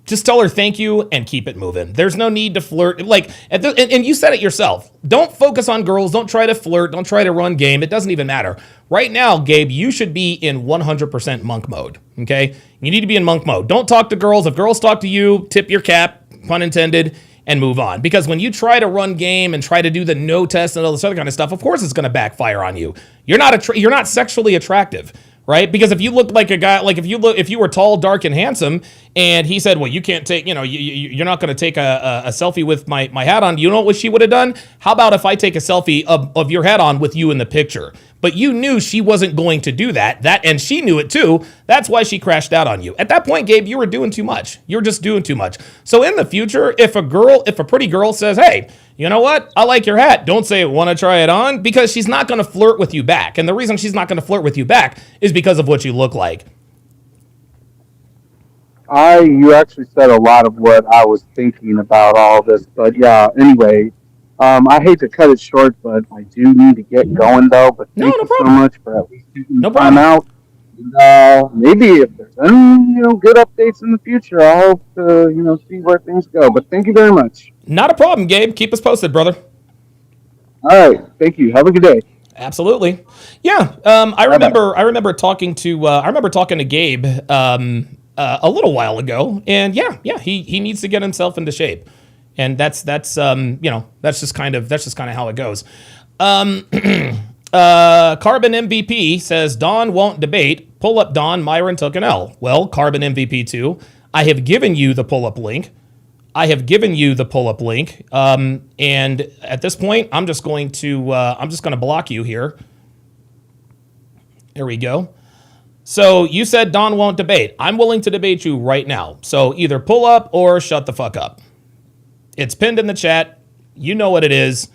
just tell her thank you and keep it moving. There's no need to flirt. And you said it yourself. Don't focus on girls. Don't try to flirt. Don't try to run game. It doesn't even matter. Right now, Gabe, you should be in 100% monk mode, okay? You need to be in monk mode. Don't talk to girls. If girls talk to you, tip your cap, pun intended, and move on. Because when you try to run game and try to do the no test and all this other kind of stuff, of course it's going to backfire on you. You're not sexually attractive. Right? Because if you look like a guy, like if you were tall, dark, and handsome, and he said, "Well, you can't take, you're not going to take a selfie with my hat on," you know what she would have done? How about if I take a selfie of your hat on with you in the picture? But you knew she wasn't going to do that, and she knew it too. That's why she crashed out on you. At that point, Gabe, you were doing too much. You were just doing too much. So in the future, if a pretty girl says, "Hey, you know what? I like your hat," don't say, "Want to try it on?" Because she's not going to flirt with you back. And the reason she's not going to flirt with you back is because of what you look like. You actually said a lot of what I was thinking about all this, but yeah. Anyway, I hate to cut it short, but I do need to get going though. But No, thank no you so problem. much for at least taking No the time problem. out. Maybe if there's any good updates in the future, I hope to see where things go. But thank you very much. Not a problem, Gabe. Keep us posted, brother. All right, thank you. Have a good day. Absolutely. Yeah. I remember talking to Gabe a little while ago, and yeah, he needs to get himself into shape, and that's just kind of how it goes. Carbon MVP says Don won't debate. Pull up Don. Myron took an L. Well, Carbon MVP 2, I have given you the pull up link. And at this point, I'm just going to block you here. There we go. So you said Don won't debate. I'm willing to debate you right now. So either pull up or shut the fuck up. It's pinned in the chat. You know what it is.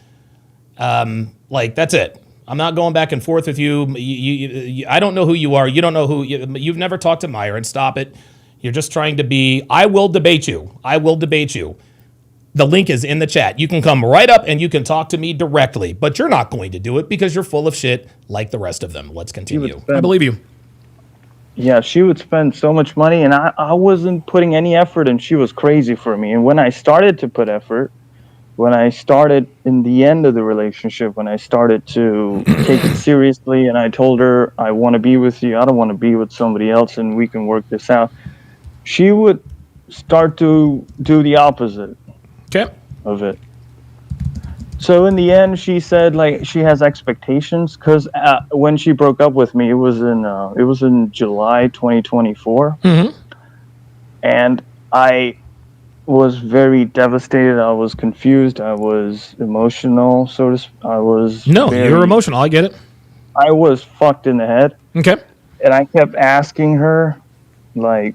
That's it. I'm not going back and forth with you. I don't know who you are. You don't know you've never talked to Myron. Stop it. You're just trying to be, I will debate you. The link is in the chat. You can come right up and you can talk to me directly, but you're not going to do it because you're full of shit like the rest of them. Let's continue. I believe you. Yeah, she would spend so much money, and I wasn't putting any effort, and she was crazy for me. And when I started to put effort, when I started in the end of the relationship, when I started to take it seriously, and I told her, "I want to be with you. I don't want to be with somebody else, and we can work this out," she would start to do the opposite of it. So in the end, she said she has expectations because when she broke up with me, it was in July 2024, and I was very devastated. I was confused. I was emotional. You're emotional. I get it. I was fucked in the head. Okay. And I kept asking her,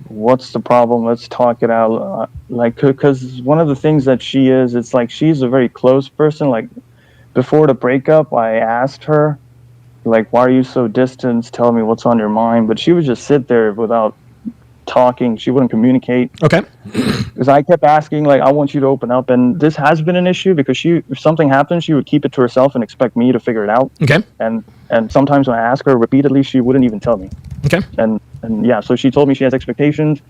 what's the problem? Let's talk it out. Because one of the things that she is, it's she's a very close person. Before the breakup, I asked her, why are you so distant? Tell me what's on your mind. But she would just sit there without talking. She wouldn't communicate. Okay. Because I kept asking, like, I want you to open up. And this has been an issue because if something happened, she would keep it to herself and expect me to figure it out. Okay. And sometimes when I ask her repeatedly, she wouldn't even tell me. Okay. And yeah, so she told me she has expectations.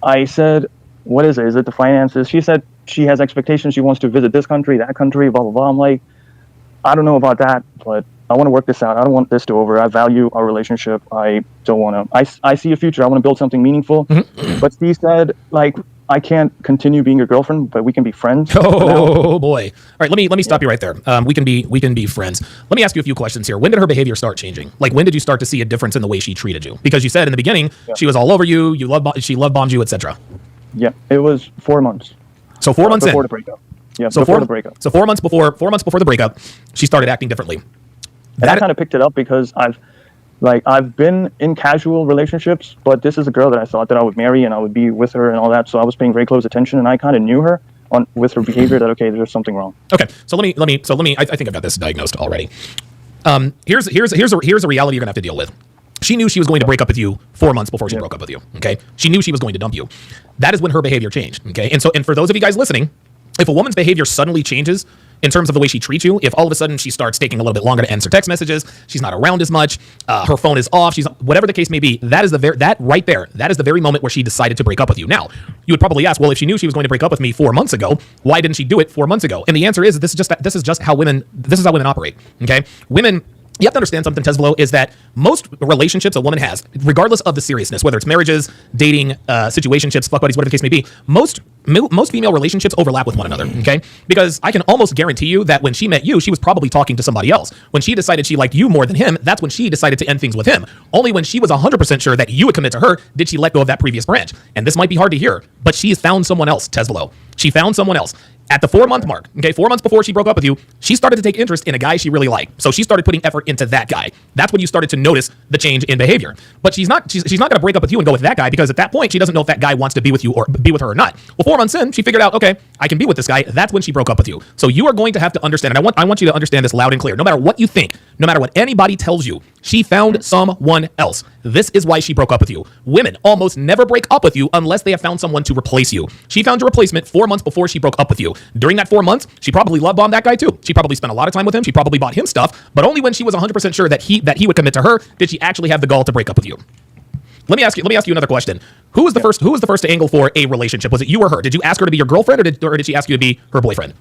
I said, what is it? Is it the finances? She said she has expectations. She wants to visit this country, that country, blah, blah, blah. I'm like, I don't know about that, but I want to work this out. I don't want this to over. I value our relationship. I don't want to. I see a future. I want to build something meaningful. Mm-hmm. But she said, like, I can't continue being your girlfriend, but we can be friends. Oh boy! All right, let me stop you right there. We can be friends. Let me ask you a few questions here. When did her behavior start changing? Like, when did you start to see a difference in the way she treated you? Because you said in the beginning she was all over you. She love bombed you, etc. Yeah, it was 4 months. So 4 months before in. the breakup. Yeah, So before the breakup. So 4 months before the breakup, she started acting differently. And I kind of picked it up because I've been in casual relationships, but this is a girl that I thought that I would marry and I would be with her and all that. So I was paying very close attention, and I kind of knew her with her behavior that okay, there's something wrong. Okay, so let me. I think I've got this diagnosed already. Here's a reality you're gonna have to deal with. She knew she was going to break up with you 4 months before she broke up with you. Okay, she knew she was going to dump you. That is when her behavior changed. Okay, and for those of you guys listening, if a woman's behavior suddenly changes in terms of the way she treats you, if all of a sudden she starts taking a little bit longer to answer text messages, she's not around as much, her phone is off, she's whatever the case may be, that is the very moment where she decided to break up with you. Now, you would probably ask, well, if she knew she was going to break up with me 4 months ago, why didn't she do it 4 months ago? And the answer is this is just how women operate. Okay, women. You have to understand something, Tesvelo, is that most relationships a woman has, regardless of the seriousness, whether it's marriages, dating, situationships, fuck buddies, whatever the case may be, most female relationships overlap with one another, okay? Because I can almost guarantee you that when she met you, she was probably talking to somebody else. When she decided she liked you more than him, that's when she decided to end things with him. Only when she was 100% sure that you would commit to her did she let go of that previous branch. And this might be hard to hear, but she has found someone else, Tesvelo. She found someone else. At the 4 month mark, okay, 4 months before she broke up with you, she started to take interest in a guy she really liked. So she started putting effort into that guy. That's when you started to notice the change in behavior. But she's not going to break up with you and go with that guy because at that point she doesn't know if that guy wants to be with you or be with her or not. Well, 4 months in, she figured out, okay, I can be with this guy. That's when she broke up with you. So you are going to have to understand, and I want you to understand this loud and clear. No matter what you think, no matter what anybody tells you, she found someone else. This is why she broke up with you. Women almost never break up with you unless they have found someone to replace you. She found your replacement 4 months before she broke up with you. During that 4 months, she probably love bombed that guy too. She probably spent a lot of time with him. She probably bought him stuff, but only when she was 100% sure that he would commit to her did she actually have the gall to break up with you. Let me ask you another question. Who was the first to angle for a relationship? Was it you or her? Did you ask her to be your girlfriend or did she ask you to be her boyfriend?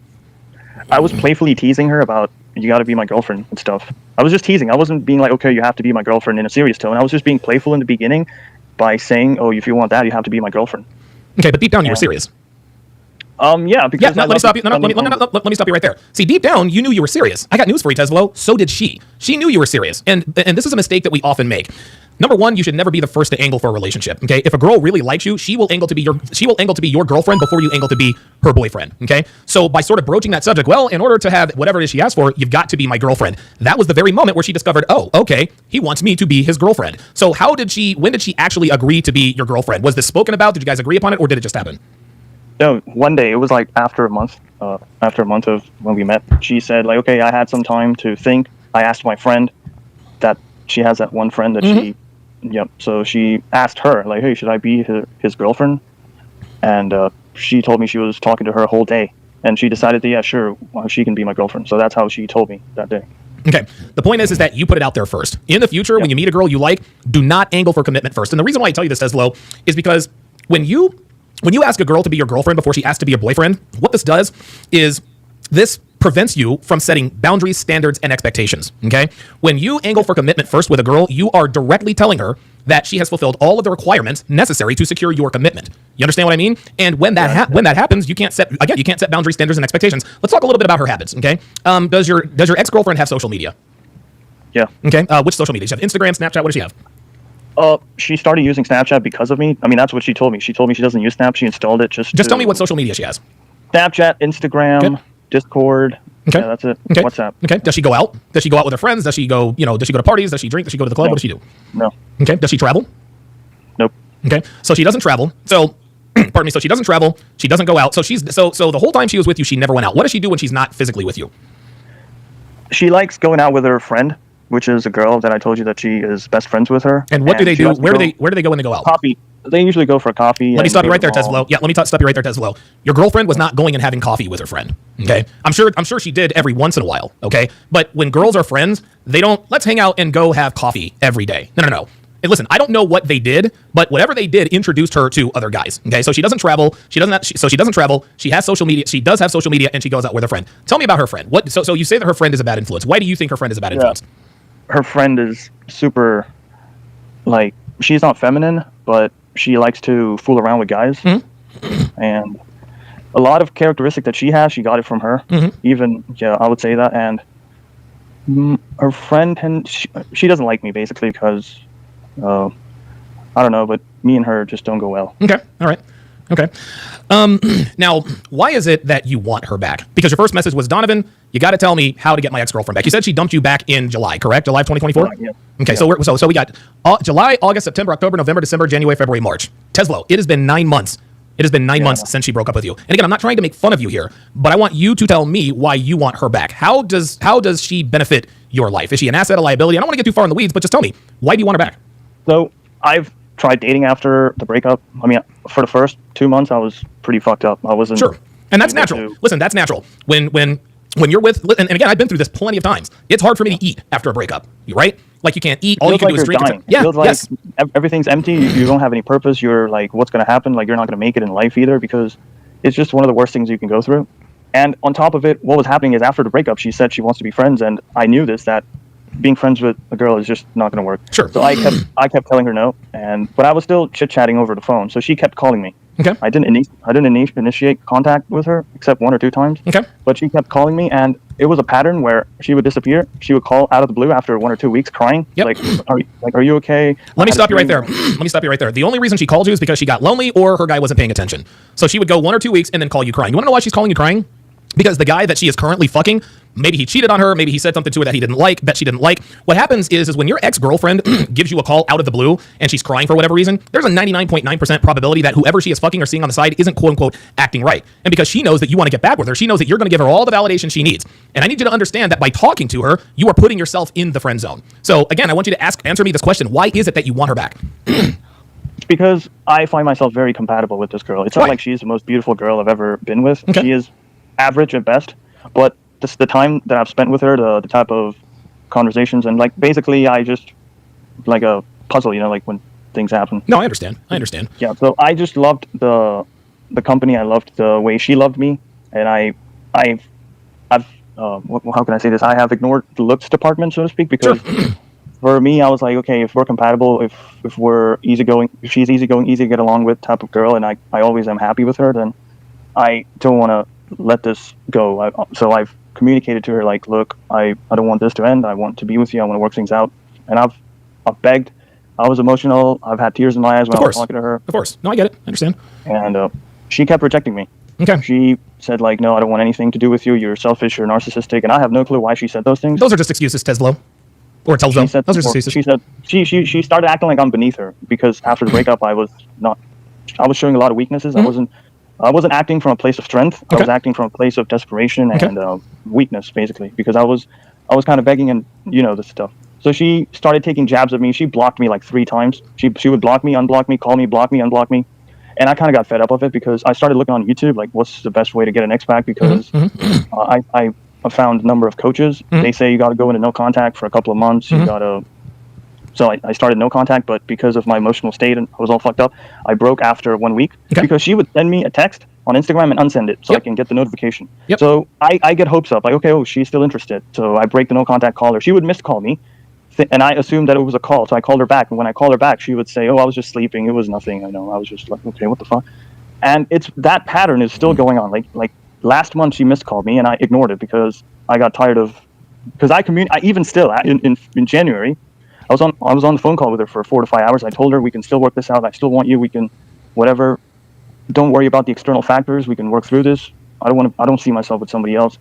I was playfully teasing her about you got to be my girlfriend and stuff. I was just teasing. I wasn't being like, okay, you have to be my girlfriend in a serious tone. I was just being playful in the beginning by saying, oh, if you want that, you have to be my girlfriend. Okay, but deep down you were serious. Yeah, because let me stop you. Let me stop you right there. See, deep down, you knew you were serious. I got news for you, Tesvelo. So did she. She knew you were serious, and this is a mistake that we often make. Number one, you should never be the first to angle for a relationship. Okay, if a girl really likes you, she will angle to be your girlfriend before you angle to be her boyfriend. Okay, so by sort of broaching that subject, well, in order to have whatever it is she asked for, you've got to be my girlfriend. That was the very moment where she discovered, oh, okay, he wants me to be his girlfriend. So when did she actually agree to be your girlfriend? Was this spoken about? Did you guys agree upon it, or did it just happen? No, one day, it was like after a month of when we met, she said like, okay, I had some time to think. I asked my friend that she has that one friend that so she asked her like, hey, should I be his girlfriend? And she told me she was talking to her a whole day, and she decided that, yeah, sure, she can be my girlfriend. So that's how she told me that day. Okay. The point is that you put it out there first. In the future, when you meet a girl you like, do not angle for commitment first. And the reason why I tell you this, Tesvelo, is because when you ask a girl to be your girlfriend before she asks to be your boyfriend, what this does is this prevents you from setting boundaries, standards, and expectations, okay? When you angle for commitment first with a girl, you are directly telling her that she has fulfilled all of the requirements necessary to secure your commitment. You understand what I mean? And when that happens, you can't set boundaries, standards, and expectations. Let's talk a little bit about her habits, okay? Does your ex-girlfriend have social media? Yeah. Okay. Which social media? Does she have Instagram, Snapchat? What does she have? She started using Snapchat because of me. I mean, that's what she told me. She told me she doesn't use Snap. She installed it just tell me what social media she has. Snapchat, Instagram, Discord. Okay. Yeah, that's it. Okay. WhatsApp. Okay. Does she go out? Does she go out with her friends? Does she go to parties? Does she drink? Does she go to the club? No. What does she do? No. Okay. Does she travel? Nope. Okay. So she doesn't travel. So, pardon me. So she doesn't travel. She doesn't go out. So so the whole time she was with you, she never went out. What does she do when she's not physically with you? She likes going out with her friend, which is a girl that I told you that she is best friends with her. And what do they do? Where do they go when they go out? they usually go for a coffee. Let me stop you right there, Teslo. Yeah, let me stop you right there, Teslo. Your girlfriend was not going and having coffee with her friend. Okay, I'm sure she did every once in a while. Okay, but when girls are friends, they don't. Let's hang out and go have coffee every day. No. And listen, I don't know what they did, but whatever they did introduced her to other guys. Okay, so she doesn't travel. She doesn't travel. She has social media. She does have social media, and she goes out with her friend. Tell me about her friend. What? So you say that her friend is a bad influence. Why do you think her friend is a bad influence? Her friend is super, like, she's not feminine, but she likes to fool around with guys. Mm-hmm. And a lot of characteristic that she has, she got it from her. Mm-hmm. Even, I would say that. And her friend, she doesn't like me, basically, because... I don't know, but me and her just don't go well. Okay. All right. Okay. Now, why is it that you want her back? Because your first message was, Donovan, you got to tell me how to get my ex-girlfriend back. You said she dumped you back in July, correct? July of 2024? Yeah. Okay. Yeah. So we got July, August, September, October, November, December, January, February, March. Teslo, it has been 9 months. It has been 9 months since she broke up with you. And again, I'm not trying to make fun of you here, but I want you to tell me why you want her back. How does she benefit your life? Is she an asset, a liability? I don't want to get too far in the weeds, but just tell me, why do you want her back? So I've tried dating after the breakup. I mean, for the first 2 months, I was pretty fucked up. I wasn't. Sure. And that's natural. Listen, that's natural. When you're with, and again, I've been through this plenty of times. It's hard for me to eat after a breakup, right? Like you can't eat. All you can do is drink. Yeah, feels like everything's empty. You don't have any purpose. You're like, what's going to happen? Like you're not going to make it in life either, because it's just one of the worst things you can go through. And on top of it, what was happening is after the breakup, she said she wants to be friends, and I knew that being friends with a girl is just not going to work. Sure. So I kept telling her no, but I was still chit-chatting over the phone. So she kept calling me. Okay. I didn't initiate contact with her except 1 or 2 times. Okay. But she kept calling me, and it was a pattern where she would disappear. She would call out of the blue after 1 or 2 weeks, crying. Yep. Are you okay? Let me stop you right there. The only reason she called you is because she got lonely or her guy wasn't paying attention. So she would go 1 or 2 weeks and then call you crying. You want to know why she's calling you crying? Because the guy that she is currently fucking, maybe he cheated on her, maybe he said something to her that she didn't like. What happens is when your ex-girlfriend gives you a call out of the blue and she's crying for whatever reason, there's a 99.9% probability that whoever she is fucking or seeing on the side isn't quote unquote acting right. And because she knows that you want to get back with her, she knows that you're going to give her all the validation she needs. And I need you to understand that by talking to her, you are putting yourself in the friend zone. So again, I want you to answer me this question. Why is it that you want her back? Because I find myself very compatible with this girl. It's not like she's the most beautiful girl I've ever been with. Okay. She is average at best, but the time that I've spent with her, the type of conversations, and like basically I just like a puzzle, like when things happen. No, I understand. Yeah, so I just loved the company. I loved the way she loved me, and I've how can I say this? I have ignored the looks department, so to speak, because for me, I was like, okay, if we're compatible, if we're easygoing, if she's easygoing, easy to get along with type of girl, and I always am happy with her, then I don't want to let this go. So I've communicated to her, like, look, I don't want this to end. I want to be with you. I want to work things out. And I've begged. I was emotional. I've had tears in my eyes when I was talking to her. Of course. No, I get it. I understand. And she kept rejecting me. Okay. She said, like, no, I don't want anything to do with you. You're selfish. You're narcissistic. And I have no clue why she said those things. Those are just excuses, Teslo. Or Telzo. Those are just excuses. She said she started acting like I'm beneath her, because after the breakup, I was showing a lot of weaknesses. Mm-hmm. I wasn't acting from a place of strength. Okay. I was acting from a place of desperation and weakness, basically, because I was kind of begging and this stuff. So she started taking jabs at me. She blocked me like 3 times. She would block me, unblock me, call me, block me, unblock me, and I kind of got fed up of it, because I started looking on YouTube, like, what's the best way to get an ex back? Because I found a number of coaches. Mm-hmm. They say you got to go into no contact for a couple of months. Mm-hmm. You got to. So I started no contact, but because of my emotional state and I was all fucked up, I broke after 1 week, because she would send me a text on Instagram and unsend it so I can get the notification. Yep. So I get hopes up, like, okay, she's still interested. So I break the no contact call her. She would miss call me, and I assumed that it was a call. So I called her back, and when I called her back, she would say, I was just sleeping. It was nothing. I know. I was just like, okay, what the fuck? And that pattern is still going on. Like last month, she missed called me, and I ignored it because I got tired of, because even still in January, I was on the phone call with her for 4 to 5 hours. I told her, we can still work this out. I still want you. We can, whatever. Don't worry about the external factors. We can work through this. I don't see myself with somebody else.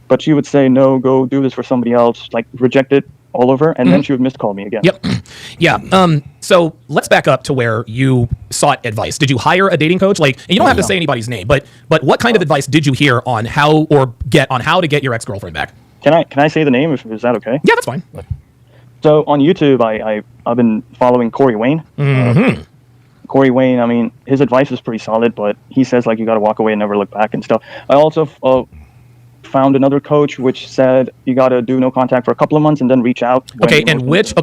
But she would say, no, go do this for somebody else. Like, reject it all over. And then she would miscall me again. Yep. Yeah. So let's back up to where you sought advice. Did you hire a dating coach? Like, and you don't have to say anybody's name, but what kind of advice did you hear on how to get your ex-girlfriend back? Can I say the name? Is that okay? Yeah, that's fine. So on YouTube, I've been following Corey Wayne. Mm-hmm. Corey Wayne, I mean, his advice is pretty solid, but he says like you got to walk away and never look back and stuff. I also found another coach which said you got to do no contact for a couple of months and then reach out. Okay, and which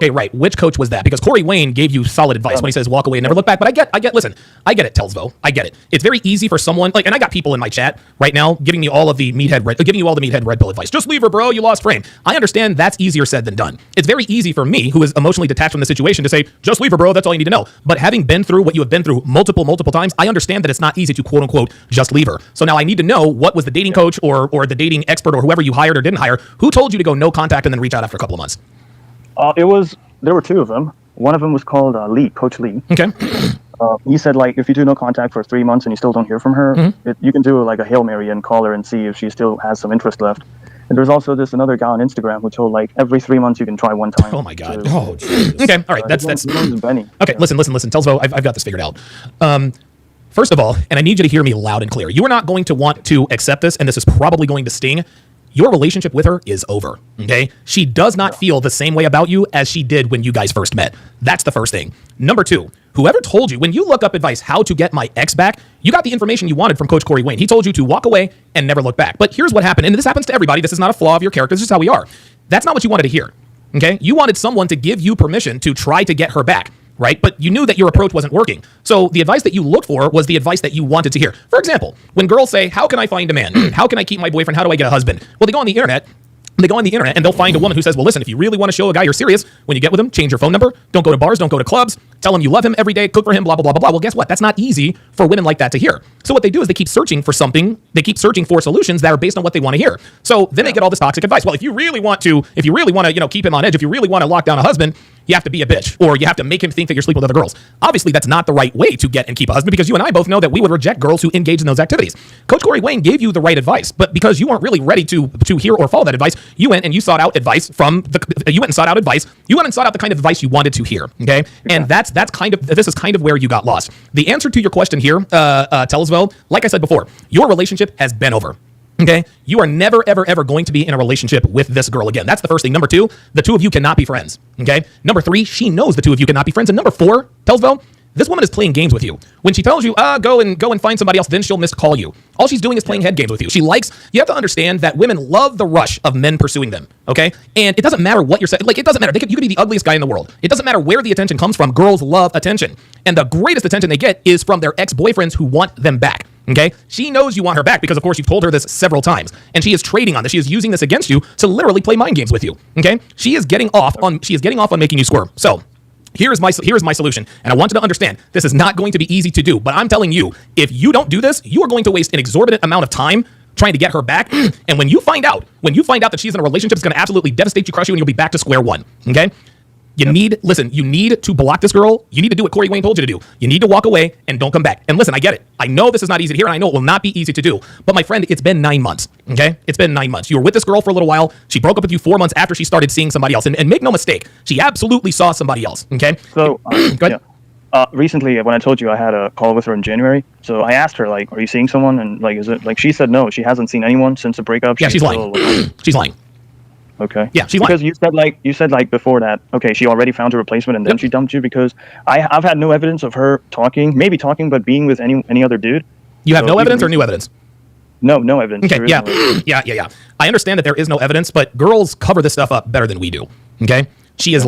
coach was that? Because Corey Wayne gave you solid advice when he says walk away and never look back. But I get, listen, I get it, Telsvo. I get it. It's very easy for someone, like, and I got people in my chat right now giving me all of the giving you all the meathead Red Pill advice. Just leave her, bro, you lost frame. I understand that's easier said than done. It's very easy for me, who is emotionally detached from the situation, to say, just leave her, bro, that's all you need to know. But having been through what you have been through multiple times, I understand that it's not easy to quote unquote just leave her. So now I need to know what was the dating coach or the dating expert or whoever you hired or didn't hire, who told you to go no contact and then reach out after a couple of months? There were two of them. One of them was called Lee, Coach Lee. Okay. He said, like, if you do no contact for 3 months and you still don't hear from her, you can do like a Hail Mary and call her and see if she still has some interest left. And there's also this another guy on Instagram who told, like, every 3 months you can try one time. Oh my God. Oh, Jesus. Okay. All right. That's Benny. Okay. Listen. Telsvo, I've got this figured out. First of all, and I need you to hear me loud and clear. You are not going to want to accept this, and this is probably going to sting. Your relationship with her is over, okay? She does not feel the same way about you as she did when you guys first met. That's the first thing. Number two, whoever told you, when you look up advice, how to get my ex back, you got the information you wanted from Coach Corey Wayne. He told you to walk away and never look back. But here's what happened, and this happens to everybody. This is not a flaw of your character. This is how we are. That's not what you wanted to hear, okay? You wanted someone to give you permission to try to get her back, right? But you knew that your approach wasn't working. So the advice that you looked for was the advice that you wanted to hear. For example, when girls say, how can I find a man? How can I keep my boyfriend? How do I get a husband? Well, they go on the internet and they'll find a woman who says, well, listen, if you really want to show a guy you're serious, when you get with him, change your phone number. Don't go to bars. Don't go to clubs. Tell him you love him every day. Cook for him, blah, blah, blah, blah, blah. Well, guess what? That's not easy for women like that to hear. So what they do is they keep searching for something. They keep searching for solutions that are based on what they want to hear. So then they get all this toxic advice. Well, if you really want to, keep him on edge, if you really want to lock down a husband, you have to be a bitch, or you have to make him think that you're sleeping with other girls. Obviously, that's not the right way to get and keep a husband, because you and I both know that we would reject girls who engage in those activities. Coach Corey Wayne gave you the right advice, but because you weren't really ready to hear or follow that advice, you went and you sought out advice you went and sought out the kind of advice you wanted to hear. Okay, and this is kind of where you got lost. The answer to your question here, Telsvo, like I said before, your relationship has been over. Okay, you are never, ever, ever going to be in a relationship with this girl again. That's the first thing. Number two, the two of you cannot be friends. Okay. Number three, she knows the two of you cannot be friends. And number four, Telsvo, this woman is playing games with you. When she tells you, go and find somebody else, then she'll miscall you. All she's doing is playing head games with you. You have to understand that women love the rush of men pursuing them. Okay. And it doesn't matter what you're saying. Like, it doesn't matter. You could be the ugliest guy in the world. It doesn't matter where the attention comes from. Girls love attention. And the greatest attention they get is from their ex-boyfriends who want them back. Okay, she knows you want her back because, of course, you've told her this several times, and she is trading on this. She is using this against you to literally play mind games with you. Okay, she is getting off on making you squirm. So here's my solution, and I want you to understand this is not going to be easy to do. But I'm telling you, if you don't do this, you are going to waste an exorbitant amount of time trying to get her back. And when you find out that she's in a relationship, it's going to absolutely devastate you, crush you, and you'll be back to square one. Okay. You need to block this girl. You need to do what Corey Wayne told you to do. You need to walk away and don't come back. And listen, I get it. I know this is not easy to hear, and I know it will not be easy to do. But my friend, it's been 9 months, okay? It's been 9 months. You were with this girl for a little while. She broke up with you 4 months after she started seeing somebody else. And make no mistake, she absolutely saw somebody else, okay? So, go ahead. Yeah. Recently, when I told you I had a call with her in January, so I asked her, like, are you seeing someone? And, like, is it, like, she said no. She hasn't seen anyone since the breakup. Yeah, she's lying. She's lying. Okay. Yeah, she's because you said before that. Okay, she already found a replacement and then she dumped you, because I've had no evidence of her maybe talking, but being with any other dude. You have no evidence or new evidence? No evidence. Okay. Yeah. I understand that there is no evidence, but girls cover this stuff up better than we do. Okay. She is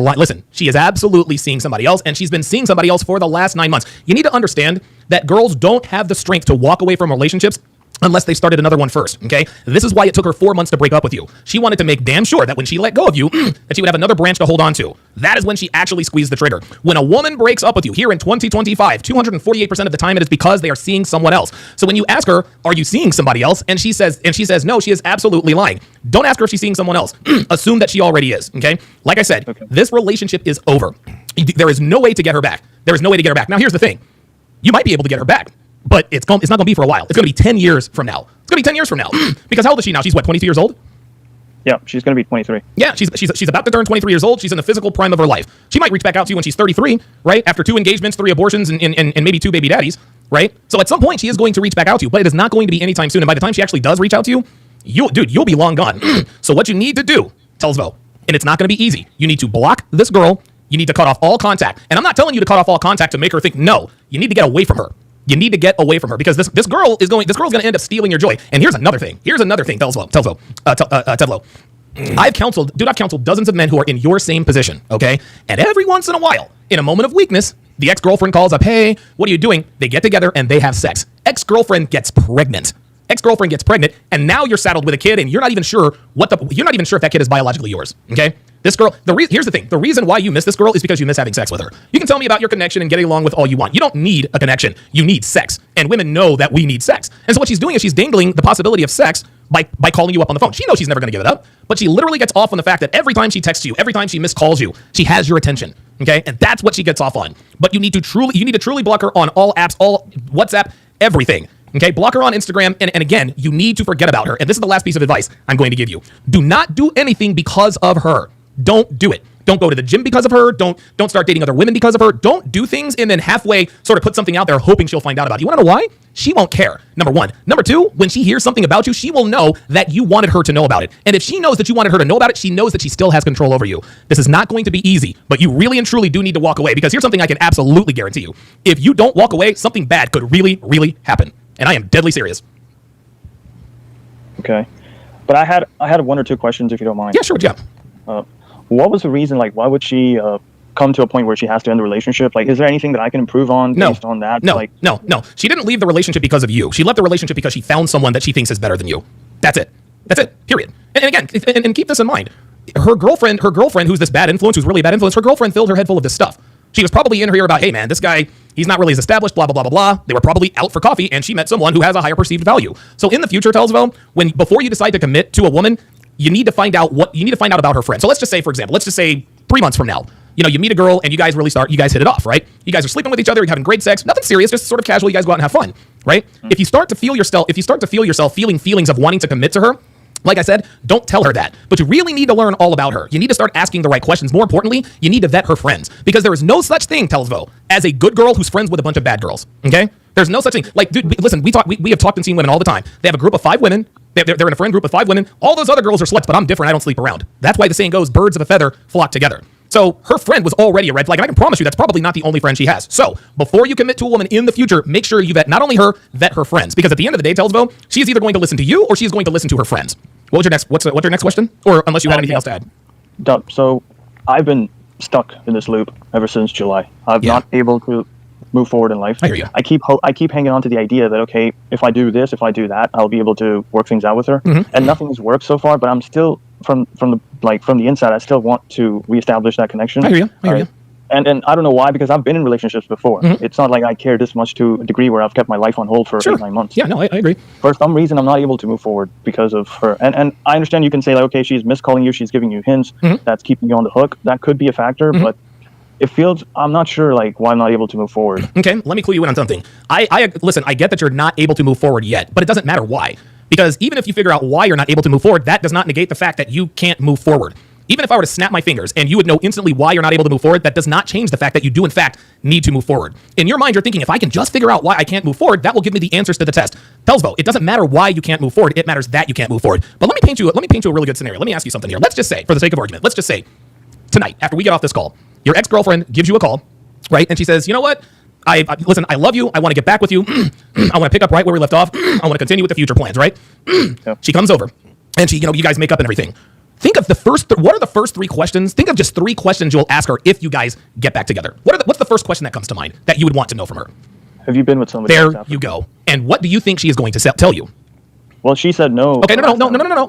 she is absolutely seeing somebody else, and she's been seeing somebody else for the last 9 months. You need to understand that girls don't have the strength to walk away from relationships unless they started another one first, okay? This is why it took her 4 months to break up with you. She wanted to make damn sure that when she let go of you, that she would have another branch to hold on to. That is when she actually squeezed the trigger. When a woman breaks up with you here in 2025, 248% of the time it is because they are seeing someone else. So when you ask her, are you seeing somebody else? And she says no, she is absolutely lying. Don't ask her if she's seeing someone else. Assume that she already is, okay? Like I said, This relationship is over. There is no way to get her back. There is no way to get her back. Now, here's the thing. You might be able to get her back, but it's not going to be for a while. It's going to be 10 years from now. It's going to be 10 years from now. Because how old is she now? She's what, 22 years old? Yeah, she's going to be 23. Yeah, she's about to turn 23 years old. She's in the physical prime of her life. She might reach back out to you when she's 33, right? After 2 engagements, 3 abortions, and maybe 2 baby daddies, right? So at some point, she is going to reach back out to you, but it is not going to be anytime soon. And by the time she actually does reach out to you, you'll be long gone. So what you need to do, Telsvo, and it's not going to be easy. You need to block this girl. You need to cut off all contact. And I'm not telling you to cut off all contact to make her think, no, you need to get away from her. You need to get away from her because this girl's going to end up stealing your joy. And here's another thing, Tedlow. I've counseled dozens of men who are in your same position, okay? And every once in a while, in a moment of weakness, the ex-girlfriend calls up, hey, what are you doing? They get together and they have sex. Ex-girlfriend gets pregnant, and now you're saddled with a kid, and you're not even sure if that kid is biologically yours, okay? This girl, here's the thing. The reason why you miss this girl is because you miss having sex with her. You can tell me about your connection and getting along with all you want. You don't need a connection. You need sex. And women know that we need sex. And so what she's doing is she's dangling the possibility of sex by calling you up on the phone. She knows she's never going to give it up, but she literally gets off on the fact that every time she texts you, every time she miscalls you, she has your attention, okay? And that's what she gets off on. But you need to truly block her on all apps, all WhatsApp, everything. Okay, block her on Instagram, and again, you need to forget about her. And this is the last piece of advice I'm going to give you. Do not do anything because of her. Don't do it. Don't go to the gym because of her. Don't start dating other women because of her. Don't do things and then halfway sort of put something out there hoping she'll find out about it. You want to know why? She won't care, number one. Number two, when she hears something about you, she will know that you wanted her to know about it. And if she knows that you wanted her to know about it, she knows that she still has control over you. This is not going to be easy, but you really and truly do need to walk away, because here's something I can absolutely guarantee you. If you don't walk away, something bad could really, really happen. And I am deadly serious. Okay. But I had one or two questions, if you don't mind. Yeah, sure. Yeah. What was the reason? Like, why would she come to a point where she has to end the relationship? Like, is there anything that I can improve on based on that? No. She didn't leave the relationship because of you. She left the relationship because she found someone that she thinks is better than you. That's it. Period. And again, and keep this in mind. Her girlfriend, who's this bad influence, who's really a bad influence, her girlfriend filled her head full of this stuff. She was probably in her ear about, hey man, this guy, he's not really as established, blah, blah, blah, blah, blah. They were probably out for coffee, and she met someone who has a higher perceived value. So in the future, Telsvo, before you decide to commit to a woman, you need to find out about her friend. So let's just say, for example, 3 months from now, you meet a girl and you guys hit it off, right? You guys are sleeping with each other, you're having great sex, nothing serious, just sort of casual, you guys go out and have fun, right? If you start to feel yourself feeling feelings of wanting to commit to her, like I said, don't tell her that. But you really need to learn all about her. You need to start asking the right questions. More importantly, you need to vet her friends. Because there is no such thing, Telsvo, as a good girl who's friends with a bunch of bad girls. Okay? There's no such thing. Like, dude, listen, we have talked and seen women all the time. They have a group of 5 women. They're in a friend group of 5 women. All those other girls are sluts, but I'm different. I don't sleep around. That's why the saying goes, birds of a feather flock together. So her friend was already a red flag, and I can promise you that's probably not the only friend she has. So before you commit to a woman in the future, make sure you vet not only her, vet her friends. Because at the end of the day, Telsvo, she's either going to listen to you or she's going to listen to her friends. What's your next question? Or unless you had anything else to add. So I've been stuck in this loop ever since July. I'm not able to move forward in life. I hear you. I keep hanging on to the idea that, okay, if I do this, if I do that, I'll be able to work things out with her. Mm-hmm. And nothing has worked so far, but I'm still from the inside, I still want to reestablish that connection. I hear you. And I don't know why, because I've been in relationships before. Mm-hmm. It's not like I care this much to a degree where I've kept my life on hold for 8-9 months. Yeah, no, I agree. For some reason, I'm not able to move forward because of her. And I understand you can say, like, okay, she's miscalling you, she's giving you hints, that's keeping you on the hook. That could be a factor, but it feels, I'm not sure, like, why I'm not able to move forward. Okay, let me clue you in on something. Listen, I get that you're not able to move forward yet, but it doesn't matter why. Because even if you figure out why you're not able to move forward, that does not negate the fact that you can't move forward. Even if I were to snap my fingers and you would know instantly why you're not able to move forward, that does not change the fact that you do, in fact, need to move forward. In your mind, you're thinking, if I can just figure out why I can't move forward, that will give me the answers to the test. Telsvo, it doesn't matter why you can't move forward. It matters that you can't move forward. But let me paint you a really good scenario. Let me ask you something here. Let's just say, for the sake of argument, tonight, after we get off this call, your ex-girlfriend gives you a call, right? And she says, you know what? Listen, I love you. I want to get back with you. I want to pick up right where we left off. I want to continue with the future plans, right? She comes over and you guys make up and everything. Think of what are the first 3 questions? Think of just 3 questions you'll ask her if you guys get back together. What's the first question that comes to mind that you would want to know from her? Have you been with somebody else? There you go. And what do you think she is going to tell you? Well, she said no. Okay, no.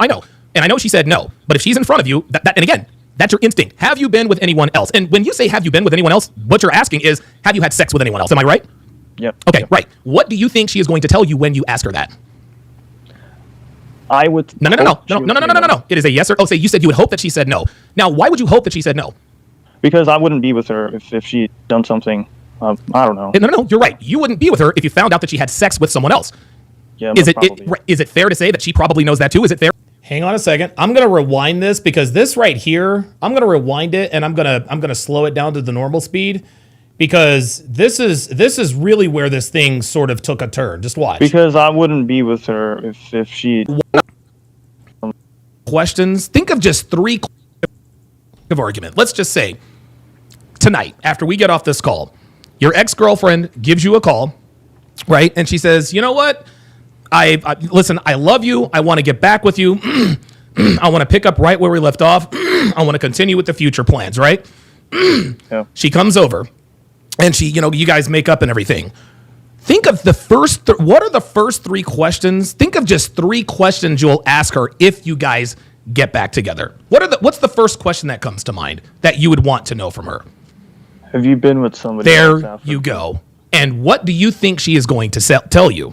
I know. And I know she said no. But if she's in front of you, and again, that's your instinct. Have you been with anyone else? And when you say, have you been with anyone else, what you're asking is, have you had sex with anyone else? Am I right? Yep. Okay, yep. Right. What do you think she is going to tell you when you ask her that? I would. No. It is a yes or no. You said you would hope that she said no. Now, why would you hope that she said no? Because I wouldn't be with her if she'd done something. I don't know. No, you're right. You wouldn't be with her if you found out that she had sex with someone else. Yeah, is it fair to say that she probably knows that too? Is it fair? Hang on a second. I'm gonna rewind this because this right here, I'm gonna rewind it and I'm gonna slow it down to the normal speed. Because this is really where this thing sort of took a turn. Just watch. Because I wouldn't be with her if she... Questions? Think of just 3 of argument. Let's just say, tonight, after we get off this call, your ex-girlfriend gives you a call, right? And she says, you know what? Listen, I love you. I want to get back with you. I want to pick up right where we left off. I want to continue with the future plans, right? Yeah. She comes over and she, you guys make up and everything. Think of the first, what are the first 3 questions? Think of just 3 questions you'll ask her if you guys get back together. What's the first question that comes to mind that you would want to know from her? Have you been with somebody else There after? you go. And what do you think she is going to tell you?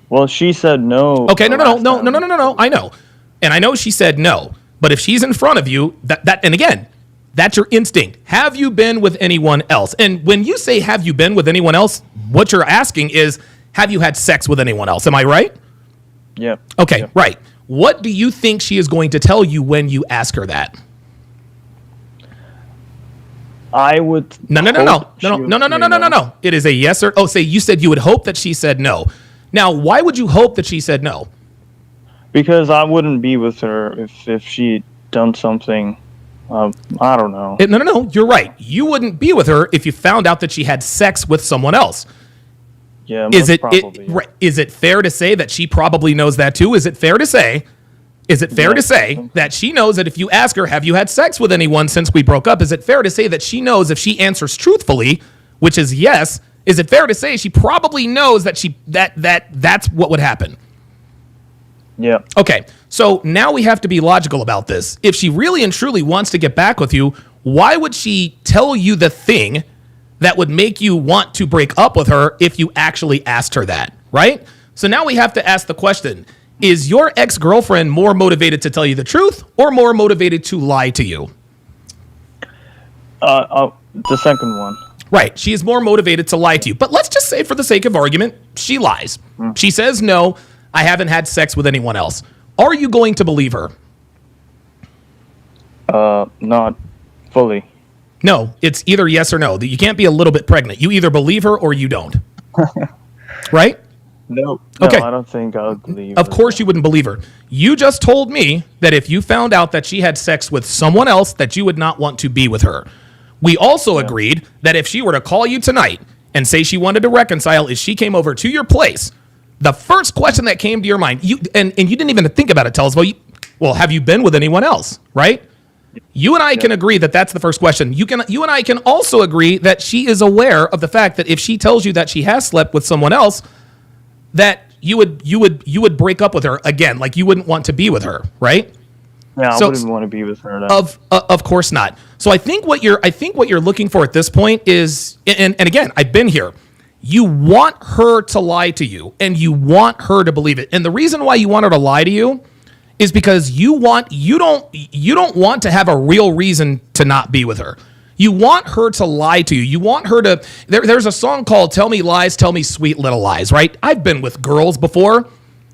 Well, she said no. Okay, the no. last time. I know. And I know she said no. But if she's in front of you, and again, that's your instinct. Have you been with anyone else? And when you say, have you been with anyone else, what you're asking is, have you had sex with anyone else? Am I right? Yeah. Okay, Yeah. right. What do you think she is going to tell you when you ask her that? I would. No. It is a yes or say you said you would hope that she said no. Now, why would you hope that she said no? Because I wouldn't be with her if she'd done something. I don't know. No. You're right. You wouldn't be with her if you found out that she had sex with someone else. Yeah. Is it probably, yeah. right, is it fair to say that she probably knows that too? Is it fair to say that she knows that if you ask her, have you had sex with anyone since we broke up? Is it fair to say that she knows if she answers truthfully, which is yes, is it fair to say she probably knows that that's what would happen? Yeah. Okay, so now we have to be logical about this. If she really and truly wants to get back with you, why would she tell you the thing that would make you want to break up with her if you actually asked her that, right? So now we have to ask the question, is your ex-girlfriend more motivated to tell you the truth or more motivated to lie to you? The second one. Right, she is more motivated to lie to you. But let's just say for the sake of argument, she lies. She says, no, I haven't had sex with anyone else. Are you going to believe her? Not fully. No, it's either yes or no. You can't be a little bit pregnant. You either believe her or you don't. Right? No. Okay. I don't think I would believe Of her. course you wouldn't believe her. You just told me that if you found out that she had sex with someone else, that you would not want to be with her. We also agreed that if she were to call you tonight and say she wanted to reconcile, if she came over to your place, the first question that came to your mind, you didn't even think about it, tell us, well, have you been with anyone else, right? You and I can agree that that's the first question. You and I can also agree that she is aware of the fact that if she tells you that she has slept with someone else, that you would break up with her again, like you wouldn't want to be with her, right? Yeah, So- I wouldn't want to be with her. Then. Of course not. So I think what you're looking for at this point is, and again, I've been here. You want her to lie to you, and you want her to believe it. And the reason why you want her to lie to you is because you don't want to have a real reason to not be with her. You want her to lie to you. You want her to. There's a song called "Tell Me Lies, Tell Me Sweet Little Lies," right? I've been with girls before.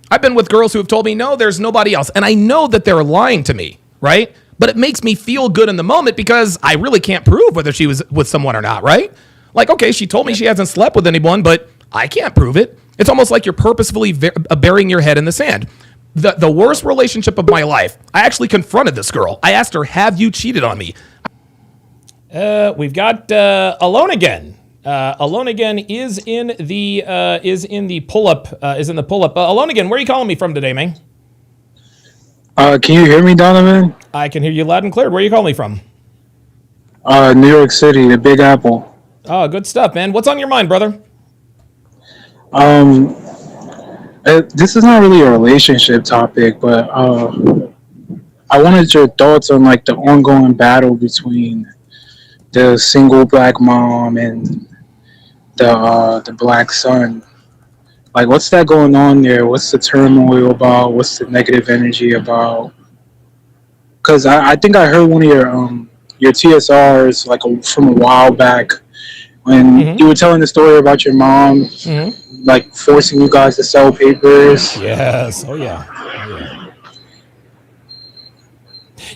I've been with girls who have told me, no, there's nobody else. And I know that they're lying to me, right? But it makes me feel good in the moment because I really can't prove whether she was with someone or not, right? Like, okay, she told me she hasn't slept with anyone, but I can't prove it. It's almost like you're purposefully burying your head in the sand. The worst relationship of my life, I actually confronted this girl. I asked her, have you cheated on me? We've got Alone Again. Alone Again is in the pull-up. Alone Again, where are you calling me from today, man? Can you hear me, Donovan? I can hear you loud and clear. Where are you calling me from? New York City, the Big Apple. Oh, good stuff, man. What's on your mind, brother? This is not really a relationship topic, but I wanted your thoughts on like the ongoing battle between the single black mom and the black son. Like, what's that going on there? What's the turmoil about? What's the negative energy about? Because I think I heard one of your TSRs like from a while back when you were telling the story about your mom like forcing you guys to sell papers. Yes. Oh yeah.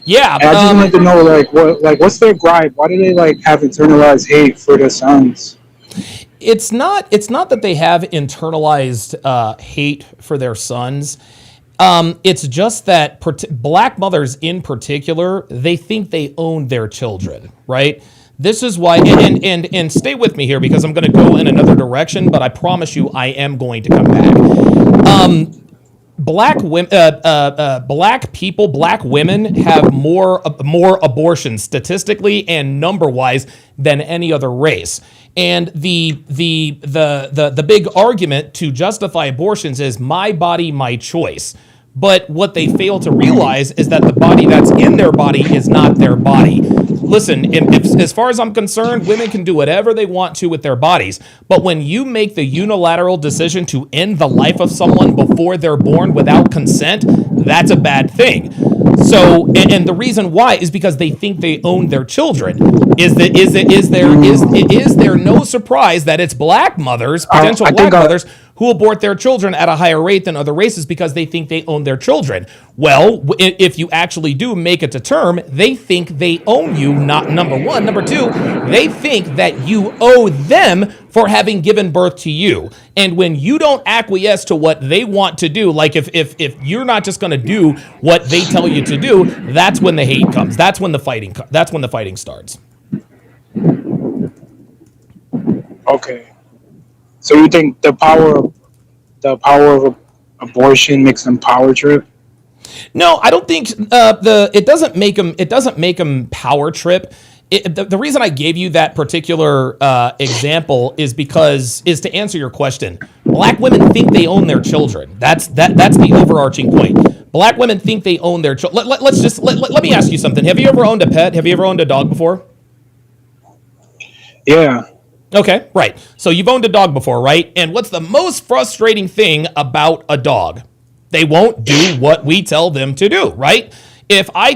Yeah. And I just wanted to know what's their gripe? Why do they like have internalized hate for their sons? It's not that they have internalized hate for their sons. It's just that black mothers in particular, they think they own their children, right? This is why, and stay with me here because I'm going to go in another direction, but I promise you I am going to come back. Black women, black people, black women have more abortions statistically and number wise than any other race. And the big argument to justify abortions is my body, my choice. But what they fail to realize is that the body that's in their body is not their body. Listen, as far as I'm concerned, women can do whatever they want to with their bodies. But when you make the unilateral decision to end the life of someone before they're born without consent, that's a bad thing. So, and the reason why is because they think they own their children. Is there no surprise that it's black mothers, potential black mothers, who abort their children at a higher rate than other races because they think they own their children? Well, if you actually do make it to term, they think they own you, not number one. Number two, they think that you owe them for having given birth to you. And when you don't acquiesce to what they want to do, like if you're not just going to do what they tell you to do, that's when the hate comes. That's when the fighting starts. Okay. So you think the power of abortion makes them power trip? No, I don't think it doesn't make them power trip. The reason I gave you that particular example is to answer your question. Black women think they own their children. That's the overarching point. Black women think they own their children. Let me ask you something. Have you ever owned a pet? Have you ever owned a dog before? Yeah. Okay, right. So you've owned a dog before, right? And what's the most frustrating thing about a dog? They won't do what we tell them to do, right? If I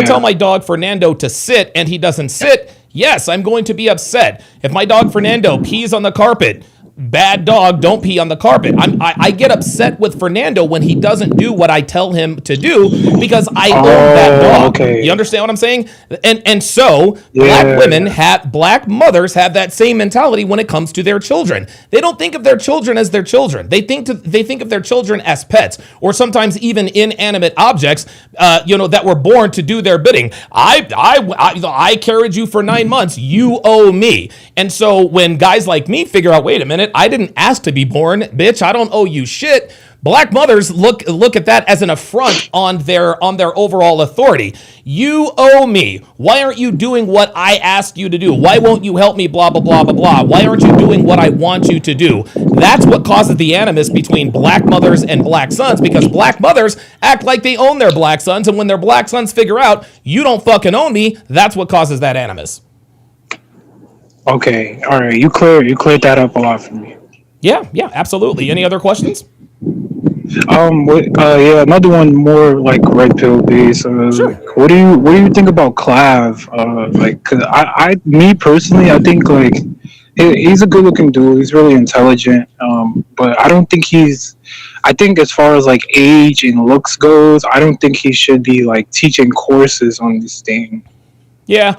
tell my dog Fernando to sit and he doesn't sit, yes, I'm going to be upset. If my dog Fernando pees on the carpet, bad dog, don't pee on the carpet. I get upset with Fernando when he doesn't do what I tell him to do because I own that dog. Okay. You understand what I'm saying? And so black mothers have that same mentality when it comes to their children. They don't think of their children as their children. They think of their children as pets or sometimes even inanimate objects, that were born to do their bidding. I carried you for 9 months. You owe me. And so when guys like me figure out, wait a minute, I didn't ask to be born, bitch. I don't owe you shit. Black mothers look at that as an affront on their overall authority. You owe me. Why aren't you doing what I asked you to do? Why won't you help me? Blah, blah, blah, blah, blah. Why aren't you doing what I want you to do? That's what causes the animus between black mothers and black sons, because black mothers act like they own their black sons, and when their black sons figure out, you don't fucking own me, that's what causes that animus. Okay, all right. You cleared that up a lot for me. Yeah, absolutely. Any other questions? Another one more like red pill based. Sure. What do you think about Clav? Cause me personally, I think like he's a good looking dude. He's really intelligent. But I don't think I think as far as like age and looks goes, I don't think he should be like teaching courses on this thing. Yeah.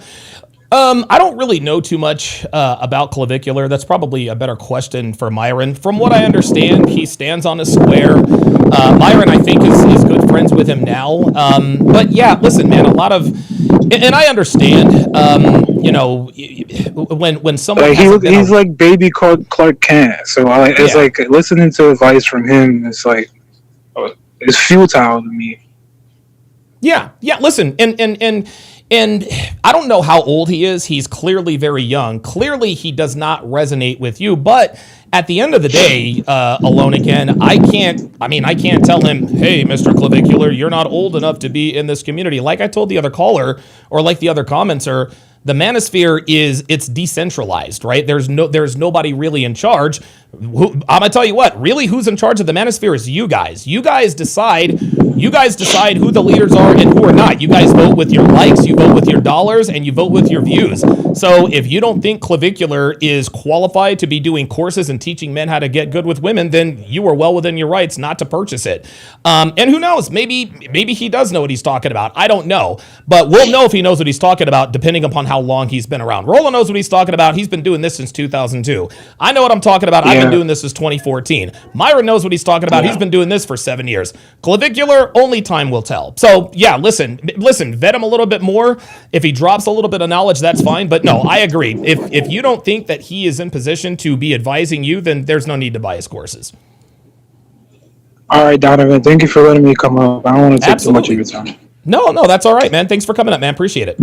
I don't really know too much about Clavicular. That's probably a better question for Myron. From what I understand, he stands on a square. Myron, I think, is good friends with him now. But yeah, listen, man, a lot of, and I understand, when someone he's like baby Clark Kent. So it's like listening to advice from him. It's like it's futile to me. Yeah. Listen, and I don't know how old he is. He's clearly very young. Clearly, he does not resonate with you. But at the end of the day, Alone Again, I can't tell him, hey, Mr. Clavicular, you're not old enough to be in this community. Like I told the other caller, or like the other commenter, the manosphere it's decentralized, right? There's nobody really in charge. I'm gonna tell you what, really, who's in charge of the manosphere is you guys. You guys decide who the leaders are and who are not. You guys vote with your likes, you vote with your dollars, and you vote with your views. So if you don't think Clavicular is qualified to be doing courses and teaching men how to get good with women, then you are well within your rights not to purchase it. And who knows? Maybe he does know what he's talking about. I don't know, but we'll know if he knows what he's talking about depending upon how how long he's been around. Roland knows what he's talking about. He's been doing this since 2002. I know what I'm talking about. I've been doing this since 2014. Myron knows what he's talking about. He's been doing this for 7 years. Clavicular, only time will tell. So yeah, listen, vet him a little bit more. If he drops a little bit of knowledge, that's fine. But no, I agree. If you don't think that he is in position to be advising you, then there's no need to buy his courses. All right, Donovan, thank you for letting me come up. I don't want to take too much of your time. No, that's all right, man. Thanks for coming up, man. Appreciate it.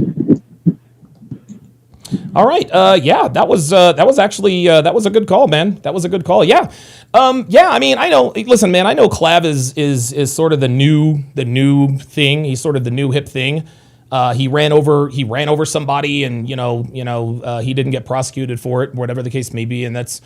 All right. Yeah, that was actually that was a good call, man. That was a good call. Yeah. I mean, I know. Listen, man. I know Clav is sort of the new thing. He's sort of the new hip thing. He ran over somebody, and he didn't get prosecuted for it, whatever the case may be, and that's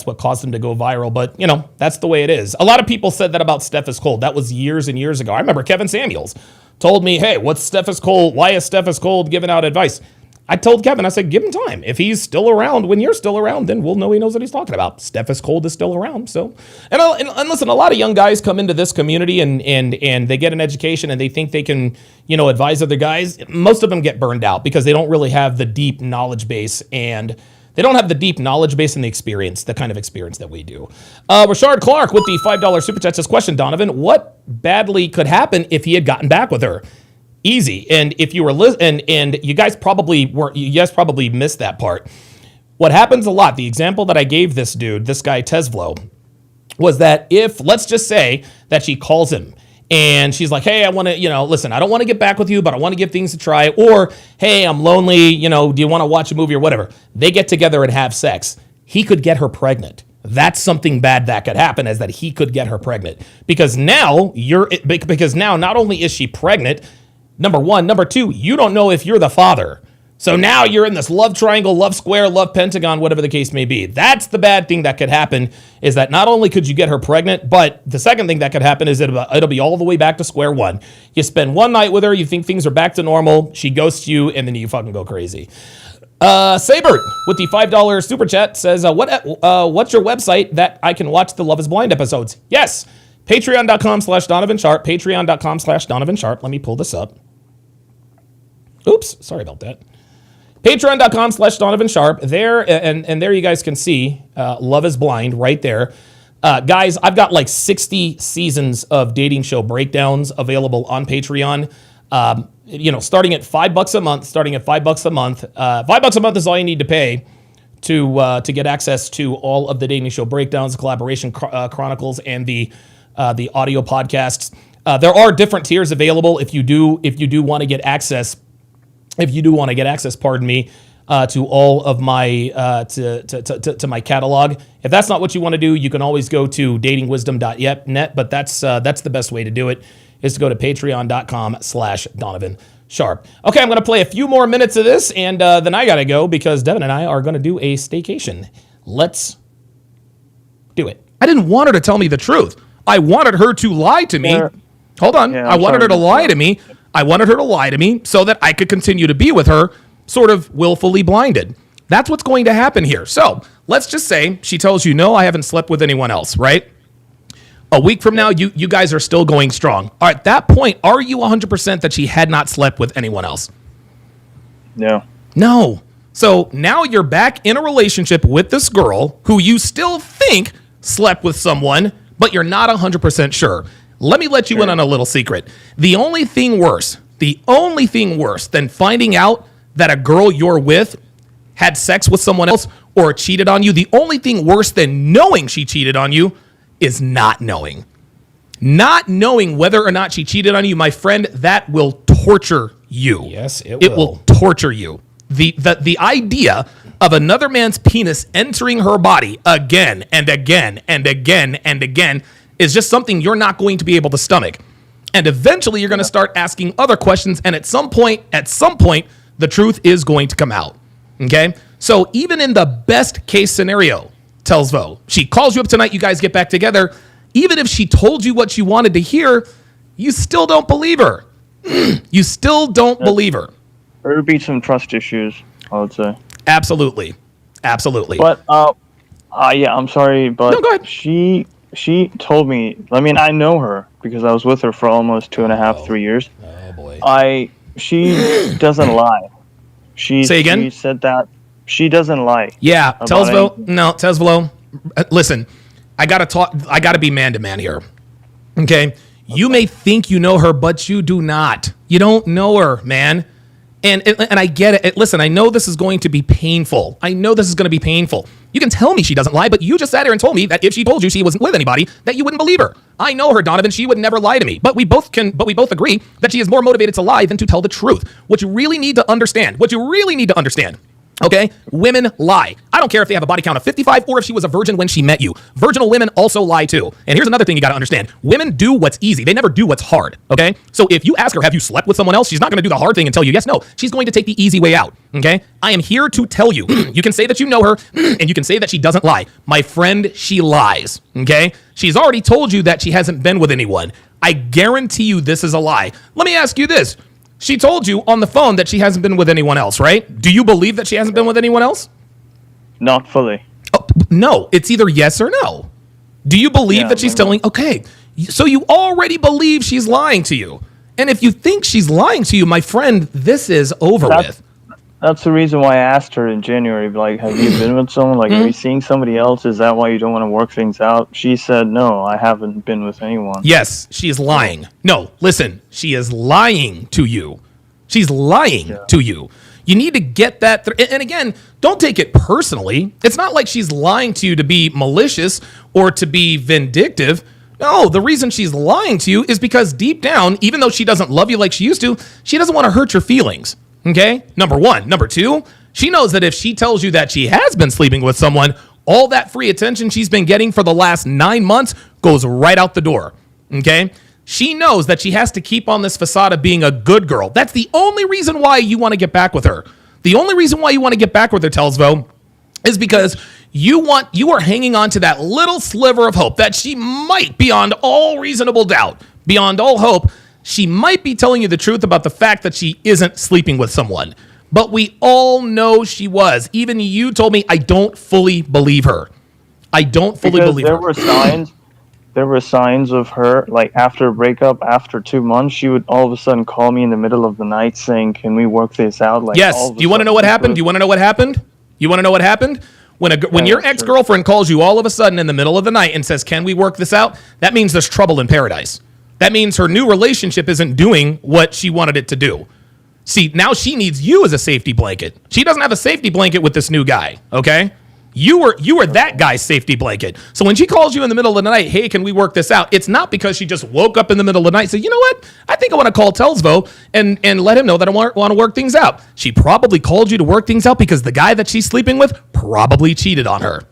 what caused him to go viral. But that's the way it is. A lot of people said that about Steph is cold. That was years and years ago. I remember Kevin Samuels told me, "Hey, what's Steph is cold? Why is Steph is cold giving out advice?" I told Kevin, I said, give him time. If he's still around when you're still around, then we'll know he knows what he's talking about. Steph is cold is still around. So, and listen, a lot of young guys come into this community and they get an education and they think they can, advise other guys. Most of them get burned out because they don't really have the deep knowledge base and the experience, the kind of experience that we do. Rashard Clark with the $5 super chat says, question, Donovan, what badly could happen if he had gotten back with her? Easy. And if you were and you guys probably missed that part. What happens a lot, the example that I gave this guy Tesvlo, was that if, let's just say that she calls him and she's like, hey, I want to, listen, I don't want to get back with you, but I want to give things a try. Or, hey, I'm lonely, do you want to watch a movie or whatever? They get together and have sex. He could get her pregnant. That's something bad that could happen, is that he could get her pregnant. Because now not only is she pregnant, number one, number two, you don't know if you're the father. So now you're in this love triangle, love square, love pentagon, whatever the case may be. That's the bad thing that could happen, is that not only could you get her pregnant, but the second thing that could happen is it'll be all the way back to square one. You spend one night with her, you think things are back to normal, she ghosts you, and then you fucking go crazy. Sabert with the $5 super chat says, what's your website that I can watch the Love is Blind episodes? Yes, patreon.com/Donovan Sharp, patreon.com/Donovan Sharp. Let me pull this up. Oops, sorry about that. Patreon.com/Donovan Sharp. There, and there you guys can see Love is Blind right there. Guys, I've got like 60 seasons of dating show breakdowns available on Patreon. Starting at $5 a month. $5 a month is all you need to pay to get access to all of the dating show breakdowns, collaboration chronicles, and the audio podcasts. There are different tiers available if you do want to get access. Pardon me, to all of my to my catalog. If that's not what you want to do, you can always go to datingwisdom.net. But that's the best way to do it, is to go to patreon.com/Donovan Sharp. Okay, I'm going to play a few more minutes of this, and then I got to go because Devin and I are going to do a staycation. Let's do it. I didn't want her to tell me the truth. I wanted her to lie to me. Yeah. Hold on. Yeah, I wanted her to lie to me. I wanted her to lie to me so that I could continue to be with her, sort of willfully blinded. That's what's going to happen here. So let's just say she tells you, no, I haven't slept with anyone else, right? A week from now, you guys are still going strong. All right, at that point, are you 100% that she had not slept with anyone else? No. So now you're back in a relationship with this girl who you still think slept with someone, but you're not 100% sure. Let me let you in on a little secret. The only thing worse than finding out that a girl you're with had sex with someone else or cheated on you, the only thing worse than knowing she cheated on you is not knowing. Not knowing whether or not she cheated on you, my friend, that will torture you. Yes, it will torture you. The idea of another man's penis entering her body again and again and again and again is just something you're not going to be able to stomach. And eventually you're going to start asking other questions, and at some point, the truth is going to come out. Okay? So even in the best case scenario, tells Vo, she calls you up tonight, you guys get back together. Even if she told you what you wanted to hear, you still don't believe her. You still don't believe her. There would be some trust issues, I would say. Absolutely. But, yeah, I'm sorry, but no, go ahead. She told me, I know her because I was with her for almost 2.5, 3 years. Oh boy. She doesn't lie. Say again? She said that she doesn't lie. Yeah, about Telsvo. anything. No, Telsvo. Listen, I gotta be man to man here. Okay? You may think you know her, but you do not. You don't know her, man. And I get it. Listen, I know this is going to be painful. I know this is going to be painful. You can tell me she doesn't lie, but you just sat here and told me that if she told you she wasn't with anybody, that you wouldn't believe her. I know her, Donovan. She would never lie to me. But we both agree that she is more motivated to lie than to tell the truth. What you really need to understand, okay? Women lie. I don't care if they have a body count of 55 or if she was a virgin when she met you. Virginal women also lie too. And here's another thing you got to understand. Women do what's easy. They never do what's hard, okay? So if you ask her, have you slept with someone else? She's not going to do the hard thing and tell you yes, no. She's going to take the easy way out, okay? I am here to tell you. You can say that you know her and you can say that she doesn't lie. My friend, she lies, okay? She's already told you that she hasn't been with anyone. I guarantee you this is a lie. Let me ask you this. She told you on the phone that she hasn't been with anyone else, right? Do you believe that she hasn't been with anyone else? Not fully. Oh, no, it's either yes or no. Do you believe that she's telling? Okay, so you already believe she's lying to you. And if you think she's lying to you, my friend, this is over with. That's the reason why I asked her in January, like, have you been with someone? Like, are you seeing somebody else? Is that why you don't want to work things out? She said, no, I haven't been with anyone. Yes, she is lying. No, listen, she is lying to you. She's lying to you. You need to get that. And again, don't take it personally. It's not like she's lying to you to be malicious or to be vindictive. No, the reason she's lying to you is because deep down, even though she doesn't love you like she used to, she doesn't want to hurt your feelings. Okay? Number one. Number two, she knows that if she tells you that she has been sleeping with someone, all that free attention she's been getting for the last 9 months goes right out the door. Okay? She knows that she has to keep on this facade of being a good girl. That's the only reason why you want to get back with her. The only reason why you want to get back with her, Telsvo, is because you are hanging on to that little sliver of hope that she might, beyond all reasonable doubt, beyond all hope, she might be telling you the truth about the fact that she isn't sleeping with someone. But we all know she was. Even you told me I don't fully believe her. I don't fully believe her. There were signs of her, like after a breakup, after 2 months, she would all of a sudden call me in the middle of the night saying, can we work this out? Like, yes. Do you want to know what happened? Do you want to know what happened? You want to know what happened? When your ex-girlfriend calls you all of a sudden in the middle of the night and says, can we work this out? That means there's trouble in paradise. That means her new relationship isn't doing what she wanted it to do. See, now she needs you as a safety blanket. She doesn't have a safety blanket with this new guy, okay? You were that guy's safety blanket. So when she calls you in the middle of the night, hey, can we work this out? It's not because she just woke up in the middle of the night and said, you know what? I think I want to call Telsvo and let him know that I want to work things out. She probably called you to work things out because the guy that she's sleeping with probably cheated on her.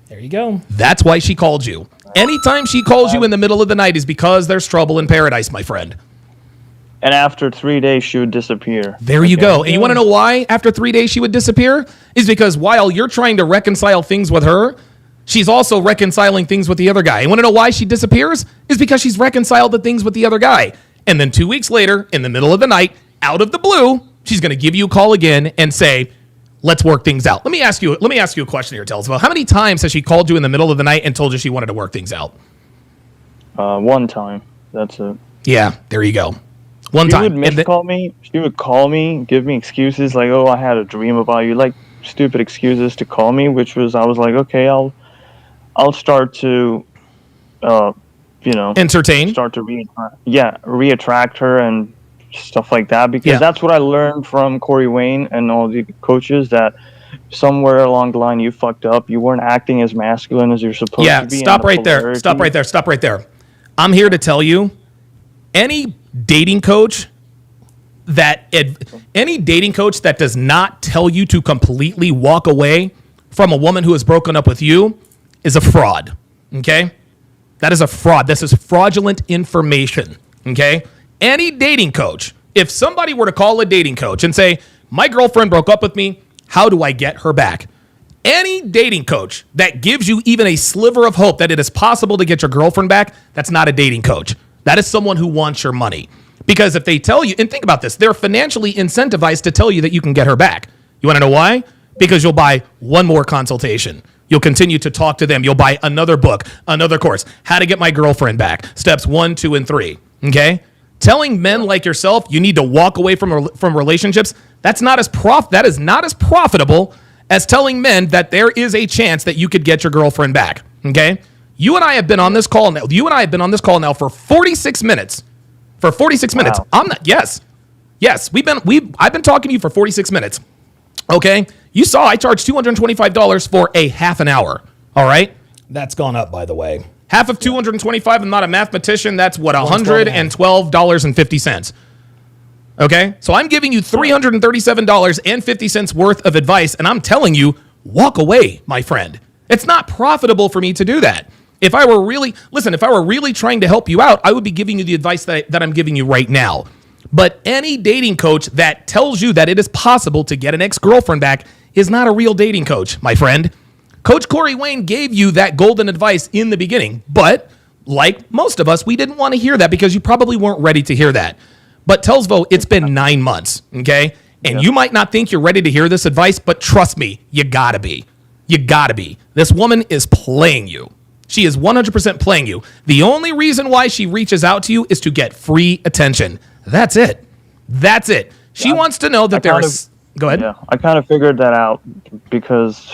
There you go. That's why she called you. Anytime she calls you in the middle of the night is because there's trouble in paradise, my friend. And after 3 days, she would disappear. There you go. And you want to know why after 3 days she would disappear? Is because while you're trying to reconcile things with her, she's also reconciling things with the other guy. You want to know why she disappears? Is because she's reconciled the things with the other guy. And then 2 weeks later, in the middle of the night, out of the blue, she's going to give you a call again and say, let's work things out. Let me ask you a question here, Telsvo. How many times has she called you in the middle of the night and told you she wanted to work things out? One time. That's it. Yeah, there you go. One time. She would call me, give me excuses like, oh, I had a dream about you, like stupid excuses to call me, I was like, okay, I'll start to, entertain, start to reattract her and stuff like that, because that's what I learned from Corey Wayne and all the coaches, that somewhere along the line you fucked up. You weren't acting as masculine as you're supposed to be. Stop right there. Stop right there. I'm here to tell you, any dating coach that does not tell you to completely walk away from a woman who has broken up with you is a fraud. Okay? That is a fraud. This is fraudulent information. Okay? Any dating coach, if somebody were to call a dating coach and say, my girlfriend broke up with me, how do I get her back? Any dating coach that gives you even a sliver of hope that it is possible to get your girlfriend back, that's not a dating coach. That is someone who wants your money. Because if they tell you, and think about this, they're financially incentivized to tell you that you can get her back. You want to know why? Because you'll buy one more consultation. You'll continue to talk to them. You'll buy another book, another course, how to get my girlfriend back, steps 1, 2, and 3. Okay? Telling men like yourself you need to walk away from relationships, that is not as profitable as telling men that there is a chance that you could get your girlfriend back. Okay? You and I have been on this call now for 46 minutes. For 46 minutes. I'm not Yes, I've been talking to you for 46 minutes. Okay? You saw I charged $225 for a half an hour. All right? That's gone up, by the way. Half of 225, I'm not a mathematician, that's what, $112.50. Okay? So I'm giving you $337.50 worth of advice, and I'm telling you, walk away, my friend. It's not profitable for me to do that. If I were really trying to help you out, I would be giving you the advice that I'm giving you right now. But any dating coach that tells you that it is possible to get an ex-girlfriend back is not a real dating coach, my friend. Coach Corey Wayne gave you that golden advice in the beginning, but like most of us, we didn't want to hear that because you probably weren't ready to hear that. But Telsvo, it's been 9 months, okay? And you might not think you're ready to hear this advice, but trust me, you gotta be. You gotta be. This woman is playing you. She is 100% playing you. The only reason why she reaches out to you is to get free attention. That's it. That's it. She wants to know that there is... Go ahead. Yeah, I kind of figured that out because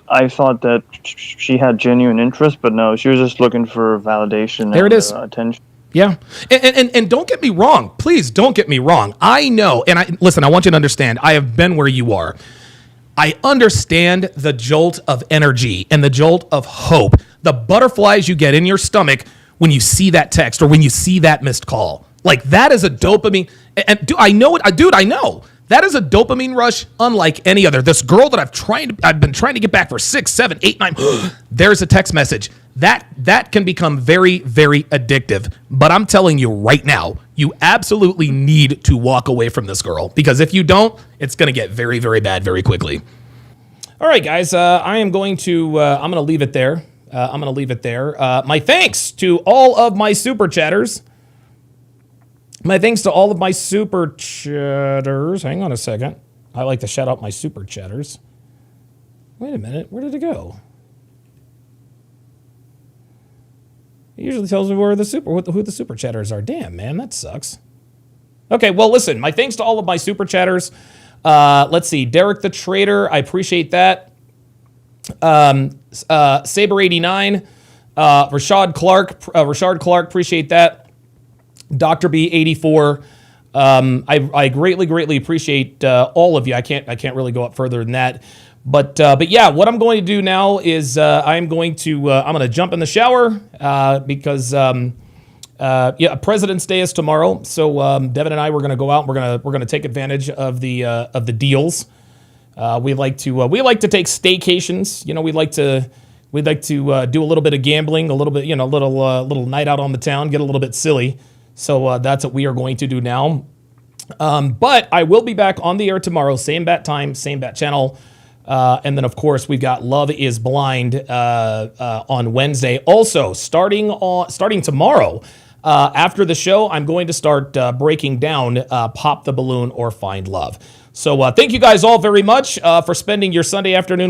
I thought that she had genuine interest, but no, she was just looking for validation. There it is. Attention. Yeah. And don't get me wrong. Please don't get me wrong. I know. And listen, I want you to understand. I have been where you are. I understand the jolt of energy and the jolt of hope, the butterflies you get in your stomach when you see that text or when you see that missed call. Like that is a dopamine. And I know it. Dude, I know. That is a dopamine rush unlike any other. This girl that I've been trying to get back for 6, 7, 8, 9. There's a text message. That can become very, very addictive. But I'm telling you right now, you absolutely need to walk away from this girl because if you don't, it's going to get very, very bad very quickly. All right, guys, I'm going to leave it there. My thanks to all of my super chatters. Hang on a second. I like to shout out my super chatters. Wait a minute. Where did it go? It usually tells me who the super chatters are. Damn, man, that sucks. Okay, well, listen. My thanks to all of my super chatters. Let's see. Derek the Trader, I appreciate that. Saber89, Rashad Clark, appreciate that. Dr. B84, I greatly appreciate all of you. I can't really go up further than that, but yeah, what I'm going to do now is I'm going to jump in the shower because President's Day is tomorrow. So Devin and I, we're going to go out. And we're going to take advantage of the deals. We like to take staycations. You know, we'd like to do a little bit of gambling, a little bit, little night out on the town, get a little bit silly. So that's what we are going to do now. But I will be back on the air tomorrow, same bat time, same bat channel. And then, of course, we've got Love is Blind on Wednesday. Also, starting tomorrow, after the show, I'm going to start breaking down Pop the Balloon or Find Love. So thank you guys all very much for spending your Sunday afternoon with